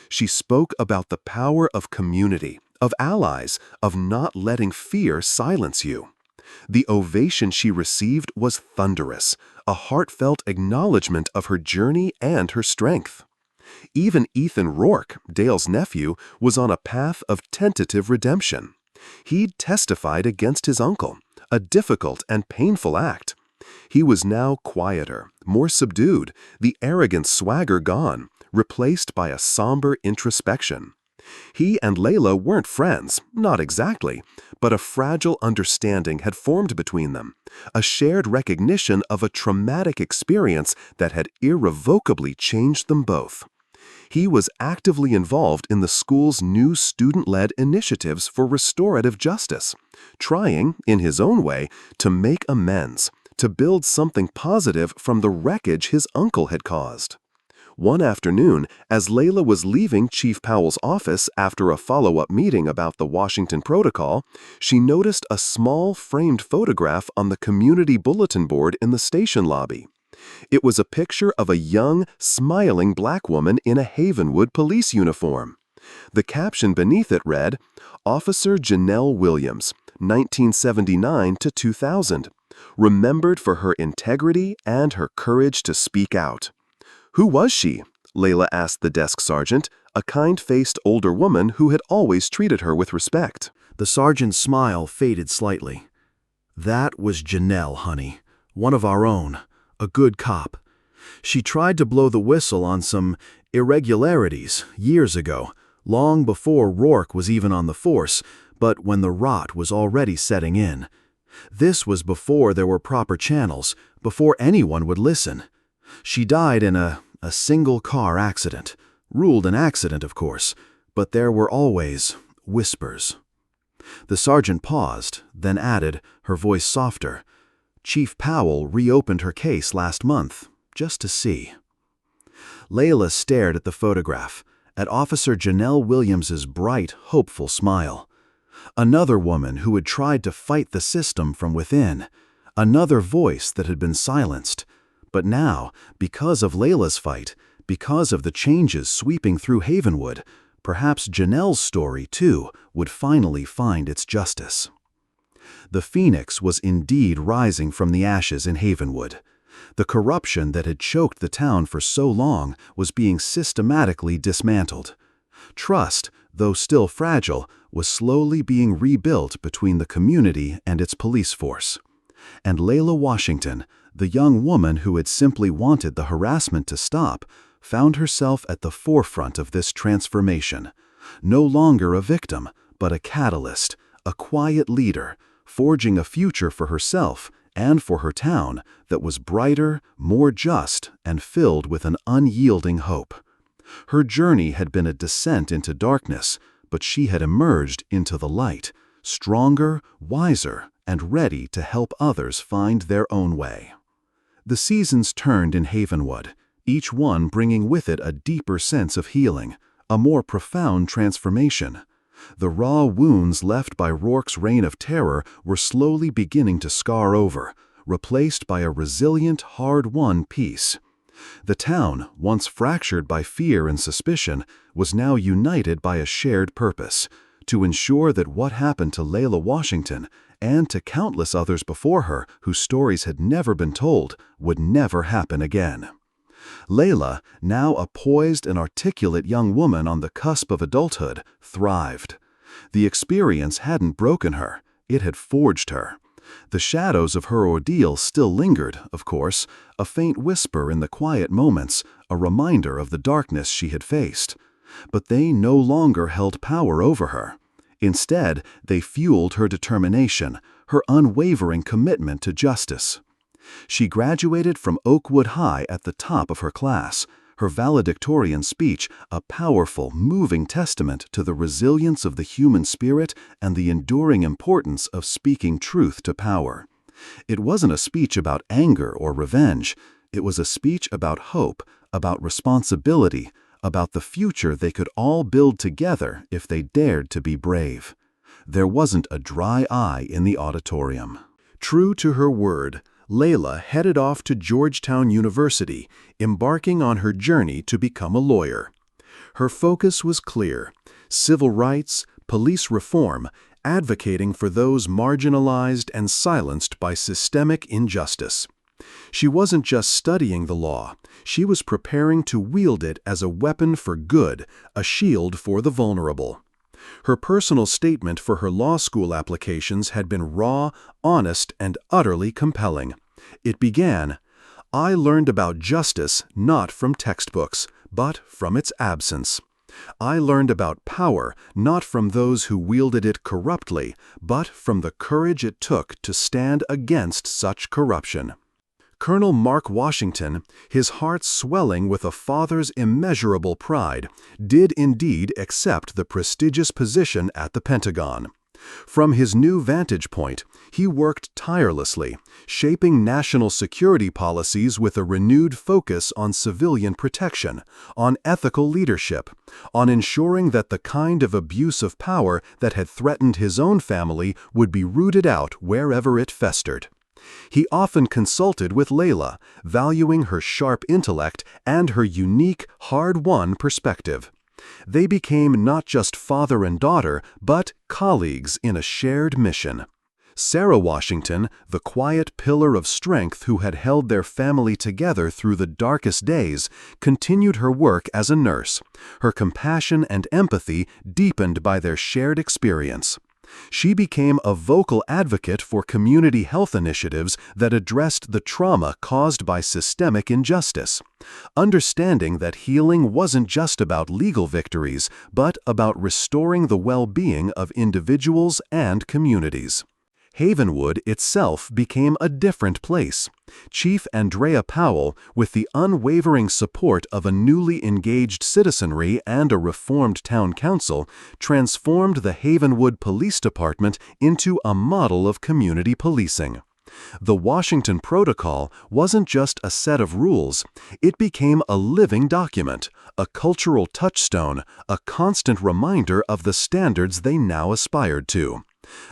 She spoke about the power of community, of allies, of not letting fear silence you. The ovation she received was thunderous, a heartfelt acknowledgement of her journey and her strength. Even Ethan Rourke, Dale's nephew, was on a path of tentative redemption. He'd testified against his uncle, a difficult and painful act. He was now quieter, more subdued, the arrogant swagger gone, replaced by a somber introspection. He and Leila weren't friends, not exactly, but a fragile understanding had formed between them, a shared recognition of a traumatic experience that had irrevocably changed them both. He was actively involved in the school's new student-led initiatives for restorative justice, trying, in his own way, to make amends, to build something positive from the wreckage his uncle had caused. One afternoon, as Leila was leaving Chief Powell's office after a follow-up meeting about the Washington Protocol, she noticed a small framed photograph on the community bulletin board in the station lobby. It was a picture of a young, smiling black woman in a Havenwood police uniform. The caption beneath it read, "Officer Janelle Williams, 1979 to 2000, remembered for her integrity and her courage to speak out." "Who was she?" Leila asked the desk sergeant, a kind-faced older woman who had always treated her with respect. The sergeant's smile faded slightly. "That was Janelle, honey. One of our own. A good cop. She tried to blow the whistle on some irregularities years ago, long before Rourke was even on the force, but when the rot was already setting in. This was before there were proper channels, before anyone would listen. She died in a single-car accident. Ruled an accident, of course, but there were always whispers." The sergeant paused, then added, her voice softer, "Chief Powell reopened her case last month, just to see." Leila stared at the photograph, at Officer Janelle Williams's bright, hopeful smile. Another woman who had tried to fight the system from within. Another voice that had been silenced. But now, because of Leila's fight, because of the changes sweeping through Havenwood, perhaps Janelle's story, too, would finally find its justice. The phoenix was indeed rising from the ashes in Havenwood. The corruption that had choked the town for so long was being systematically dismantled. Trust, though still fragile, was slowly being rebuilt between the community and its police force. And Leila Washington, the young woman who had simply wanted the harassment to stop, found herself at the forefront of this transformation. No longer a victim, but a catalyst, a quiet leader, forging a future for herself and for her town that was brighter, more just, and filled with an unyielding hope. Her journey had been a descent into darkness, but she had emerged into the light, stronger, wiser, and ready to help others find their own way. The seasons turned in Havenwood, each one bringing with it a deeper sense of healing, a more profound transformation. The raw wounds left by Rourke's reign of terror were slowly beginning to scar over, replaced by a resilient, hard-won peace. The town, once fractured by fear and suspicion, was now united by a shared purpose, to ensure that what happened to Leila Washington and to countless others before her whose stories had never been told would never happen again. Leila, now a poised and articulate young woman on the cusp of adulthood, thrived. The experience hadn't broken her, it had forged her. The shadows of her ordeal still lingered, of course, a faint whisper in the quiet moments, a reminder of the darkness she had faced. But they no longer held power over her. Instead, they fueled her determination, her unwavering commitment to justice. She graduated from Oakwood High at the top of her class, her valedictorian speech a powerful, moving testament to the resilience of the human spirit and the enduring importance of speaking truth to power. It wasn't a speech about anger or revenge. It was a speech about hope, about responsibility, about the future they could all build together if they dared to be brave. There wasn't a dry eye in the auditorium. True to her word, Leila headed off to Georgetown University, embarking on her journey to become a lawyer. Her focus was clear: civil rights, police reform, advocating for those marginalized and silenced by systemic injustice. She wasn't just studying the law, she was preparing to wield it as a weapon for good, a shield for the vulnerable. Her personal statement for her law school applications had been raw, honest, and utterly compelling. It began, "I learned about justice not from textbooks, but from its absence. I learned about power not from those who wielded it corruptly, but from the courage it took to stand against such corruption. Colonel Mark Washington, his heart swelling with a father's immeasurable pride, did indeed accept the prestigious position at the Pentagon. From his new vantage point, he worked tirelessly, shaping national security policies with a renewed focus on civilian protection, on ethical leadership, on ensuring that the kind of abuse of power that had threatened his own family would be rooted out wherever it festered. He often consulted with Leila, valuing her sharp intellect and her unique, hard-won perspective. They became not just father and daughter, but colleagues in a shared mission. Sarah Washington, the quiet pillar of strength who had held their family together through the darkest days, continued her work as a nurse, her compassion and empathy deepened by their shared experience. She became a vocal advocate for community health initiatives that addressed the trauma caused by systemic injustice, understanding that healing wasn't just about legal victories, but about restoring the well-being of individuals and communities. Havenwood itself became a different place. Chief Andrea Powell, with the unwavering support of a newly engaged citizenry and a reformed town council, transformed the Havenwood Police Department into a model of community policing. The Washington Protocol wasn't just a set of rules, it became a living document, a cultural touchstone, a constant reminder of the standards they now aspired to.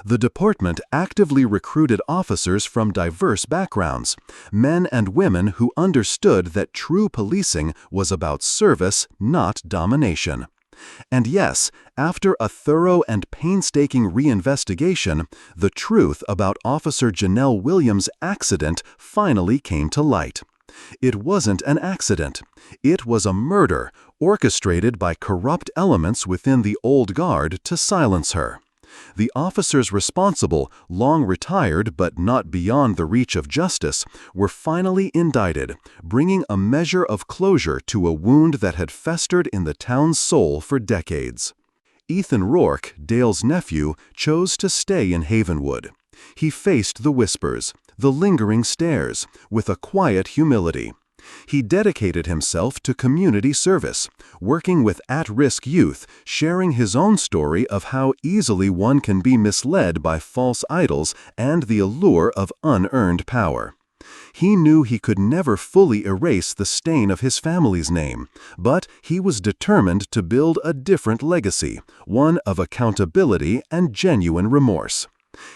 The department actively recruited officers from diverse backgrounds, men and women who understood that true policing was about service, not domination. And yes, after a thorough and painstaking reinvestigation, the truth about Officer Janelle Williams' accident finally came to light. It wasn't an accident. It was a murder, orchestrated by corrupt elements within the old guard to silence her. The officers responsible, long retired but not beyond the reach of justice, were finally indicted, bringing a measure of closure to a wound that had festered in the town's soul for decades. Ethan Rourke, Dale's nephew, chose to stay in Havenwood. He faced the whispers, the lingering stares, with a quiet humility. He dedicated himself to community service, working with at-risk youth, sharing his own story of how easily one can be misled by false idols and the allure of unearned power. He knew he could never fully erase the stain of his family's name, but he was determined to build a different legacy, one of accountability and genuine remorse.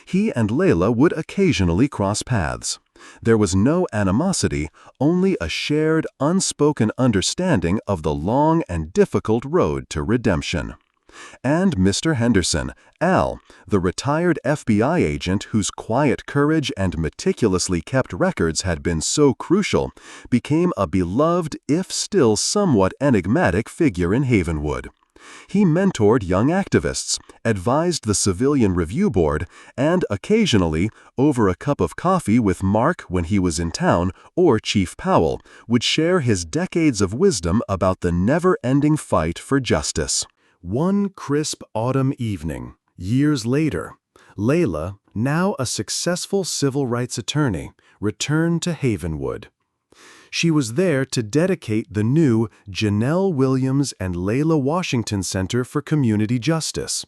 He and Leila would occasionally cross paths. There was no animosity, only a shared, unspoken understanding of the long and difficult road to redemption. And Mr. Henderson, Al, the retired FBI agent whose quiet courage and meticulously kept records had been so crucial, became a beloved, if still somewhat enigmatic figure in Havenwood. He mentored young activists, advised the Civilian Review Board, and occasionally, over a cup of coffee with Mark when he was in town or Chief Powell, would share his decades of wisdom about the never-ending fight for justice. One crisp autumn evening, years later, Leila, now a successful civil rights attorney, returned to Havenwood. She was there to dedicate the new Janelle Williams and Leila Washington Center for Community Justice,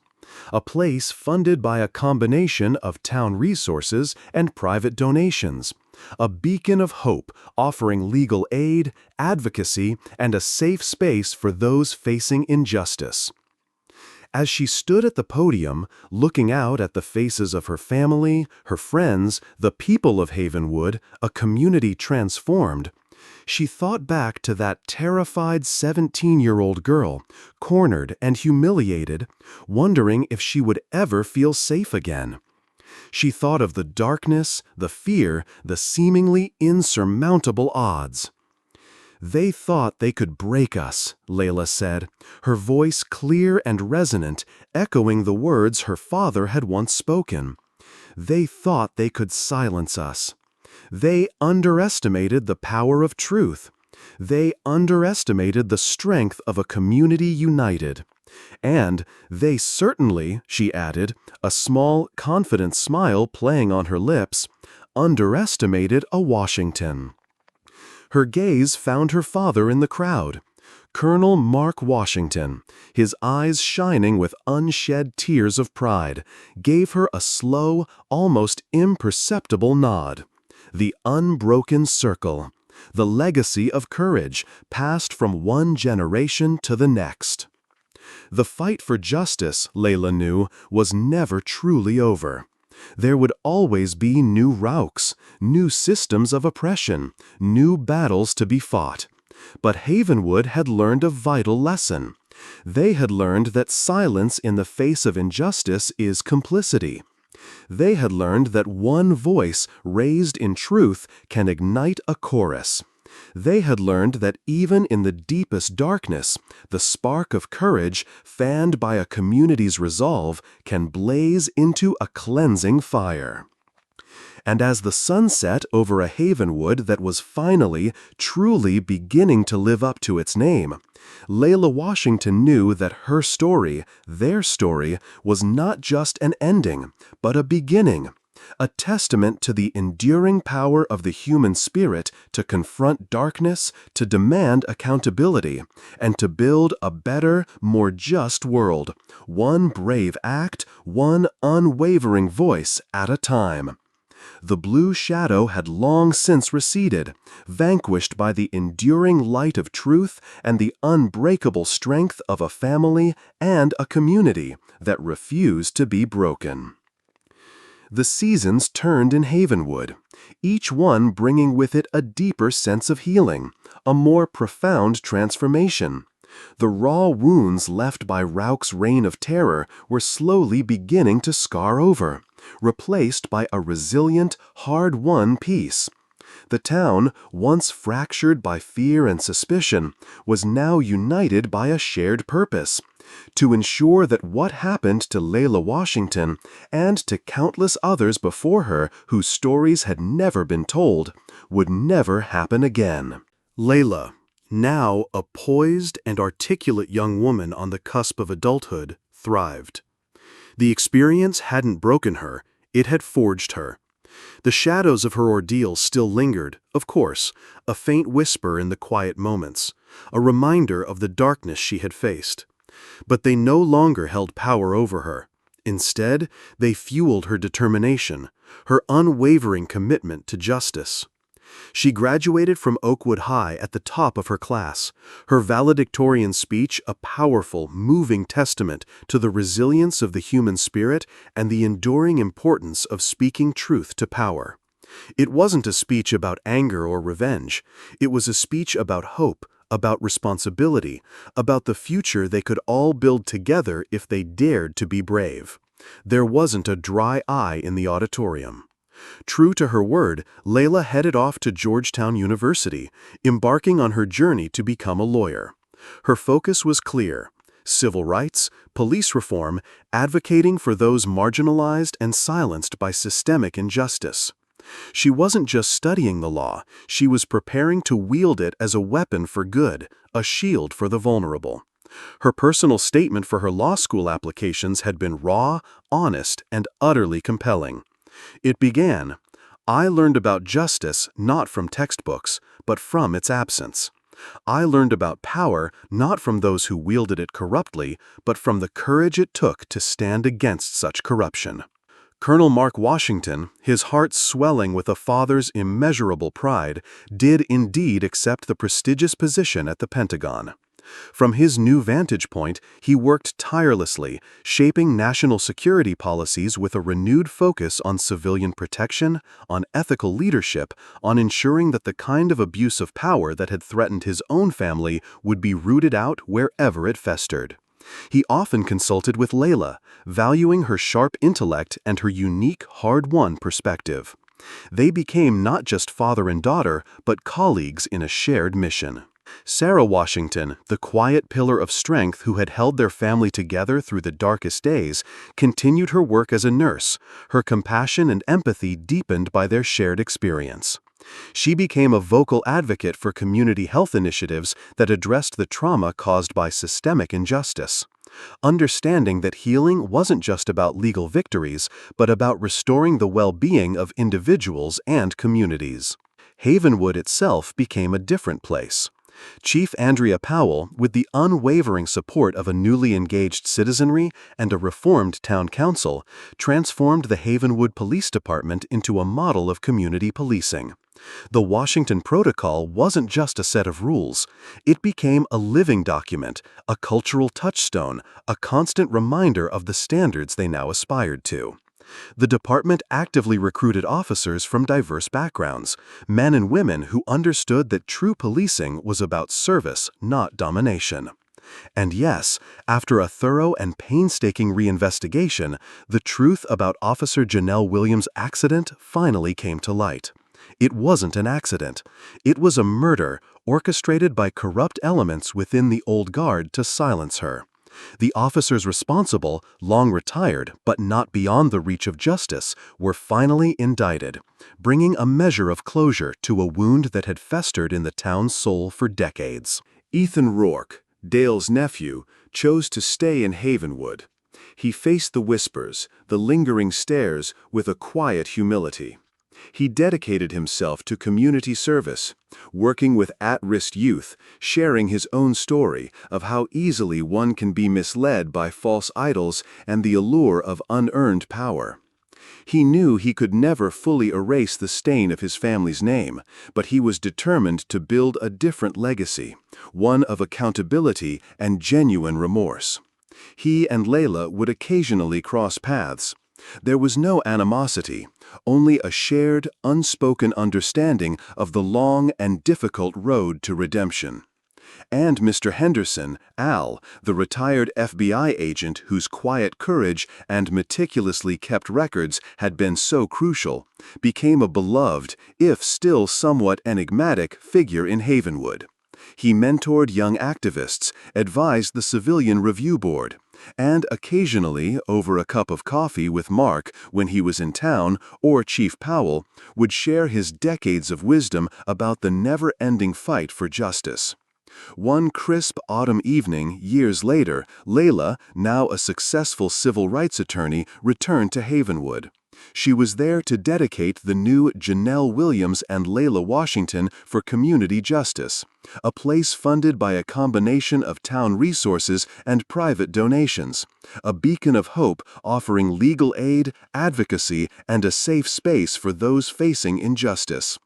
a place funded by a combination of town resources and private donations, a beacon of hope offering legal aid, advocacy, and a safe space for those facing injustice. As she stood at the podium, looking out at the faces of her family, her friends, the people of Havenwood, a community transformed, she thought back to that terrified 17-year-old girl, cornered and humiliated, wondering if she would ever feel safe again. She thought of the darkness, the fear, the seemingly insurmountable odds. "They thought they could break us," Leila said, her voice clear and resonant, echoing the words her father had once spoken. "They thought they could silence us. They underestimated the power of truth. They underestimated the strength of a community united. And they certainly, she added, a small, confident smile playing on her lips, underestimated a Washington. Her gaze found her father in the crowd. Colonel Mark Washington, his eyes shining with unshed tears of pride, gave her a slow, almost imperceptible nod. The unbroken circle, the legacy of courage passed from one generation to the next. The fight for justice, Leila knew, was never truly over. There would always be new Rourkes, new systems of oppression, new battles to be fought. But Havenwood had learned a vital lesson. They had learned that silence in the face of injustice is complicity. They had learned that one voice raised in truth can ignite a chorus. They had learned that even in the deepest darkness, the spark of courage, fanned by a community's resolve, can blaze into a cleansing fire. And as the sun set over a Havenwood that was finally, truly beginning to live up to its name, Leila Washington knew that her story, their story, was not just an ending, but a beginning. A testament to the enduring power of the human spirit to confront darkness, to demand accountability, and to build a better, more just world, one brave act, one unwavering voice at a time. The blue shadow had long since receded, vanquished by the enduring light of truth and the unbreakable strength of a family and a community that refused to be broken. The seasons turned in Havenwood, each one bringing with it a deeper sense of healing, a more profound transformation. The raw wounds left by Rourke's reign of terror were slowly beginning to scar over, replaced by a resilient, hard-won peace. The town, once fractured by fear and suspicion, was now united by a shared purpose: to ensure that what happened to Leila Washington, and to countless others before her whose stories had never been told, would never happen again. Leila, now a poised and articulate young woman on the cusp of adulthood, thrived. The experience hadn't broken her, it had forged her. The shadows of her ordeal still lingered, of course, a faint whisper in the quiet moments, a reminder of the darkness she had faced. But they no longer held power over her. Instead, they fueled her determination, her unwavering commitment to justice. She graduated from Oakwood High at the top of her class, her valedictorian speech a powerful, moving testament to the resilience of the human spirit and the enduring importance of speaking truth to power. It wasn't a speech about anger or revenge. It was a speech about hope, about responsibility, about the future they could all build together if they dared to be brave. There wasn't a dry eye in the auditorium. True to her word, Leila headed off to Georgetown University, embarking on her journey to become a lawyer. Her focus was clear: civil rights, police reform, advocating for those marginalized and silenced by systemic injustice. She wasn't just studying the law, she was preparing to wield it as a weapon for good, a shield for the vulnerable. Her personal statement for her law school applications had been raw, honest, and utterly compelling. It began, "I learned about justice not from textbooks, but from its absence. I learned about power not from those who wielded it corruptly, but from the courage it took to stand against such corruption." Colonel Mark Washington, his heart swelling with a father's immeasurable pride, did indeed accept the prestigious position at the Pentagon. From his new vantage point, he worked tirelessly, shaping national security policies with a renewed focus on civilian protection, on ethical leadership, on ensuring that the kind of abuse of power that had threatened his own family would be rooted out wherever it festered. He often consulted with Leila, valuing her sharp intellect and her unique, hard-won perspective. They became not just father and daughter, but colleagues in a shared mission. Sarah Washington, the quiet pillar of strength who had held their family together through the darkest days, continued her work as a nurse, her compassion and empathy deepened by their shared experience. She became a vocal advocate for community health initiatives that addressed the trauma caused by systemic injustice, understanding that healing wasn't just about legal victories, but about restoring the well-being of individuals and communities. Havenwood itself became a different place. Chief Andrea Powell, with the unwavering support of a newly engaged citizenry and a reformed town council, transformed the Havenwood Police Department into a model of community policing. The Washington Protocol wasn't just a set of rules. It became a living document, a cultural touchstone, a constant reminder of the standards they now aspired to. The department actively recruited officers from diverse backgrounds, men and women who understood that true policing was about service, not domination. And yes, after a thorough and painstaking reinvestigation, the truth about Officer Janelle Williams' accident finally came to light. It wasn't an accident. It was a murder orchestrated by corrupt elements within the old guard to silence her. The officers responsible, long retired but not beyond the reach of justice, were finally indicted, bringing a measure of closure to a wound that had festered in the town's soul for decades. Ethan Rourke, Dale's nephew, chose to stay in Havenwood. He faced the whispers, the lingering stares, with a quiet humility. He dedicated himself to community service, working with at-risk youth, sharing his own story of how easily one can be misled by false idols and the allure of unearned power. He knew he could never fully erase the stain of his family's name, but he was determined to build a different legacy, one of accountability and genuine remorse. He and Leila would occasionally cross paths. There was no animosity, only a shared, unspoken understanding of the long and difficult road to redemption. And Mr. Henderson, Al, the retired FBI agent whose quiet courage and meticulously kept records had been so crucial, became a beloved, if still somewhat enigmatic, figure in Havenwood. He mentored young activists, advised the Civilian Review Board, and occasionally, over a cup of coffee with Mark when he was in town, or Chief Powell, would share his decades of wisdom about the never-ending fight for justice. One crisp autumn evening, years later, Leila, now a successful civil rights attorney, returned to Havenwood. She was there to dedicate the new Janelle Williams and Leila Washington for community justice, a place funded by a combination of town resources and private donations, a beacon of hope offering legal aid, advocacy, and a safe space for those facing injustice.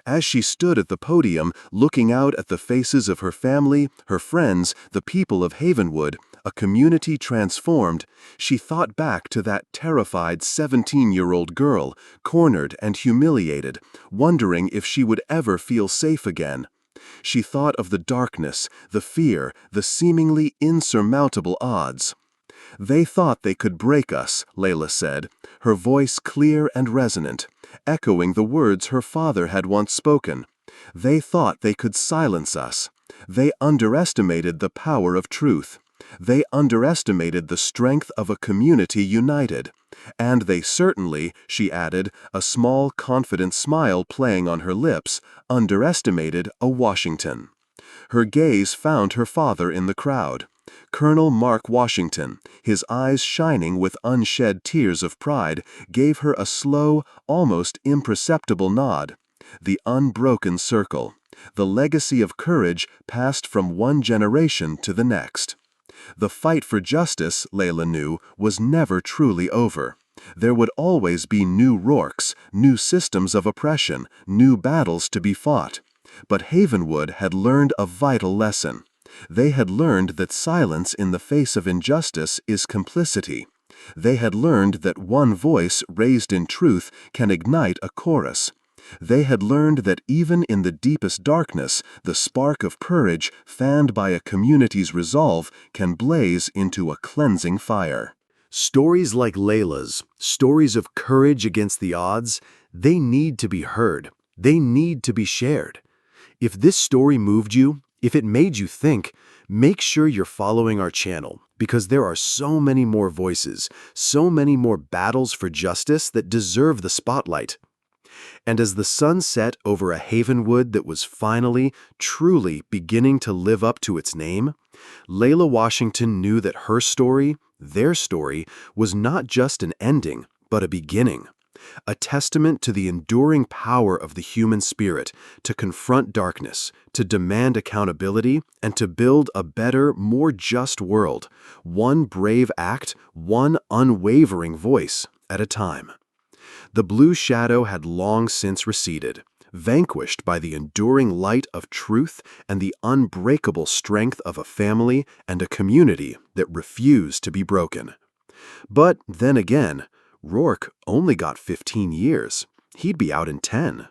As she stood at the podium, looking out at the faces of her family, her friends, the people of Havenwood, a community transformed, she thought back to that terrified 17-year-old girl, cornered and humiliated, wondering if she would ever feel safe again. She thought of the darkness, the fear, the seemingly insurmountable odds. "They thought they could break us," Leila said, her voice clear and resonant, echoing the words her father had once spoken. "They thought they could silence us. They underestimated the power of truth. They underestimated the strength of a community united. And they certainly," she added, a small, confident smile playing on her lips, "underestimated a Washington." Her gaze found her father in the crowd. Colonel Mark Washington, his eyes shining with unshed tears of pride, gave her a slow, almost imperceptible nod. The unbroken circle. The legacy of courage passed from one generation to the next. The fight for justice, Leila knew, was never truly over. There would always be new Rourkes, new systems of oppression, new battles to be fought. But Havenwood had learned a vital lesson. They had learned that silence in the face of injustice is complicity. They had learned that one voice raised in truth can ignite a chorus. They had learned that even in the deepest darkness, the spark of courage fanned by a community's resolve can blaze into a cleansing fire. Stories like Leila's, stories of courage against the odds, they need to be heard. They need to be shared. If this story moved you, if it made you think, make sure you're following our channel, because there are so many more voices, so many more battles for justice that deserve the spotlight. And as the sun set over a Havenwood that was finally, truly beginning to live up to its name, Leila Washington knew that her story, their story, was not just an ending, but a beginning. A testament to the enduring power of the human spirit to confront darkness, to demand accountability, and to build a better, more just world, one brave act, one unwavering voice at a time. The blue shadow had long since receded, vanquished by the enduring light of truth and the unbreakable strength of a family and a community that refused to be broken. But then again, Rourke only got 15 years. He'd be out in 10.